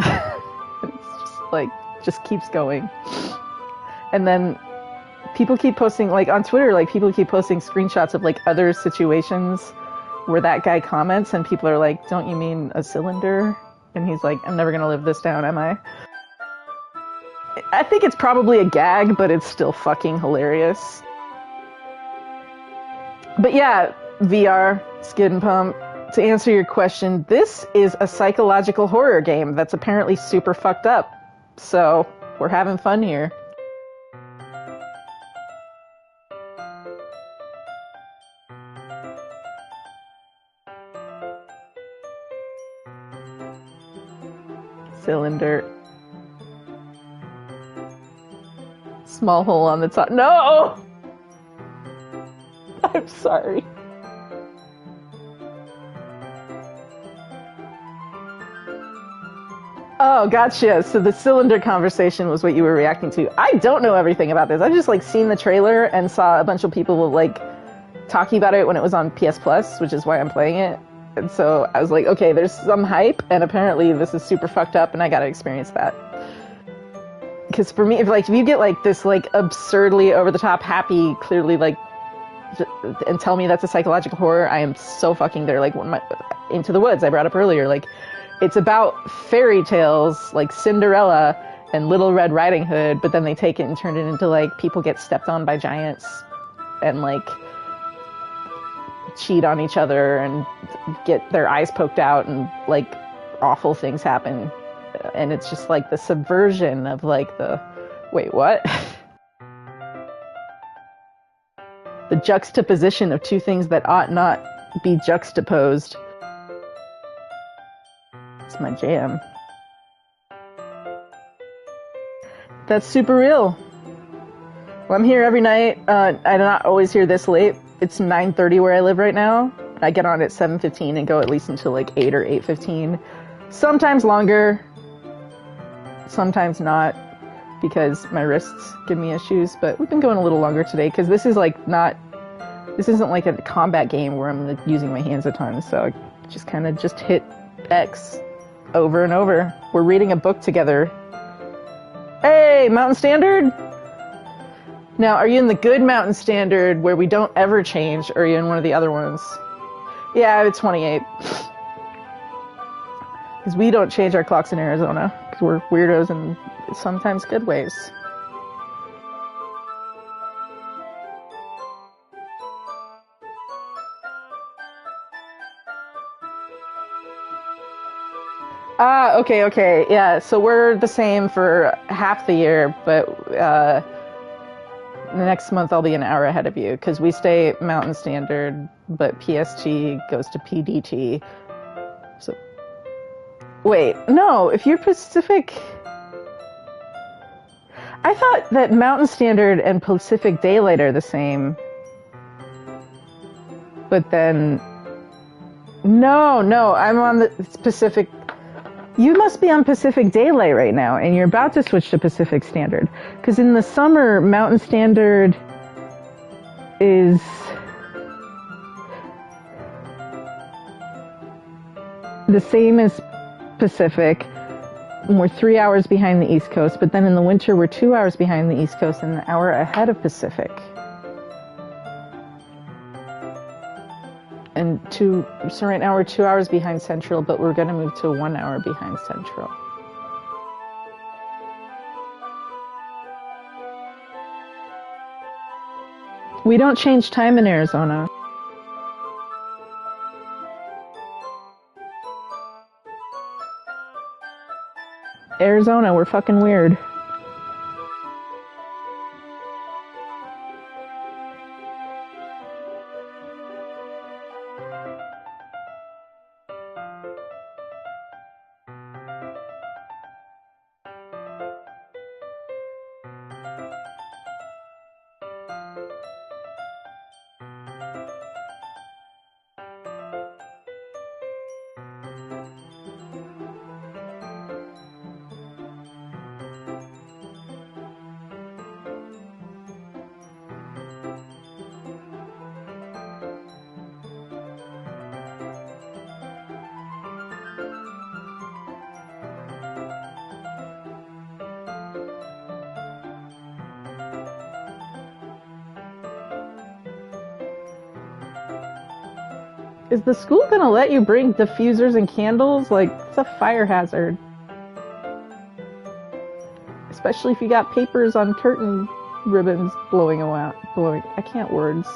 It's just like, just keeps going. And then people keep posting, like, on Twitter, like, people keep posting screenshots of, like, other situations where that guy comments, and people are like, don't you mean a cylinder? And he's like, I'm never gonna live this down, am I? I think it's probably a gag, but it's still fucking hilarious. But yeah, VR, Skid and Pump, to answer your question, this is a psychological horror game that's apparently super fucked up. So, we're having fun here. Cylinder. Small hole on the top. No! I'm sorry. Oh, gotcha. So the cylinder conversation was what you were reacting to. I don't know everything about this. I've just, like, seen the trailer and saw a bunch of people, like, talking about it when it was on PS Plus, which is why I'm playing it. And so I was like, okay, there's some hype, and apparently this is super fucked up, and I gotta experience that. Because for me, if you get, like, this, like, absurdly over-the-top, happy, clearly, like, and tell me that's a psychological horror, I am so fucking there. Like, Into the Woods, I brought up earlier, like, it's about fairy tales, like Cinderella and Little Red Riding Hood, but then they take it and turn it into, like, people get stepped on by giants and, like, cheat on each other and get their eyes poked out and, like, awful things happen. And it's just, like, the subversion of, like, the... Wait, what? The juxtaposition of two things that ought not be juxtaposed. It's my jam. That's super real. Well, I'm here every night. I'm not always here this late. It's 9:30 where I live right now. I get on at 7:15 and go at least until like 8 or 8:15. Sometimes longer. Sometimes not, because my wrists give me issues. But we've been going a little longer today because this is like not. This isn't like a combat game where I'm like, using my hands a ton. So I just kind of just hit X over and over. We're reading a book together. Hey, Mountain Standard? Now, are you in the good Mountain Standard where we don't ever change, or are you in one of the other ones? Yeah, it's 28. Because we don't change our clocks in Arizona, because we're weirdos in sometimes good ways. Ah, okay, yeah, so we're the same for half the year, but next month I'll be an hour ahead of you, because we stay Mountain Standard, but PST goes to PDT. So, wait, no, if you're Pacific... I thought that Mountain Standard and Pacific Daylight are the same. But then... No, I'm on the Pacific... You must be on Pacific Daylight right now, and you're about to switch to Pacific Standard. Because in the summer, Mountain Standard is the same as Pacific. We're 3 hours behind the East Coast, but then in the winter, we're 2 hours behind the East Coast and an hour ahead of Pacific. So right now we're 2 hours behind Central, but we're going to move to 1 hour behind Central. We don't change time in Arizona. Arizona, we're fucking weird. Is the school gonna let you bring diffusers and candles? Like, it's a fire hazard. Especially if you got papers on curtain ribbons blowing. I can't words.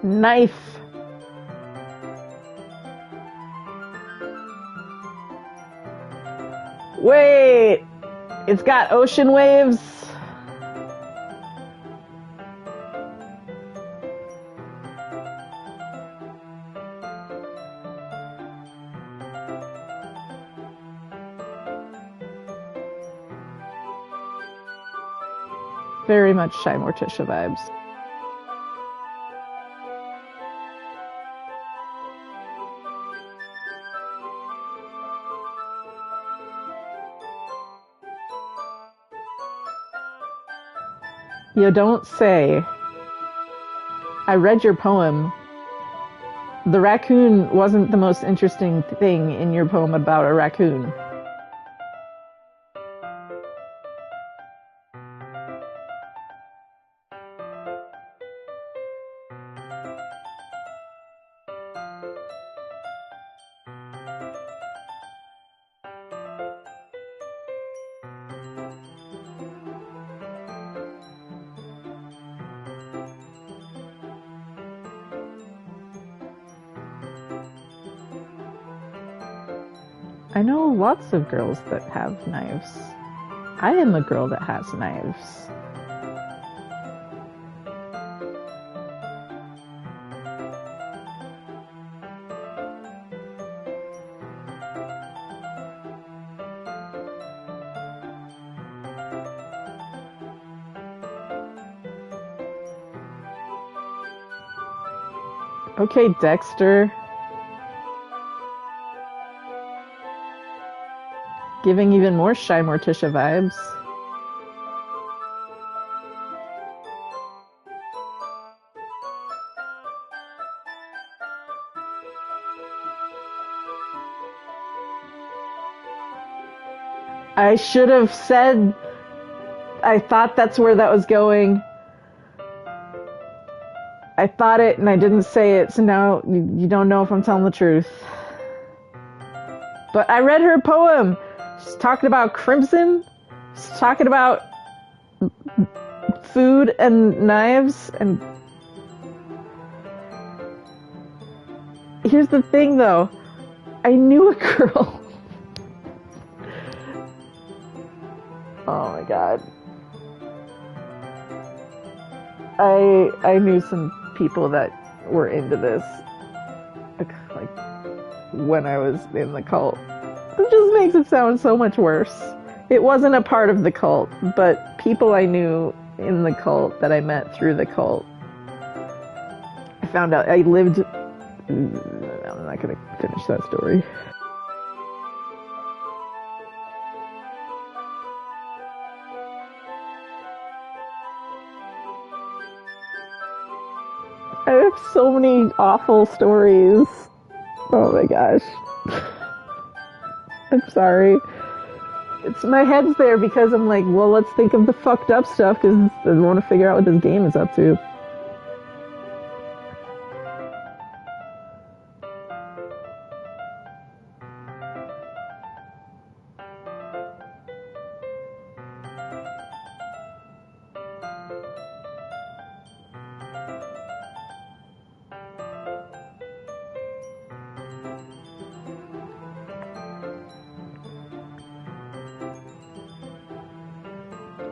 Knife. Wait, it's got ocean waves. Very much Shy Morticia vibes. You don't say. I read your poem. The raccoon wasn't the most interesting thing in your poem about a raccoon. I know lots of girls that have knives. I am a girl that has knives. Okay, Dexter. Giving even more Shy Morticia vibes. I should have said, I thought that's where that was going. I thought it and I didn't say it, so now you don't know if I'm telling the truth. But I read her poem. She's talking about crimson. She's talking about food and knives. And here's the thing, though. I knew a girl. Oh my god. I knew some people that were into this, like, when I was in the cult. It just makes it sound so much worse. It wasn't a part of the cult, but people I knew in the cult that I met through the cult. I found out I lived... I'm not going to finish that story. I have so many awful stories. Oh my gosh. I'm sorry. It's my head's there because I'm like, well, let's think of the fucked up stuff because I want to figure out what this game is up to.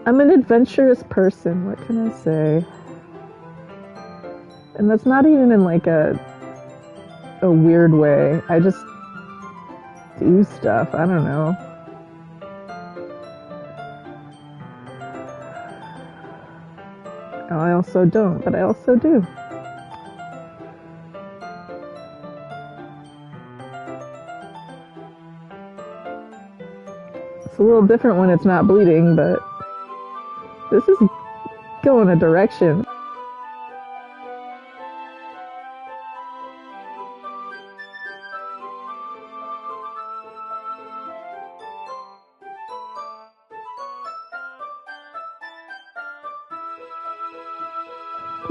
I'm an adventurous person, what can I say? And that's not even in like a weird way. I just do stuff, I don't know. I also don't, but I also do. It's a little different when it's not bleeding, but this is going a direction.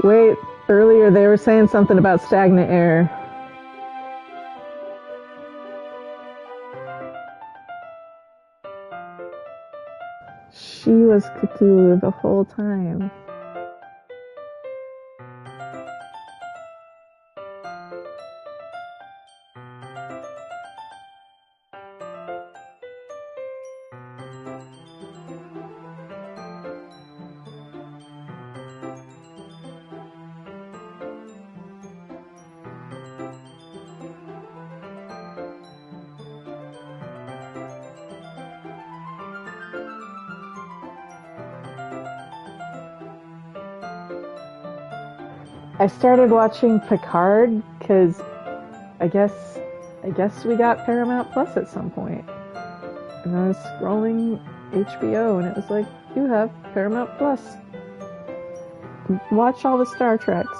Wait, earlier they were saying something about stagnant air. She was Cthulhu the whole time. I started watching Picard because I guess we got Paramount Plus at some point. And I was scrolling HBO and it was like, you have Paramount Plus. Watch all the Star Treks.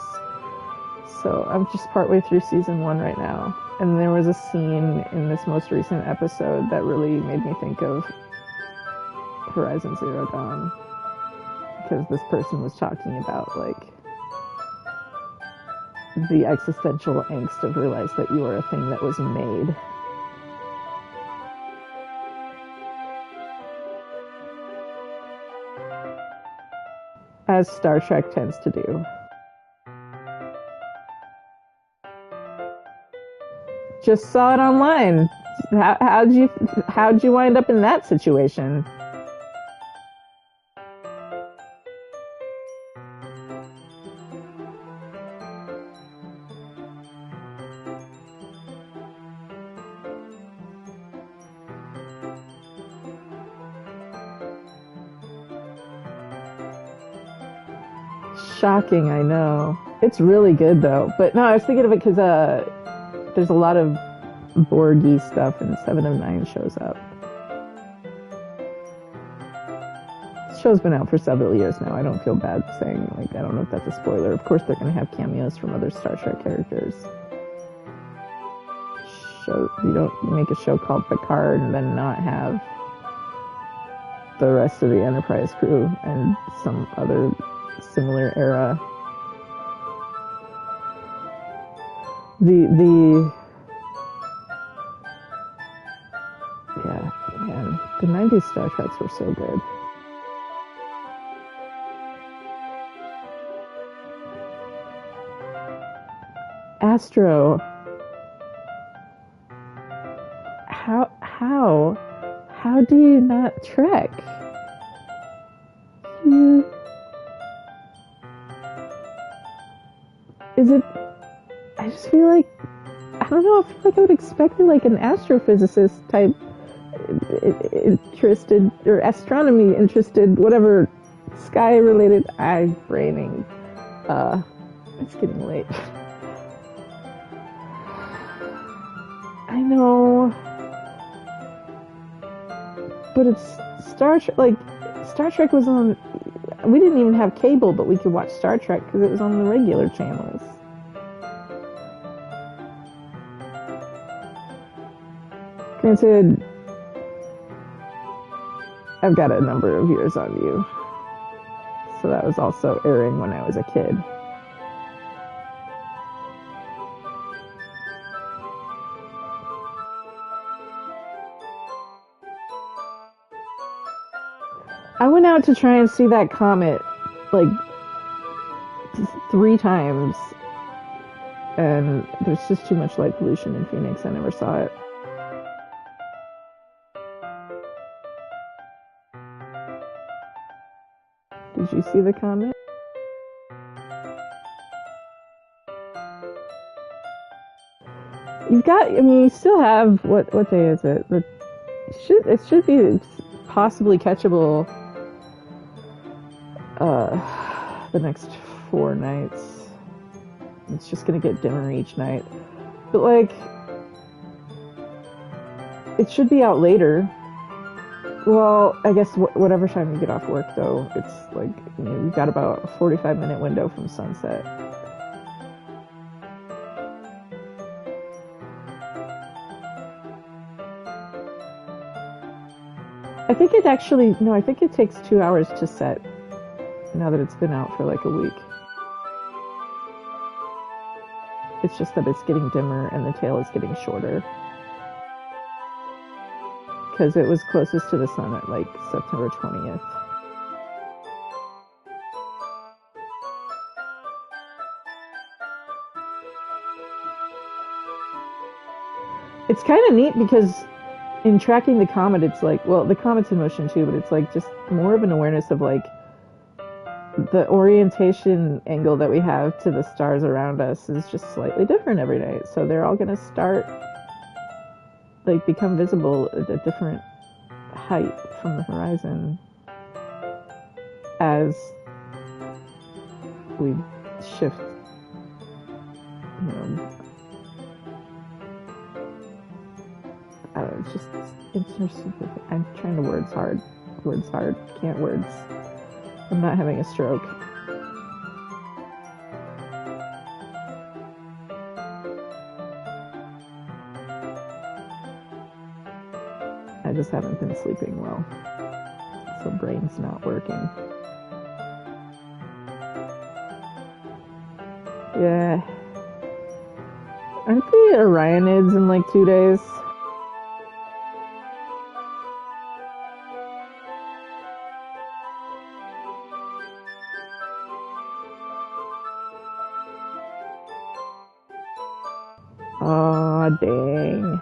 So I'm just partway through season 1 right now. And there was a scene in this most recent episode that really made me think of Horizon Zero Dawn. Because this person was talking about, like, the existential angst of realize that you are a thing that was made. As Star Trek tends to do. Just saw it online. How'd you wind up in that situation? Shocking, I know. It's really good though. But no, I was thinking of it because there's a lot of Borgy stuff and 7 of 9 shows up. This show's been out for several years now. I don't feel bad saying, like, I don't know if that's a spoiler. Of course they're going to have cameos from other Star Trek characters. You don't make a show called Picard and then not have the rest of the Enterprise crew and some other similar era The yeah, man, the 90s Star Treks were so good. Astro, how do you not trek? Is it? I just feel like, I don't know. I feel like I would expect like an astrophysicist type interested, or astronomy interested, whatever, sky related eye braining. It's getting late. I know, but it's Star Trek. Like, Star Trek was on. We didn't even have cable, but we could watch Star Trek because it was on the regular channels. Granted, I've got a number of years on you, so that was also airing when I was a kid. I went out to try and see that comet like 3 times, and there's just too much light pollution in Phoenix. I never saw it. Did you see the comet? You've got, I mean, you still have, what day is it? It should be possibly catchable the next 4 nights. It's just gonna get dimmer each night. But like, it should be out later. Well, I guess whatever time you get off work, though, it's like, you know, you've got about a 45-minute window from sunset. I think it actually, no, I think it takes 2 hours to set now that it's been out for like a week. It's just that it's getting dimmer and the tail is getting shorter. Because it was closest to the sun at like September 20th. It's kind of neat because in tracking the comet, it's like, well, the comet's in motion too, but it's like just more of an awareness of like the orientation angle that we have to the stars around us is just slightly different every night. So they're all going to start, like, become visible at a different height from the horizon as we shift, you know, I don't know, it's just interesting. I'm trying to words hard, can't words. I'm not having a stroke. I just haven't been sleeping well, so brain's not working. Yeah. Aren't the Orionids in like 2 days? Aw, dang.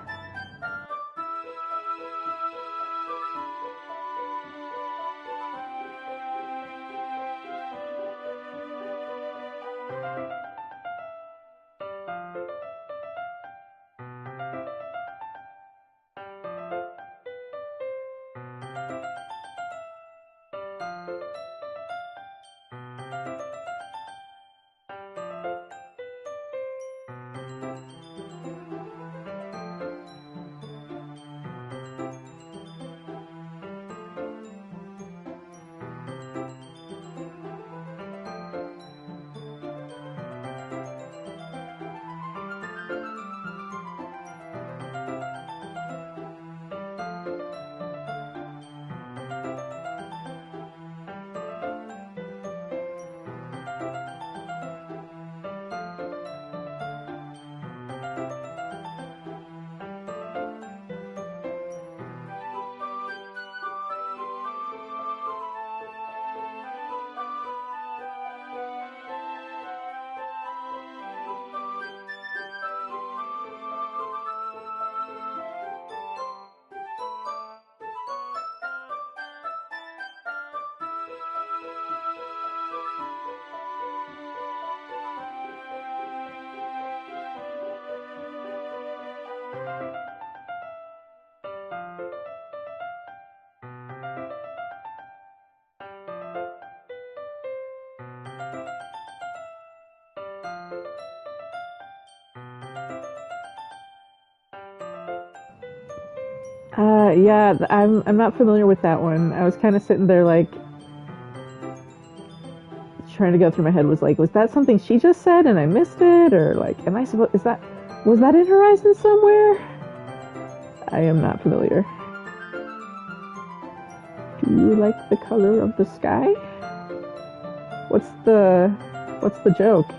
Yeah, I'm not familiar with that one. I was kind of sitting there like trying to go through my head was like, was that something she just said and I missed it, or like, am I supposed? Is that was that in Horizon somewhere? I am not familiar. Do you like the color of the sky? What's the joke?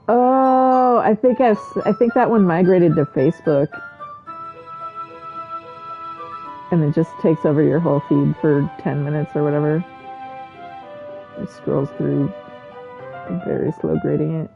Oh, I think that one migrated to Facebook, and it just takes over your whole feed for 10 minutes or whatever. It scrolls through very slow grading it.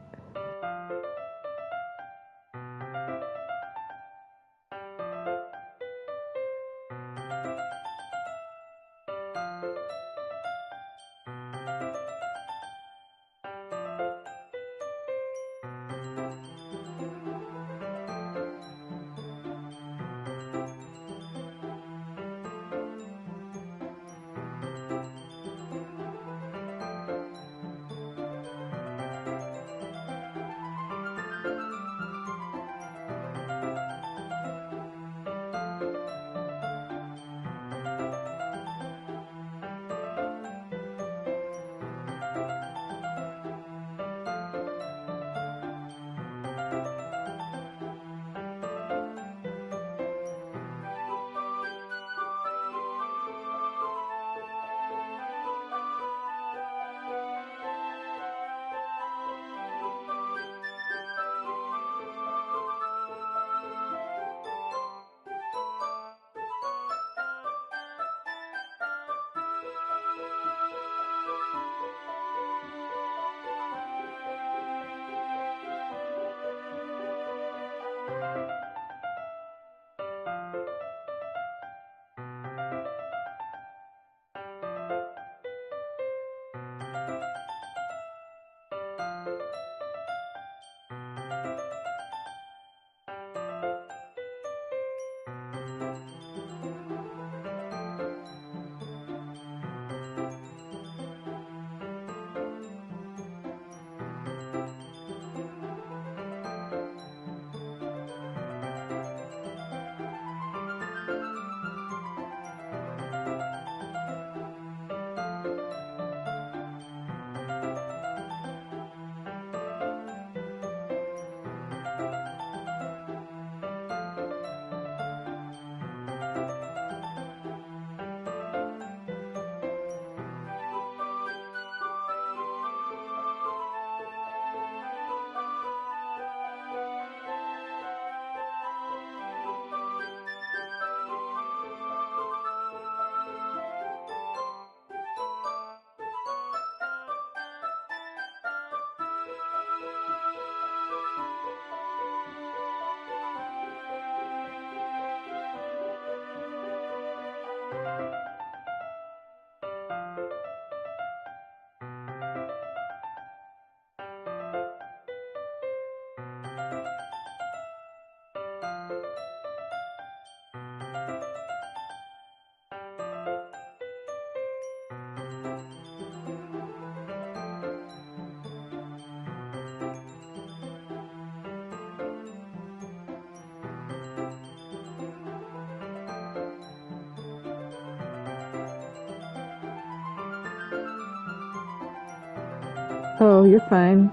Oh, you're fine.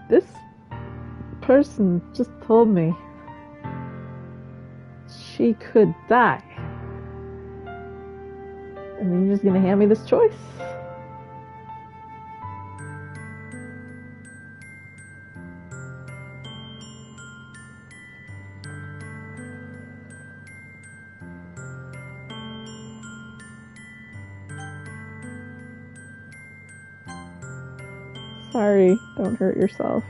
This person just told me she could die. And you're just gonna hand me this choice? Sorry, don't hurt yourself.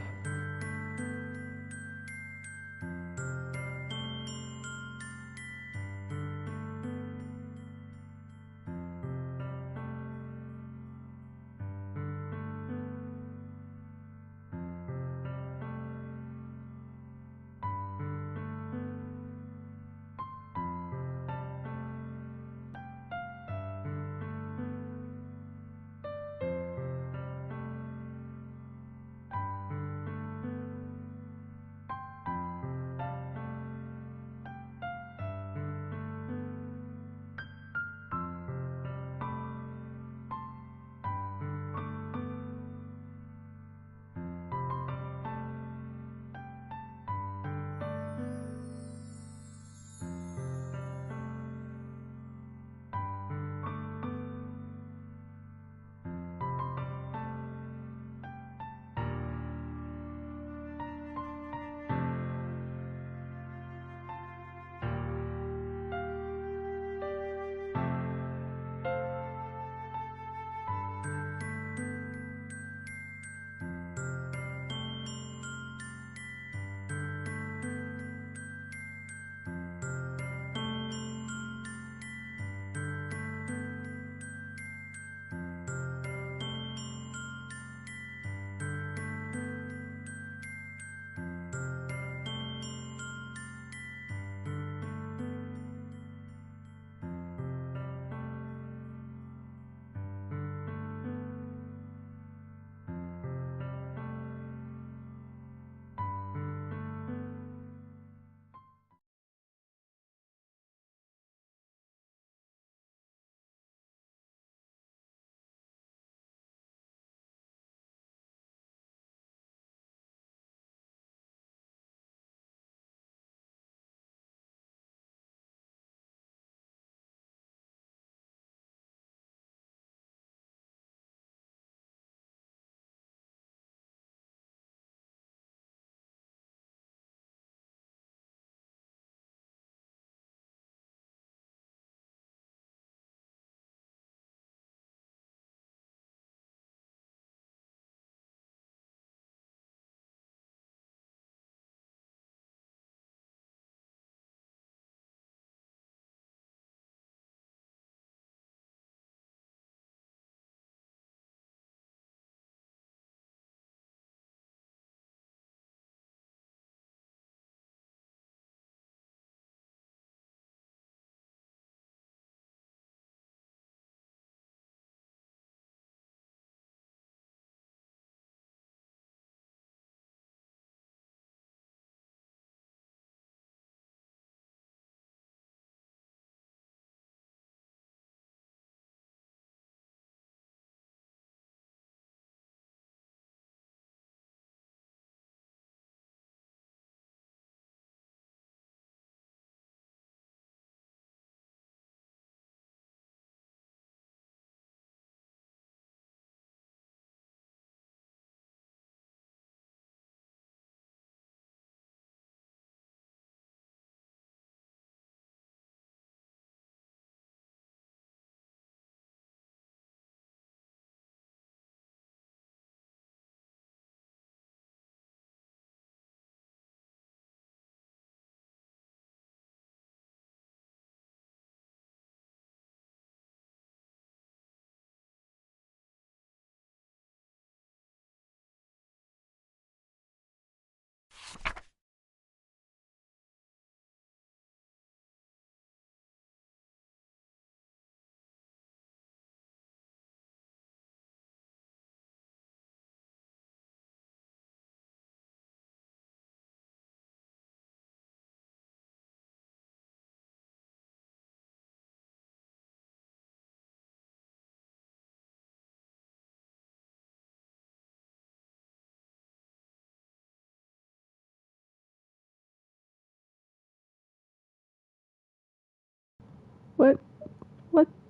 What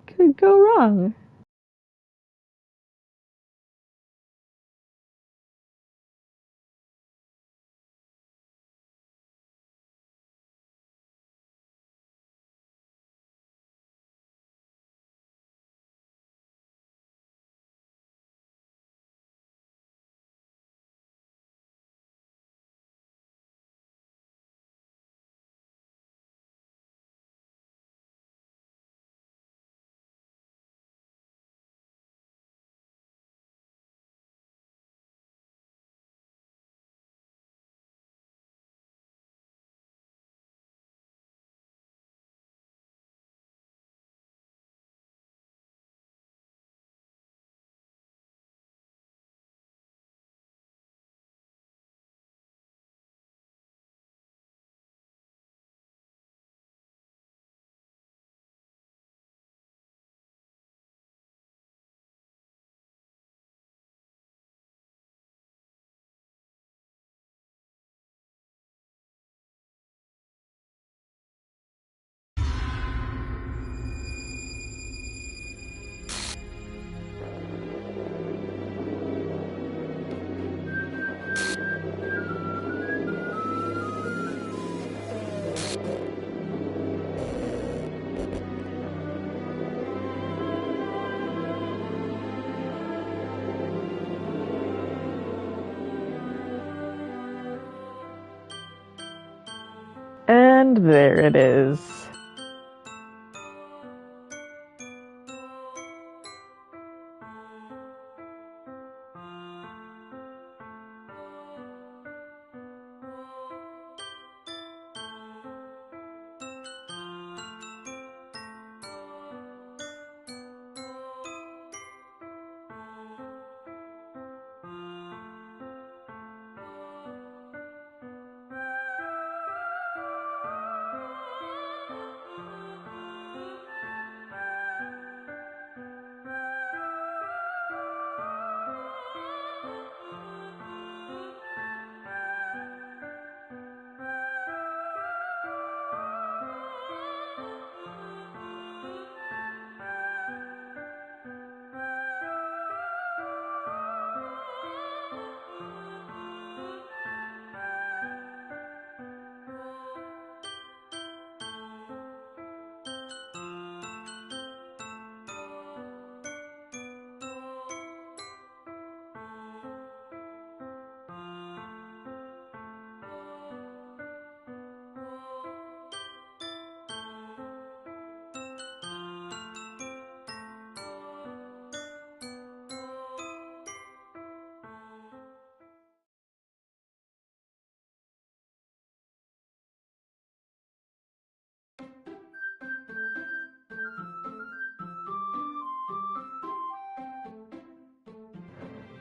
could go wrong? And there it is.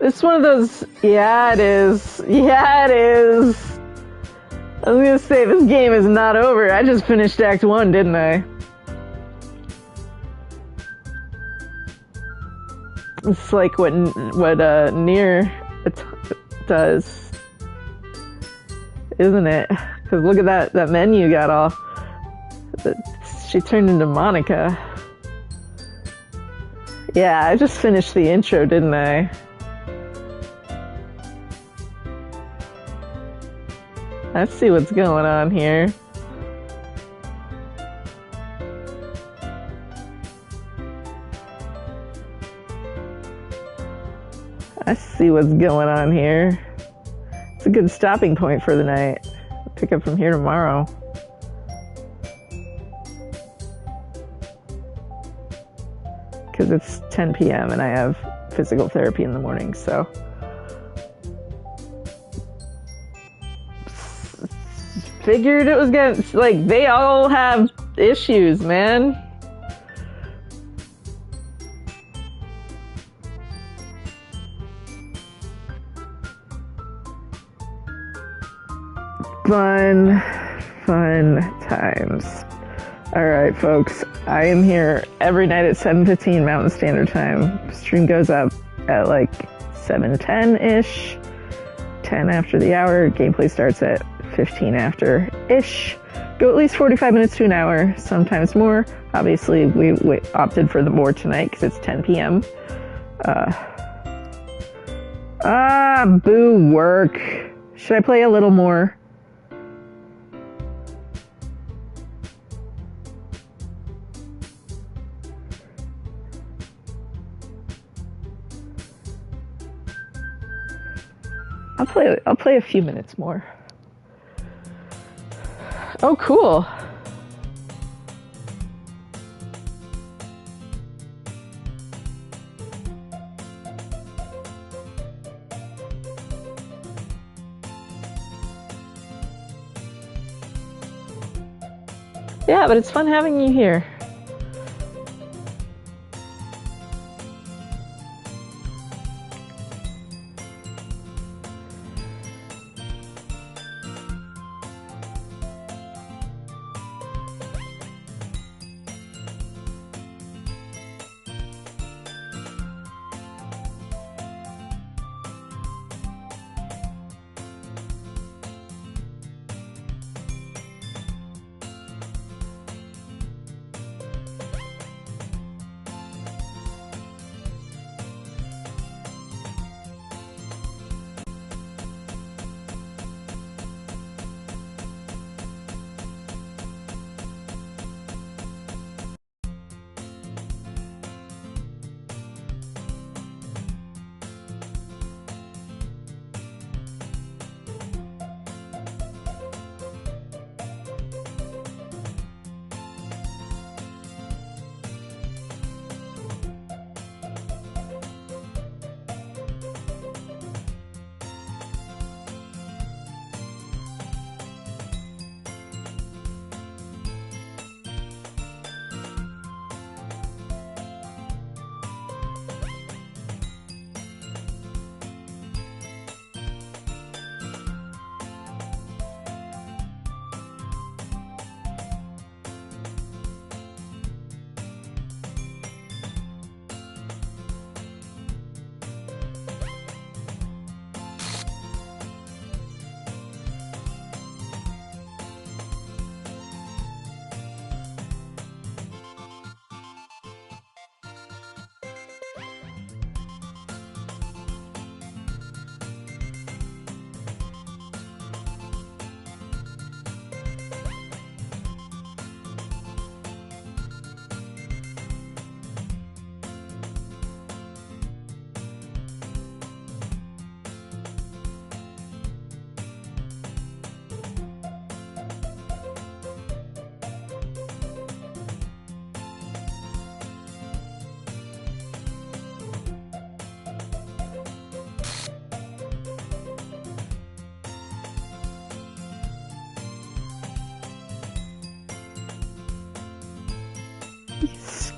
It's one of those, yeah it is. Yeah it is. I was gonna say, this game is not over. I just finished Act 1, didn't I? It's like what Nier does, isn't it? Because look at that menu got off. She turned into Monica. Yeah, I just finished the intro, didn't I? Let's see what's going on here. I see what's going on here. It's a good stopping point for the night. I'll pick up from here tomorrow. Because it's 10 p.m. and I have physical therapy in the morning, so. Figured it was gonna, like, they all have issues, man. Fun times. Alright, folks, I am here every night at 7:15 Mountain Standard Time. Stream goes up at like 7:10-ish, 10 after the hour. Gameplay starts at 15 after-ish. go at least 45 minutes to an hour, sometimes more. Obviously, we opted for the more tonight because it's 10 p.m. Boo work. Should I play a little more? I'll play a few minutes more. Oh, cool. Yeah, but it's fun having you here.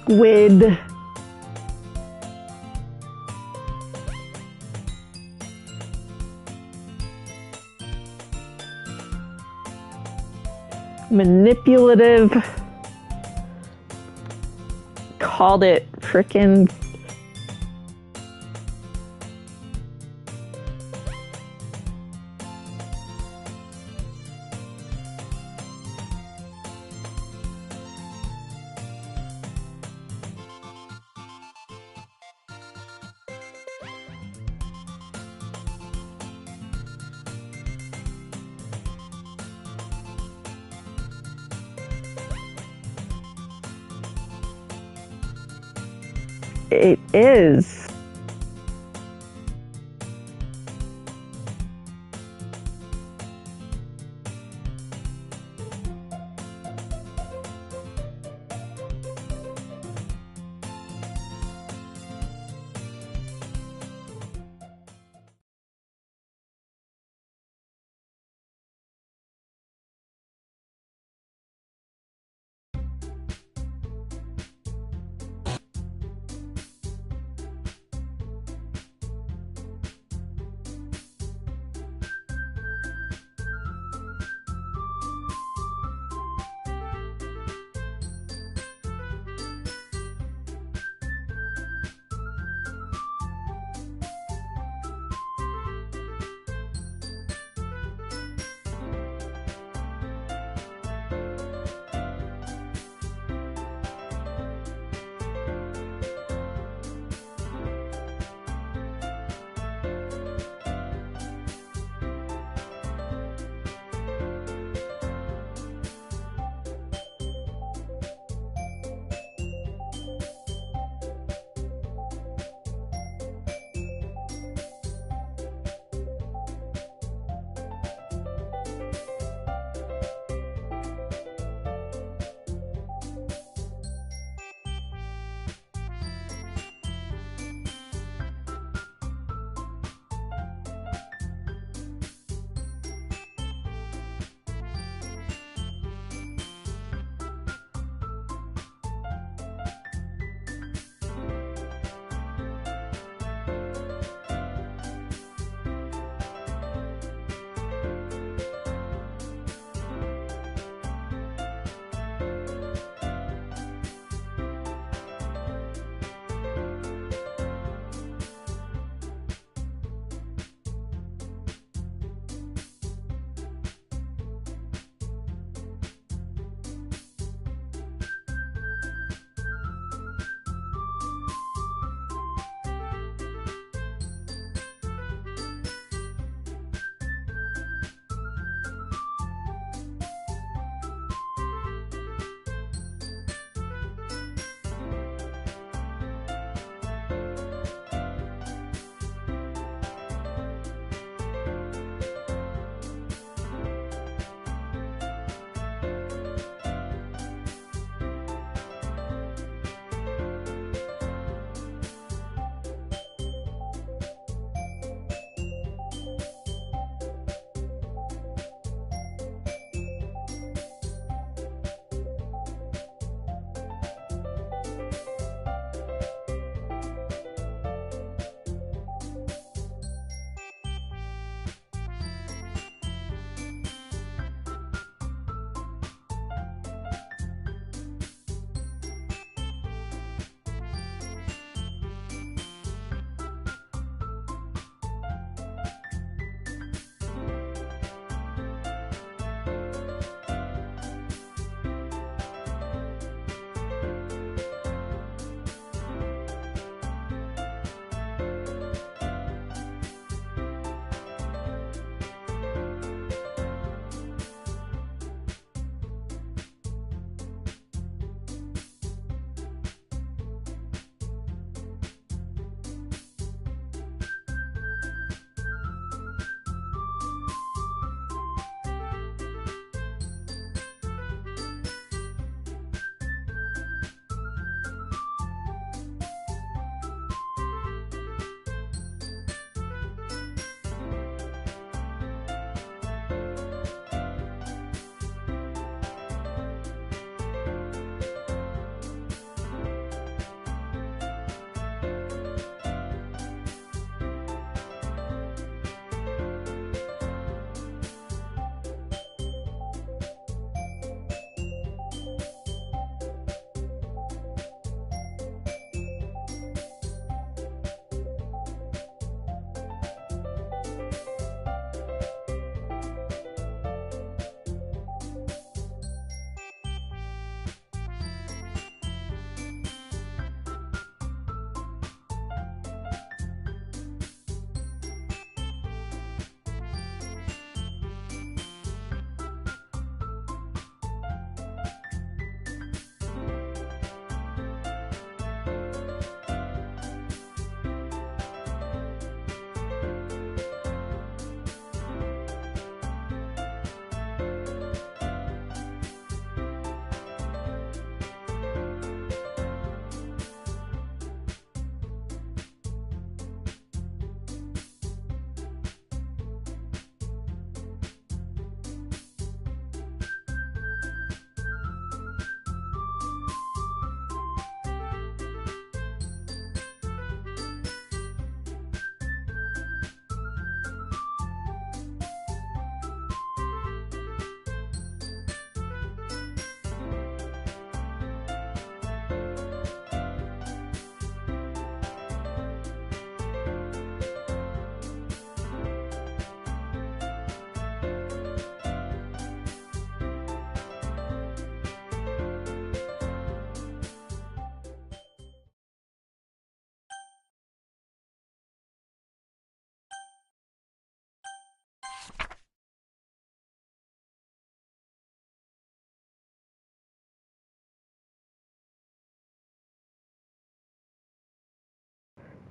Squid. Manipulative. Called it frickin'. It is.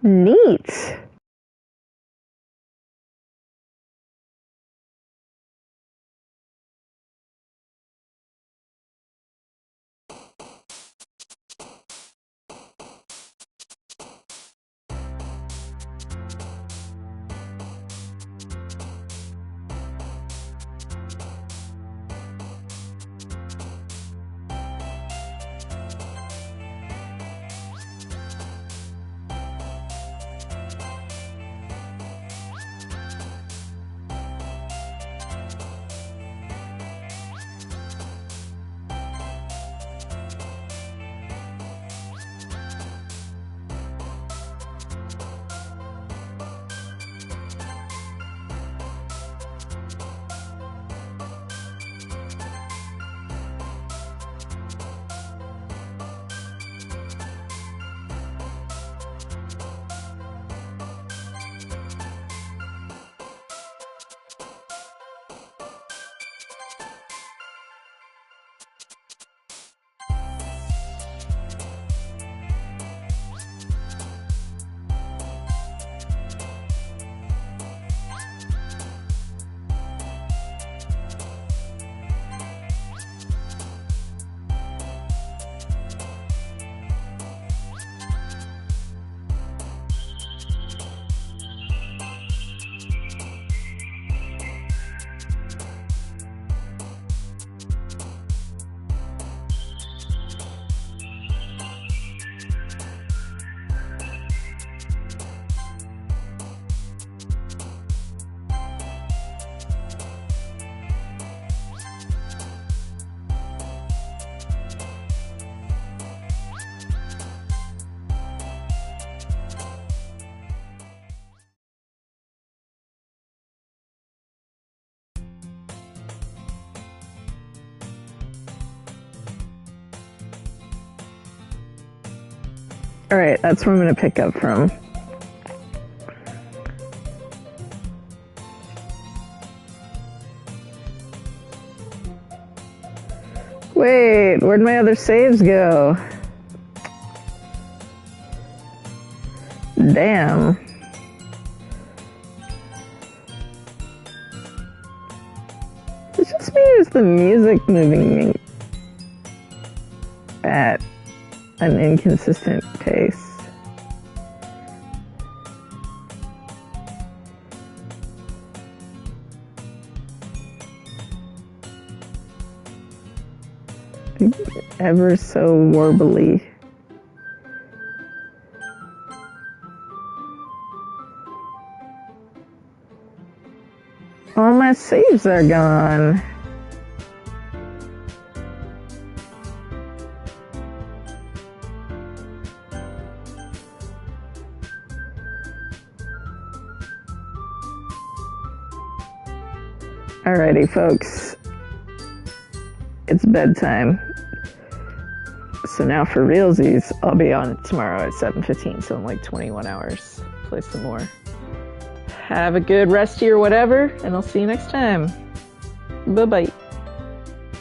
Neat. Alright, that's where I'm going to pick up from. Wait, where'd my other saves go? Damn. It's just me, is the music moving me at an inconsistent pace? Ever so warbly. All my saves are gone. Alrighty, folks. It's bedtime. So now for realsies, I'll be on tomorrow at 7:15, so in like 21 hours. Play some more. Have a good rest of your whatever, and I'll see you next time. Bye-bye.